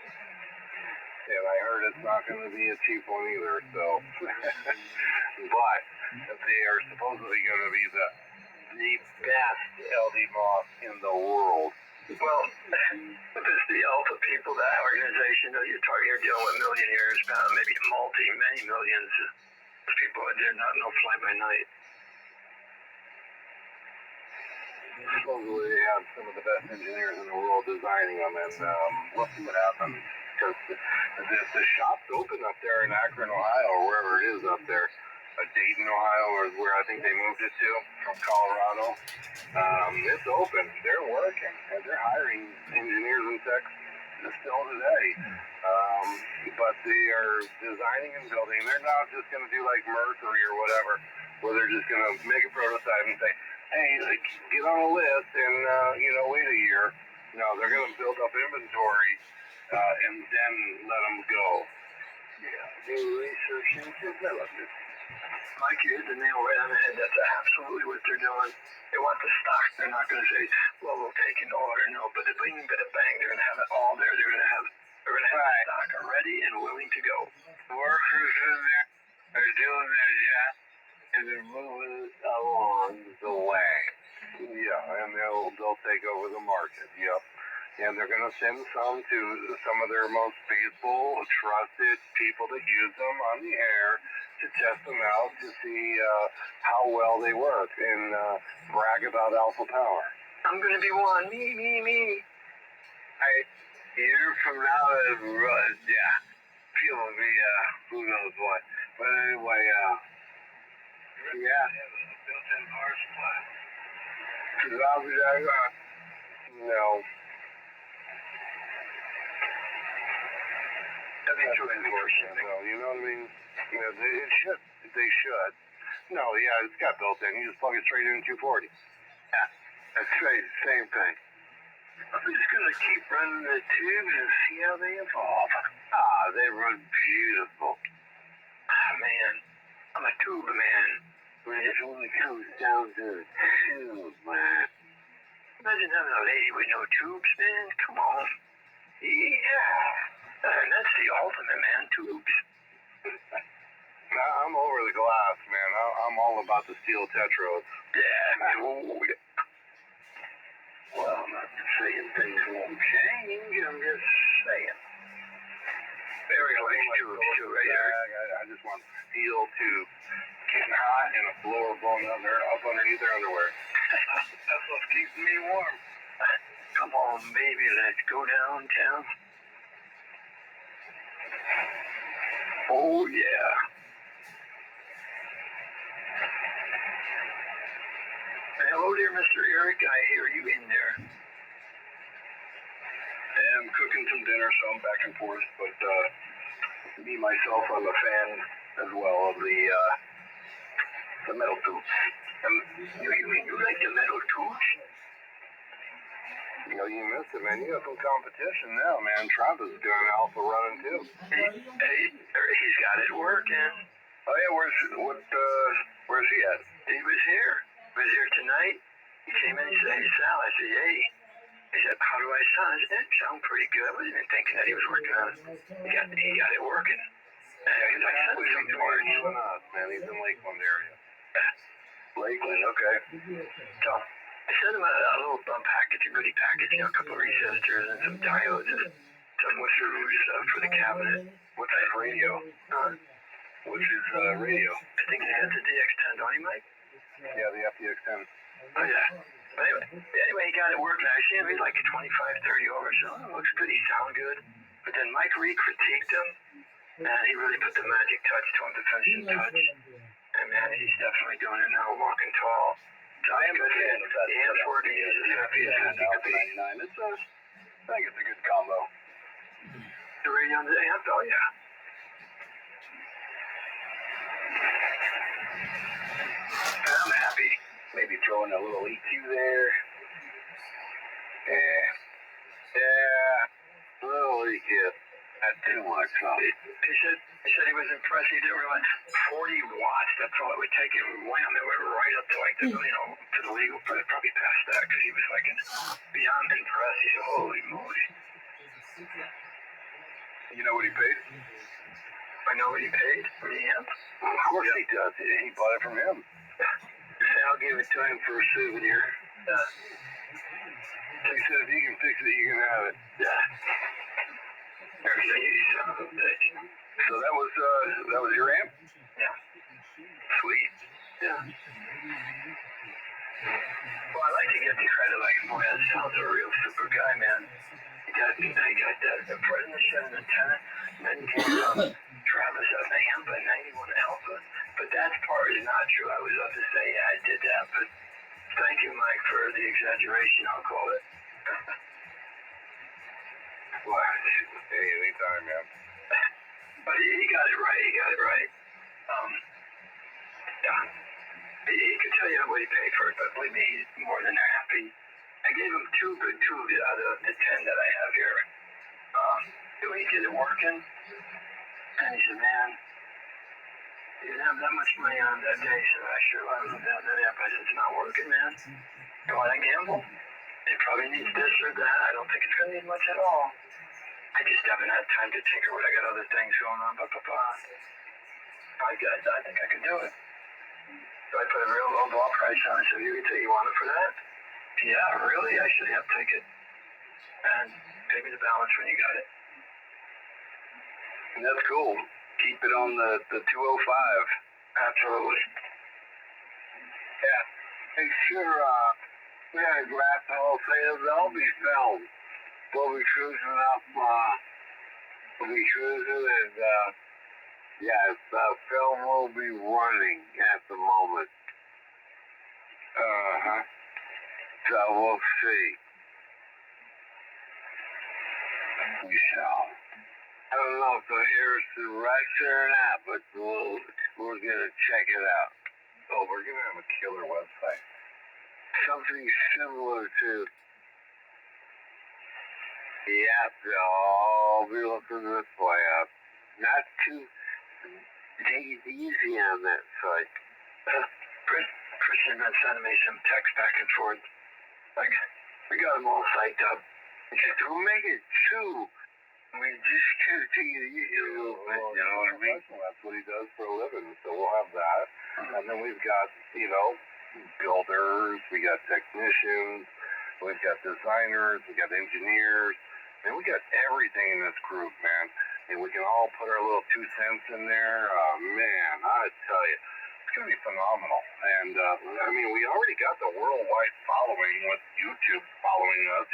And I heard it's not going to be a cheap one either, so. But they are supposedly going to be the best LD MOS in the world. Well, if it's the Alpha people, that organization, you're dealing with millionaires, maybe many millions of people. They're not no fly by night. Supposedly they have some of the best engineers in the world designing them, and we'll see what happens. Because the shop's open up there in Akron, Ohio, or wherever it is up there. Dayton, Ohio, or where I think they moved it to from Colorado. It's open. They're working, and they're hiring engineers and techs still today. But they are designing and building. They're not just going to do like Mercury or whatever, where they're just going to make a prototype and say, hey, like, get on a list and, wait a year. No, they're going to build up inventory and then let them go. Yeah, do research and develop it. Mike, you hit the nail right on the head. That's absolutely what they're doing. They want the stock. They're not going to say, well, we'll take an order. No, but the bing, bada bang, they're going to have it all there. They're going to have the stock ready and willing to go. Workers in there are doing their job and they're moving along the way. Yeah, and they'll take over the market. Yep. And they're going to send some to some of their most faithful, trusted people that use them on the air. to test them out to see how well they work and brag about alpha power. I'm gonna be one. Me. A year from now, yeah, people will be, who knows what. But anyway, yeah. Built-in power supply. No. That'd be too unfortunate. Though, you know what I mean? You know, they should. No, yeah, it's got built-in. You just plug it straight in 240. Yeah, that's right, same thing. I'm just gonna keep running the tubes and see how they evolve. They run beautiful. Man, I'm a tube man. When it only comes down to the tube, man. Imagine having a lady with no tubes, man. Come on. Yeah. And that's the ultimate, man. Tubes. I'm over the glass, man. I'm all about the steel tetros. Yeah, dude. Well, I'm not saying things won't change. I'm just saying. Very likes tubes too, right there. I just want steel tube getting hot and a blower blowing up underneath their underwear. That's what's keeping me warm. Come on, baby, let's go downtown. Oh, yeah. Hello there, Mr. Eric. I hear you in there. I'm cooking some dinner, so I'm back and forth. But me, myself, I'm a fan as well of the metal tubes. You like the metal tubes? You know, you missed it, man. You got some competition now, man. Travis is doing alpha running too. He's got it working. Oh yeah, where's he at? He was here. Tonight. He came in and said, "Hey, Sal." I said, "Hey." He said, "How do I sound?" I said, "It sounds pretty good." I wasn't even thinking that he was working on it. He got it working. He's actually between you and us, man. He's in Lakeland area. Lakeland, okay. So I sent him a little package, a goodie package, a couple of resistors and some diodes and some screws for the cabinet. What's his radio? What's his radio? I think he has the DX10, don't he, Mike? Yeah, the FDX10. Oh, yeah. But anyway, he got it working. I see him, he's like 25, 30 over, so it looks good, he sound good. But then Mike critiqued him, and he really put the magic touch to him, the finishing touch. And man, he's definitely doing it now, walking tall. So I am a fan of that. The amps working, he's as happy as happy could be. I think it's a good combo. The radio on the amp, oh yeah. And I'm happy. Maybe throwing a little EQ there. Yeah, a little EQ. Not too much, huh? He said he was impressed. He didn't realize 40 watts, that's all it would take. It wham, it went right up to like the, to the legal, probably past that, because he was like beyond impressed. He said, "Holy moly." You know what he paid? I know what he paid for the amp. Of course he does. He bought it from him. Sal gave it to him for a souvenir. He said if you can fix it, you can have it. Yeah. You son of a bitch. So that was your amp? Yeah. Sweet. Yeah. Well, I like to give him credit, like, boy, that sounds a real super guy, man. He got the president and antenna, and then he gave Travis an amp, a 91 alpha. But that part is not true. I would love to say, yeah, I did that, but thank you, Mike, for the exaggeration, I'll call it. Well, hey, anytime, man. But he got it right. Yeah. He could tell you what he paid for it, but believe me, he's more than happy. I gave him 2 good tubes out of the 10 that I have here. He did it working, and he said, "Man, you didn't have that much money on that day, so I sure love it. That amp, I said, it's not working, man. You want to gamble? It probably needs this or that. I don't think it's going to need much at all. I just haven't had time to tinker with it. I got other things going on, I think I can do it." So I put a real low ball price on it. So you can say, "You want it for that?" "Yeah, really? I should have take it. And pay me the balance when you got it." And that's cool. keep it on the 205. Absolutely. Yeah. Make sure, we gotta grab the whole thing. They'll be filmed. We'll be cruising up, we'll be cruising and, yes, the film will be running at the moment. Uh-huh. So we'll see. We shall. I don't know if they'll hear us direct or not, but we're gonna check it out. Oh, we're gonna have a killer website. Something similar to, yeah, they'll all be looking this way up. Not too, take it easy on that site. Christian been sending me some text back and forth. Like, we got them all psyched up. Don't make it too. I mean, just kind of take it easy a little bit, you know what I mean? That's what he does for a living, so we'll have that. And then we've got, builders, we got technicians, we've got designers, we got engineers, and we got everything in this group, man. And we can all put our little 2 cents in there. Man, I tell you, it's going to be phenomenal. And, we already got the worldwide following with YouTube following us,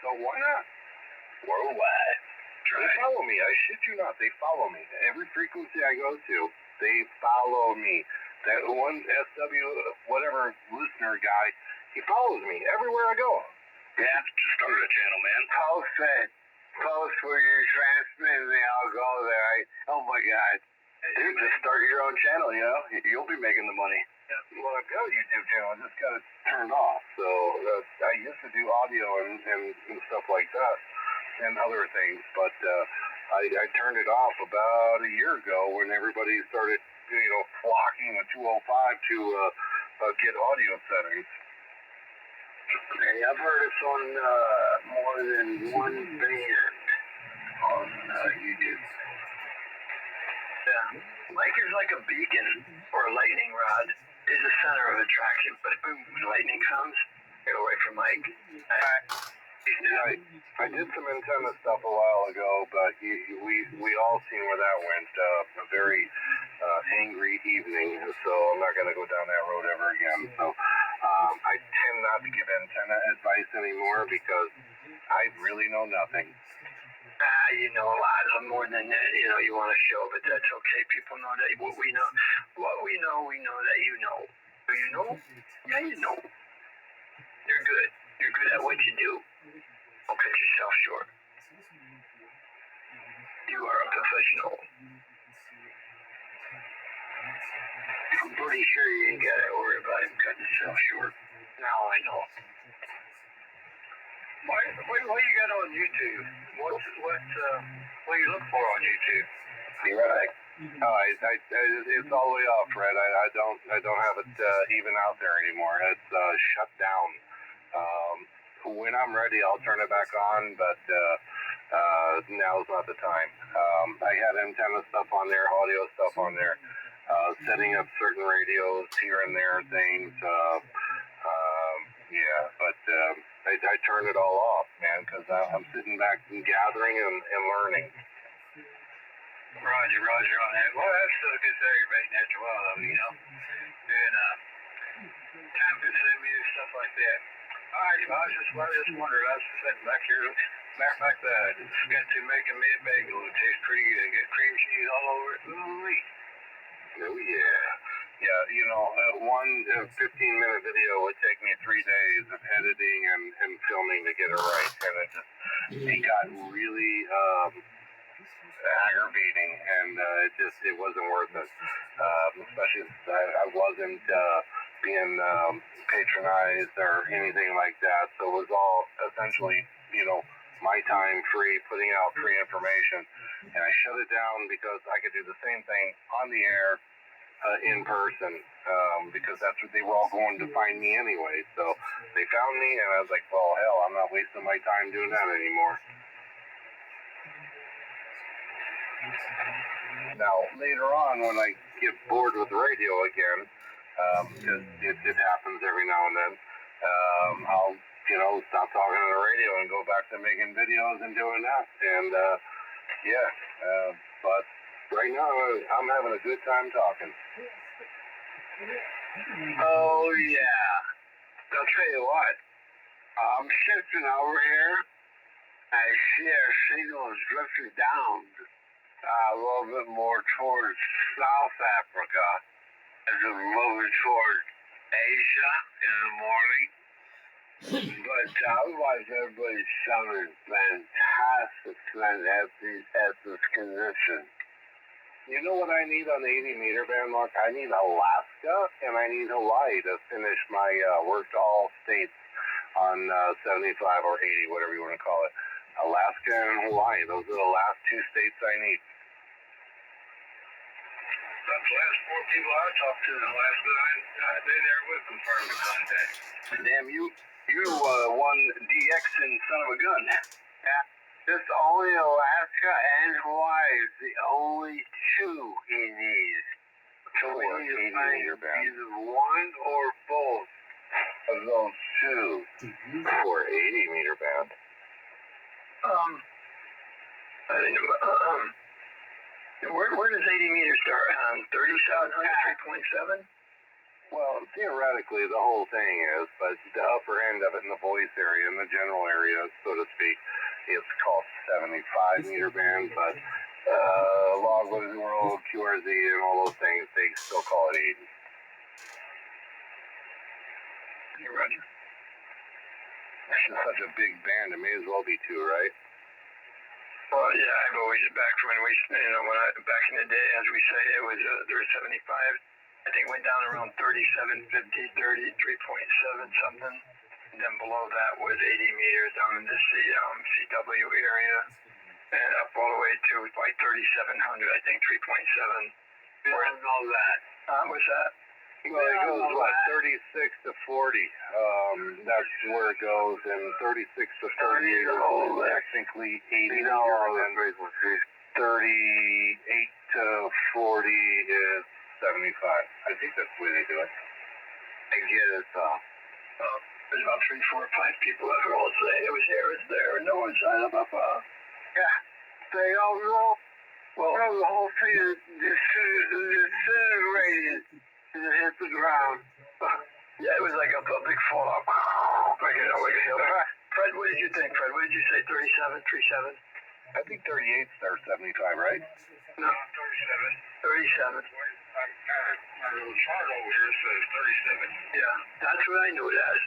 So why not? Worldwide. They follow me. I shit you not. They follow me. Every frequency I go to, they follow me. That one SW, whatever listener guy, he follows me everywhere I go. Yeah, Just start a channel, man. post it. Post where you're transmitting, they all go there. Oh my God. Dude, just start your own channel, You'll be making the money. Yeah, well, I've got a YouTube channel. I just got it turned off. So I used to do audio and stuff like that and other things. But I turned it off about a year ago when everybody started, flocking the 205 to get audio settings. Hey, I've heard it's on more than one band on YouTube. Yeah. Mike is like a beacon or a lightning rod. He's the center of attraction. But boom, when lightning comes, get away from Mike. I did some antenna stuff a while ago, but we all seen where that went. A very angry evening, so I'm not going to go down that road ever again. So I tend not to give antenna advice anymore because I really know nothing. You know a lot of more than you want to show, but that's okay. People know that what we know that you know. Do you know? Yeah, you know. You're good. You're good at what you do. Don't cut yourself short. You are a professional. I'm pretty sure you ain't got to worry about him cutting himself short. Now I know. What you got on YouTube? What do you look for on YouTube? Be right back. Oh, it's all the way off, Fred. I don't have it even out there anymore. It's shut down. When I'm ready, I'll turn it back on, but now's not the time. I had antenna stuff on there, audio stuff on there, setting up certain radios here and there, things. I turned it all off, man, because I'm sitting back and gathering and learning. Roger on that. Well, that's still a good aggravating after a while, though, And time consuming and stuff like that. All right, I was just wondering. I was just sitting back here. Matter of fact, I just got to making me a bagel. It tastes pretty good. Get cream cheese all over it. Ooh-wee. Oh, yeah. Yeah, one 15-minute video would take me 3 days of editing and filming to get it right. And it got really aggravating, and it wasn't worth it. Especially since I wasn't being patronized or anything like that. So it was all essentially, my time free, putting out free information. And I shut it down because I could do the same thing on the air in person, because that's what they were all going to find me anyway. So they found me, and I was like, well, hell, I'm not wasting my time doing that anymore. Now, later on, when I get bored with radio again, because it happens every now and then, I'll, stop talking on the radio and go back to making videos and doing that. And, but Right now, I'm having a good time talking. Oh, yeah. I'll tell you what. I'm shifting over here. I see our signal is drifting down a little bit more towards South Africa as we're moving towards Asia in the morning. But otherwise, everybody's sounding fantastic tonight at this condition. You know what I need on the 80 meter band, Mark? I need Alaska and I need Hawaii to finish my work to all states on 75 or 80, whatever you want to call it. Alaska and Hawaii, those are the last two states I need. That's the last four people I talked to in Alaska. They there with confirmed the contact. Damn, you one DX and son of a gun. Yeah. Just only Alaska and Hawaii is the only two he needs. So we need to find either one or both of those two For 80 meter band. Where does 80 meters start? 3700, 3.7? Well, theoretically, the whole thing is, but the upper end of it in the voice area, in the general area, so to speak, it's called 75 meter band, but Log What Is the World, QRZ, and all those things, they still call it 80. Hey, Roger. This is such a big band, it may as well be two, right? Well, yeah, I've always, back when we, back in the day, as we say, it was, there was 75. I think it went down around 37, 50, 30, 3.7 something. And then below that was 80 meters down in the CW area. And up all the way to like 3,700, I think 3.7. Where is all that? What's that? Well, it goes, what, 36 to 40. That's where it goes, and 36 to 38 is technically 80 meter, and then 38 to 40 is 75. I think that's the way they do it. I get it, There's about 3, 4, 5 people that are all saying it was here, it's there, no one signed up. Yeah, they all know. Well, the whole thing is disintegrated and it hit the ground. Yeah, it was like a big fallout. Like a hill. Fred, what did you think, Fred? What did you say, 37, 37? I think 38 starts 75, right? No, 37. 37. My little chart over here says 37. Yeah, that's what I knew it as.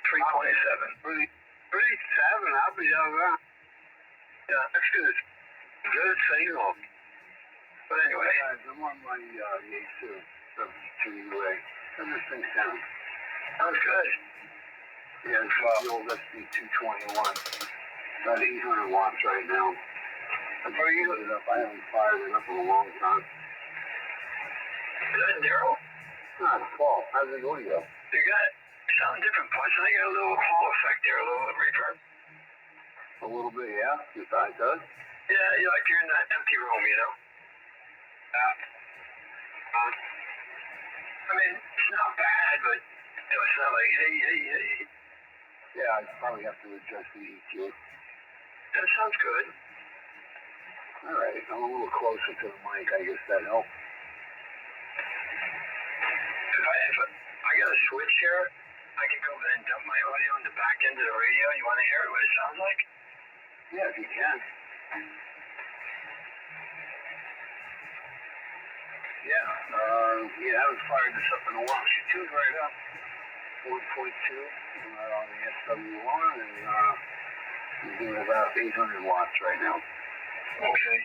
3.7. 37, I'll be all right. Yeah, That's good. Good signal. but anyway. Guys, I'm on my Yaesu 72 UA. Turn this thing down. Sounds good. Yeah, it's the old SB221. About 800 watts right now. I'm trying to get it up. I haven't fired it up in a long time. Is that Daryl? Nah, it's Paul. How's the audio? You got sound different parts. I got a little hall effect there, a little reverb. A little bit, yeah. Your side does. Yeah, you like you're in that empty room, you know? I mean, it's not bad, but it's not like, hey. Yeah, I probably have to adjust the EQ. That sounds good. All right, I'm a little closer to the mic. I guess that helps. If I got a switch here, I can go and dump my audio on the back end of the radio. You want to hear what it sounds like? Yeah, if you can. Yeah, I haven't fired this up in a while. She tuned right up. 1.2 on the SWLing, and we're doing about 800 watts right now. Okay.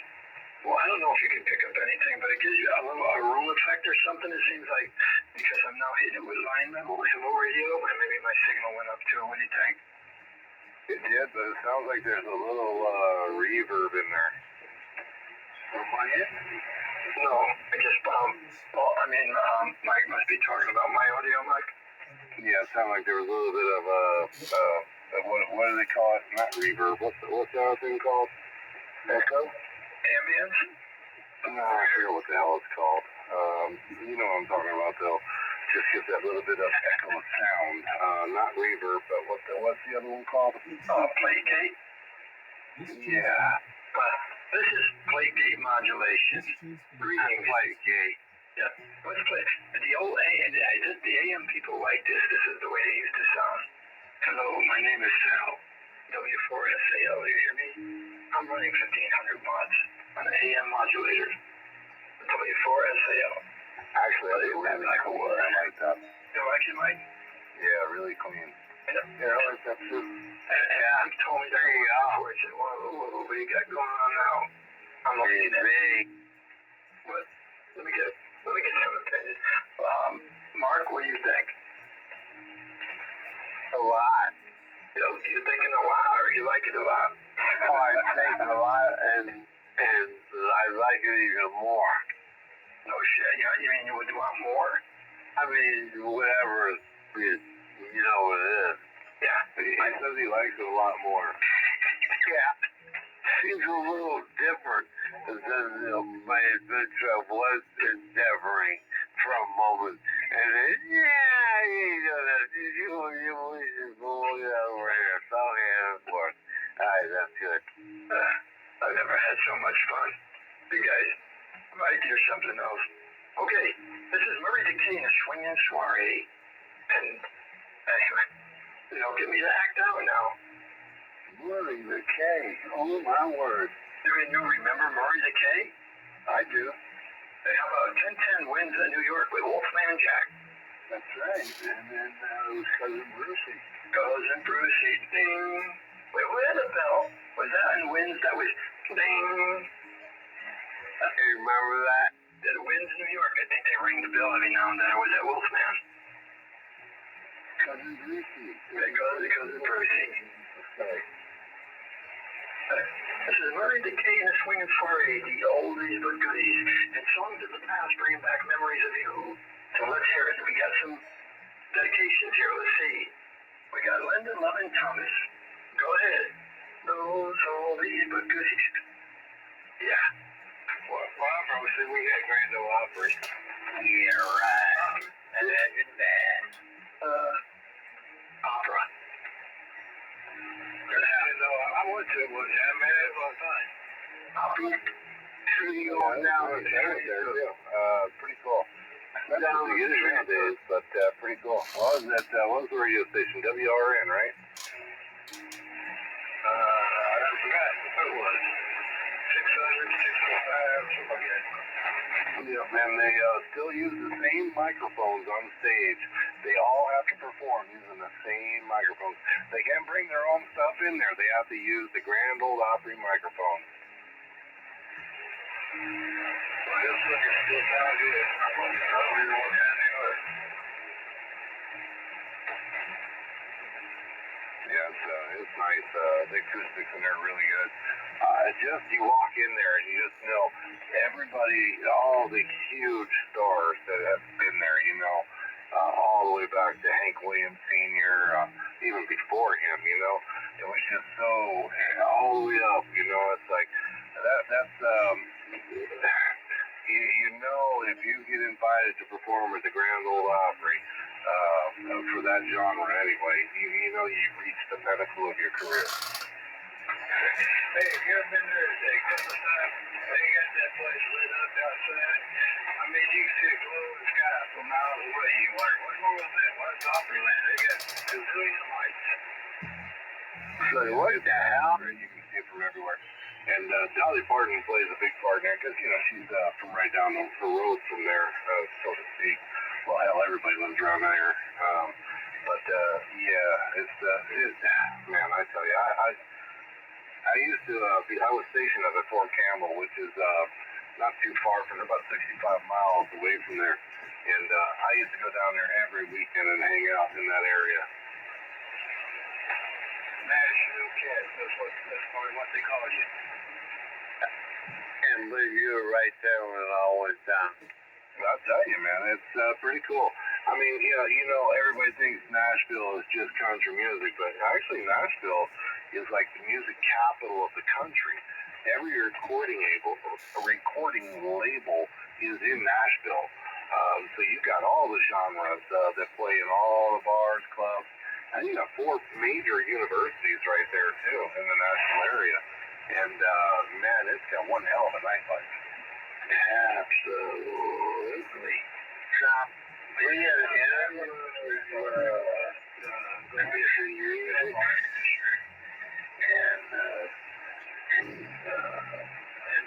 Well, I don't know if you can pick up anything, but it gives you a room effect or something. It seems like, because I'm now hitting it with line level, hello radio, and maybe my signal went up too. What do you think? It did, but it sounds like there's a little reverb in there. On my end? No, I just, Mike must be talking about my audio, Mike. Yeah, it sounded like there was a little bit of what do they call it? Not reverb. What's the other thing called? Echo? Ambience? No, I forget what the hell it's called. You know what I'm talking about, though. Just get that little bit of echo sound. Not reverb, but what's the other one called? Playgate? Yeah. This is plate gate modulation. Greetings. Plate gate. Yeah. Let's play. The old the AM people like this. This is the way they used to sound. Hello, my name is Sal. W4SAL. You hear me? I'm running 1500 watts on an AM modulator. W4SAL. Actually, I really like that. You like it, Mike? Yeah, really clean. Yeah, I like that too. And he told me there you go. I said, what do you got going on now? I'm looking at me. What? Let me get some opinion. Mark, what do you think? A lot. You thinking a lot, or you like it a lot? Oh, I think a lot, and I like it even more. No shit. You mean you would want more? I mean, whatever you know what it is. Yeah. He says he likes it a lot more. Yeah. Seems a little different than my adventure was endeavoring for a moment. And then, you just go over here. So, yeah, of course. All right, that's good. I've never had so much fun. You guys, right, here's something else. Okay, this is Murray DeKay in a swinging soiree. And anyway, get me to act out now. Murray DeKay. Oh, my word. You remember Murray DeKay? I do. Hey, how about 10-10 wins at New York with Wolfman Jack? That's right. And then it was Cousin Brucey. Cousin Brucey. Ding. Wait, what had a bell? Was that in wins? That was ding. You remember that? That wins New York. I think they ring the bell every now and then. I was at Wolfman. Cousin Brucey. Cousin Brucey. Okay. This is Murray DeKay in a swinging soiree, the oldies but goodies, and songs of the past bringing back memories of you. So let's hear it. We got some dedications here. Let's see. We got Lyndon Lovin Thomas. Go ahead. Those oldies but goodies. Yeah. Well, obviously we had Grand Ole Opry. Yeah, right. And that's that. Opera. I went to it one time, man. It was fun. Opera. Trio down I was there. there too. Pretty cool. Not Down to get it the nowadays, but pretty cool. Well, what was the radio station? WRN, right? I forgot what it was. 600, 605, something like that. Yep, and they still use the same microphones on stage. They all have to perform using the same microphones. They can't bring their own stuff in there. They have to use the Grand Ole Opry microphone. Well, this looking still sound good. I don't really know what kind they are. Yeah, it's nice. The acoustics in there are really good. Just you walk in there and you just know everybody, all the huge stars that have been there, all the way back to Hank Williams Sr., even before him, it was just so, all the way up, it's like, that's, if you get invited to perform at the Grand Ole Opry, for that genre anyway, you've reached the pinnacle of your career. Hey, have you ever been there at Christmas time? They got that place lit up outside. I mean, you can see a glowing sky from miles away. You're like, what's wrong with that? What's Opryland? They got a zillion lights. So what the hell? You can see it from everywhere. And Dolly Parton plays a big part in there because, she's from right down the road from there, so to speak. Well, hell, everybody lives around there. Man, I tell you, I used to I was stationed up at Fort Campbell, which is not too far from about 65 miles away from there. And I used to go down there every weekend and hang out in that area. Nashville Cats, that's probably what they call you. Can't believe you were right there when it all went down. I'll tell you, man, it's pretty cool. I mean, everybody thinks Nashville is just country music, but actually Nashville is like the music capital of the country. Every recording label is in Nashville. So you've got all the genres that play in all the bars, clubs, and you got 4 major universities right there too in the Nashville area. And man, it's got one hell of a nightlife. Absolutely. Shop. Conditioning music. And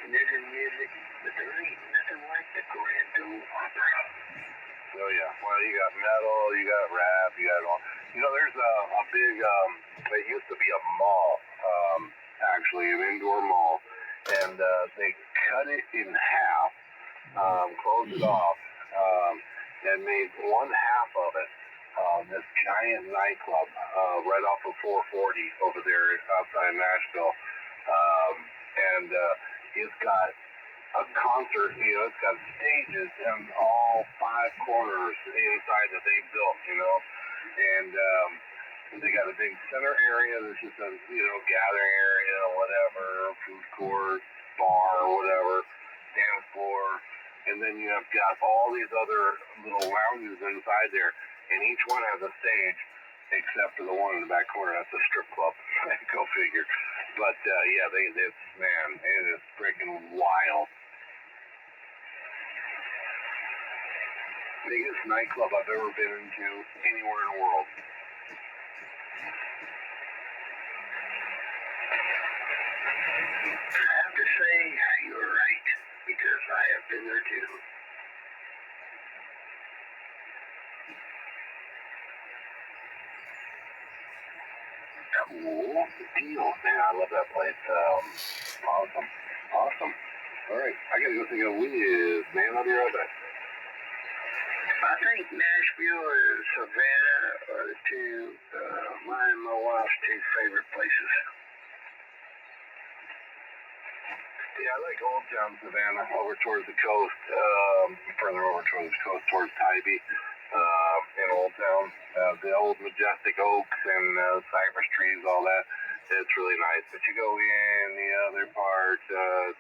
nigger music, but there ain't nothing like the Grand Ole Opry. Oh yeah, well you got metal, you got rap, you got all. You know, there's a big. It used to be a mall, actually an indoor mall, and they cut it in half, closed it off, and made one half of it this giant nightclub right off of 440 over there outside Nashville, and it's got a concert, you know, it's got stages in all five corners inside that they built, you know, and they got a big center area that's just a, you know, gathering area, whatever, food court, bar, whatever, dance floor, and then you have got all these other little lounges inside there, and each one has a stage, except for the one in the back corner, that's a strip club. Go figure. But yeah, it's, man, it is freaking wild. Biggest nightclub I've ever been into anywhere in the world. I have to say you're right, because I have been there too. Cool deal, man. I love that place. Awesome. All right, I gotta go take a whiz, man. I'll be right back. I think Nashville and Savannah are the two, mine and my wife's two favorite places. Yeah, I like Old Town Savannah over towards the coast, further over towards the coast, towards Tybee, in Old Town. The old majestic oaks and cypress trees, all that. It's really nice. But you go in the other part,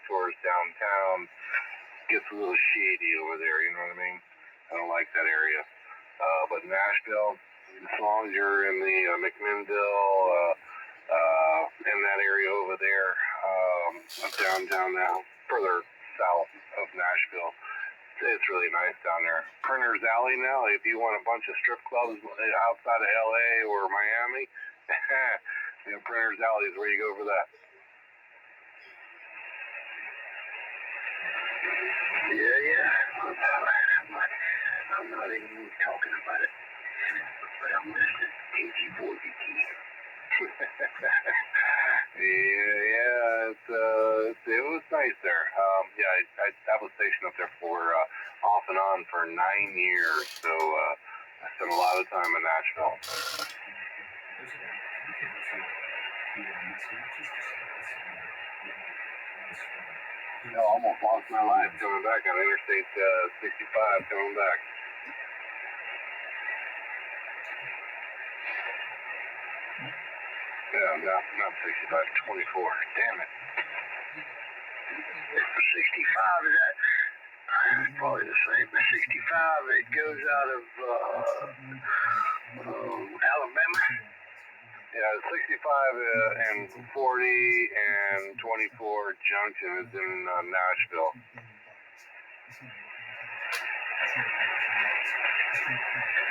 towards downtown, gets a little shady over there, you know what I mean? I don't like that area. But Nashville, as long as you're in the McMinnville, in that area over there, downtown now, further south of Nashville. It's really nice down there. Printer's Alley now, if you want a bunch of strip clubs outside of LA or Miami, you know, Printer's Alley is where you go for that. Yeah. I'm not even talking about it, but I'm listening to KG4GT. Yeah, it was nice there. Yeah, I was stationed up there for off and on for 9 years, so I spent a lot of time in Nashville. I almost lost my life coming back on Interstate 65 coming back. Yeah, not 65, 24. Damn it. 65 is that? Probably the same. 65, it goes out of Alabama. Yeah, 65 and 40 and 24 Junction is in Nashville.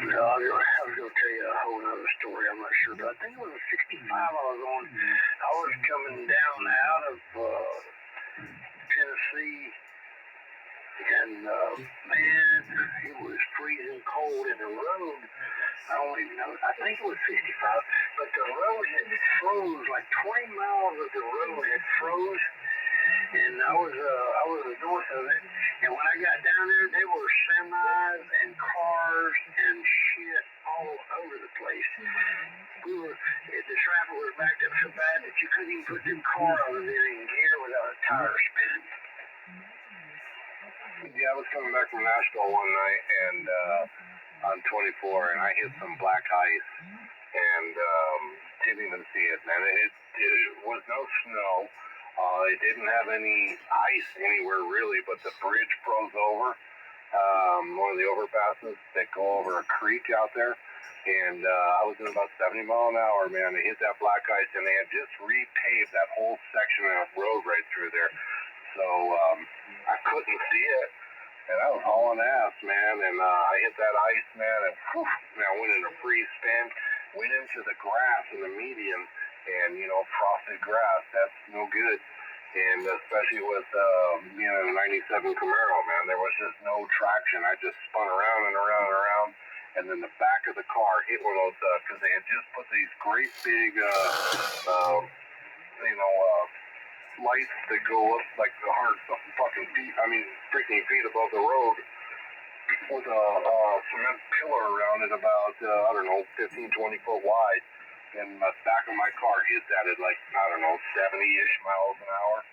No, I was going to tell you a whole other story. I'm not sure, but I think it was 65 I was coming down out of Tennessee, and man, it was freezing cold in the road. I don't even know. I think it was 65, but the road had froze. Like 20 miles of the road had froze, and I was north of it. And when I got down there, there were semis and cars and shit all over the place. The traffic was backed up so bad that you couldn't even put the car over there in gear without a tire spinning. Yeah, I was coming back from Nashville one night and on 24, and I hit some black ice and didn't even see it, man. It was no snow. It didn't have any ice anywhere really, but the bridge froze over. one of the overpasses that go over a creek out there. And I was doing about 70 mile an hour, man. They hit that black ice, and they had just repaved that whole section of road right through there. So I couldn't see it. And I was hauling ass, man, and I hit that ice, man, and whew, man, I went into freeze spin, went into the grass in the median, and, you know, frosted grass, that's no good. And especially with being in a 97 Camaro, man, there was just no traction. I just spun around and around and around, and then the back of the car hit one of those, because they had just put these great big, lights that go up like the hard fucking feet, freaking feet above the road with a cement pillar around it about, 15, 20 foot wide. And the back of my car hit that at 70-ish miles an hour.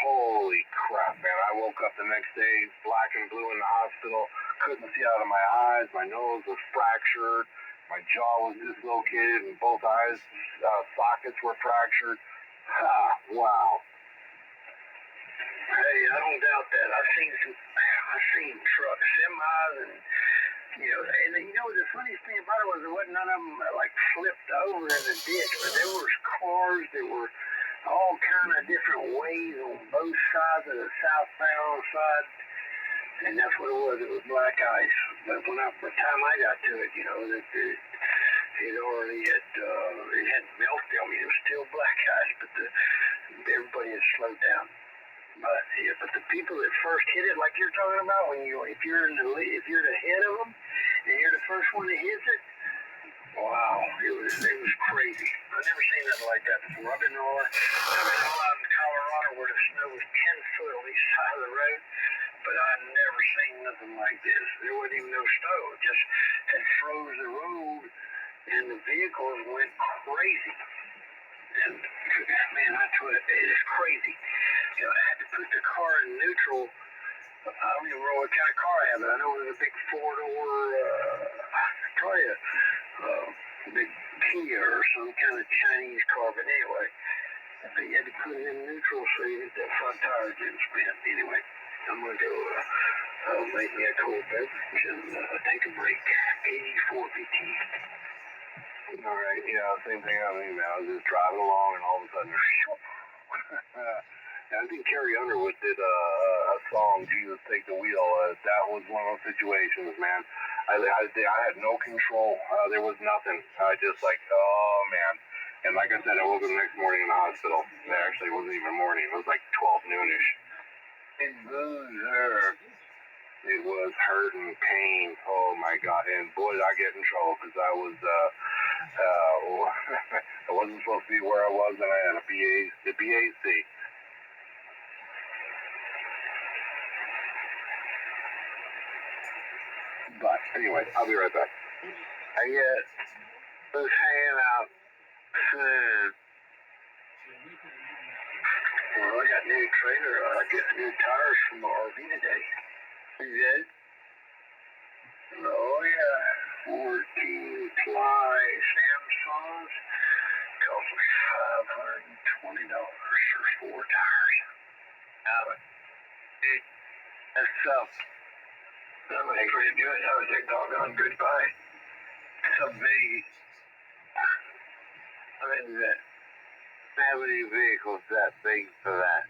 Holy crap, man. I woke up the next day black and blue in the hospital, couldn't see out of my eyes, my nose was fractured, my jaw was dislocated, and both eyes sockets were fractured. Wow. Hey, I don't doubt that. I've seen trucks, semis, and the funniest thing about it was there wasn't none of them flipped over in the ditch, but there was cars that were all kind of different ways on both sides of the southbound side, and that's what it was. It was black ice. But by the time I got to it, it already had melted. I mean, it was still black ice, but everybody had slowed down. But the people that first hit it, like you're talking about, if you're the head of them and you're the first one that hits it, wow, it was crazy. I've never seen nothing like that before. I've been all out in Colorado where the snow was 10 foot on each side of the road, but I've never seen nothing like this. There wasn't even no snow. It just had froze the road, and the vehicles went crazy. And man, I tell you, it is crazy. I had to put the car in neutral. I don't even know what kind of car I have. I know it was a big four-door, big Kia or some kind of Chinese car. But anyway, you had to put it in neutral so you get that front tire didn't spin. Anyway, I'm going to go make me a cold beverage and take a break. 84 BT. All right, same thing on me, man. I was just driving along, and all of a sudden, I think Carrie Underwood did a song, Jesus Take the Wheel. That was one of those situations, man. I had no control. There was nothing. I just oh, man. And like I said, I woke up the next morning in the hospital. Actually, it wasn't even morning. It was 12 noonish. And loser. It was hurt and pain. Oh, my God. And boy, did I get in trouble because I was, I wasn't supposed to be where I was, and I had the BAC. But anyway, I'll be right back. I was hanging out soon. Well, I got new trailer. I got new tires from the RV today. You did? Oh, yeah. 14-ply Samsungs. Cost me $520 for 4 tires. That's up. That was pretty good. That was a doggone good buy. So big. How many vehicles that big for that?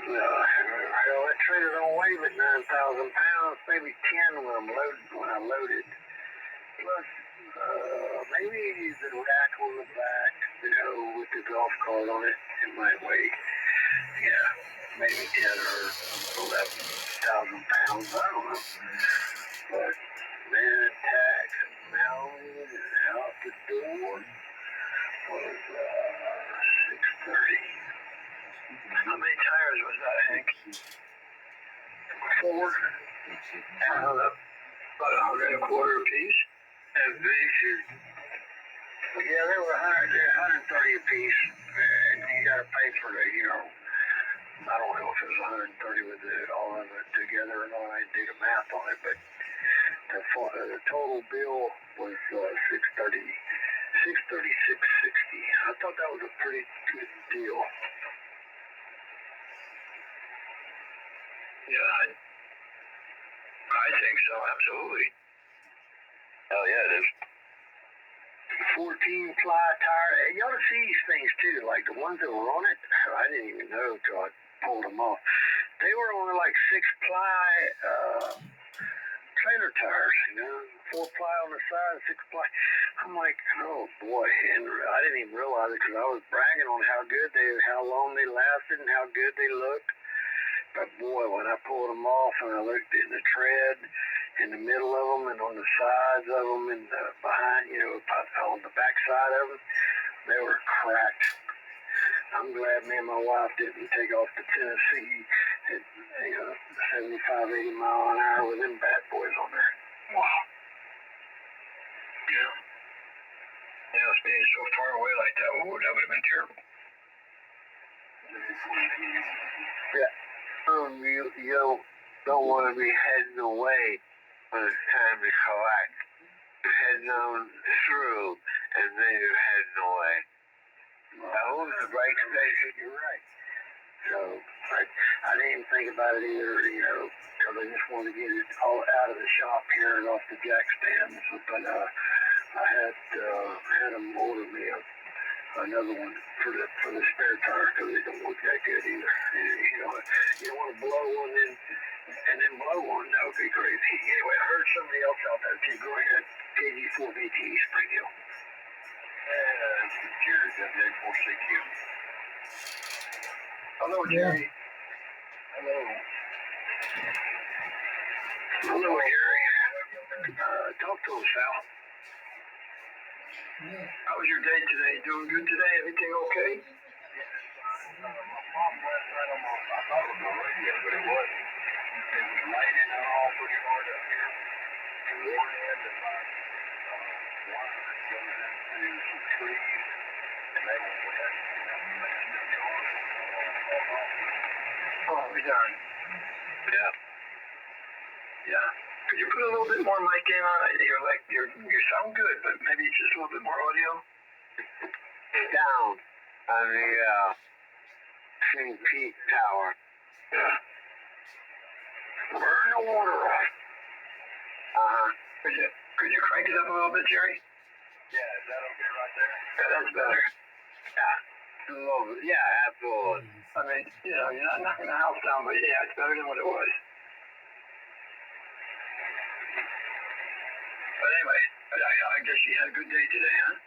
Well, that trailer don't weigh but 9,000 pounds, maybe 10 when I loaded. Plus, maybe the rack on the back, with the golf cart on it, it might weigh, maybe 10 or 11,000 pounds. I don't know. But, man, tax and mounting and out the door was $630. How many tires was that, Hank? 4. About $100 a quarter a piece. That's big. Yeah, they were $130 a piece, and you got to pay for the, I don't know if it was 130 with all of it together or not. I didn't do the math on it, but the total bill was $630, $660. I thought that was a pretty good deal. Yeah, I think so, absolutely. Hell yeah, it is. 14 ply tire. And you ought to see these things too, like the ones that were on it. I didn't even know until I pulled them off. They were on like 6 ply trailer tires, 4 ply on the side, 6 ply. I'm like, oh boy, and I didn't even realize it because I was bragging on how long they lasted and how good they looked. But boy, when I pulled them off and I looked in the tread, in the middle of them and on the sides of them and behind, on the back side of them, they were cracked. I'm glad me and my wife didn't take off to Tennessee at 75, 80 mile an hour with them bad boys on there. Wow. Yeah. Being so far away like that, that would have been terrible. Yeah. You don't want to be heading away when it's time to collect. You're heading on through, and then you're heading away. That was the right station. You're right. So I didn't even think about it either, because I just wanted to get it all out of the shop here and off the jack stands. But I had them order me another one for the spare tire because they don't look that good either. And, you don't want to blow one and then blow one. That would be crazy. Anyway, I heard somebody else out there too. Go ahead. KG4BT Springhill. And Jerry, W846U. Hello, Jerry. Hello. Hello, Jerry. Talk to us, Sal. How was your day today? Doing good today? Everything okay? My mom went right on my, I thought it was my radio, but it wasn't. It was lightning and all pretty hard up here. And one end of my wire goes into some trees, and they were wet, and that was still going. Oh, we done. Yeah. Yeah. Could you put a little bit more mic in on it? You sound good, but maybe just a little bit more audio. Down on the St. Pete Tower. Yeah. Burn the water off. Could you crank it up a little bit, Jerry? Yeah, is that okay right there? Yeah, that's better. Yeah. A little bit. Yeah, absolutely. I mean, you're not knocking the house down, but yeah, it's better than what it was. But anyway, I guess you had a good day today, huh?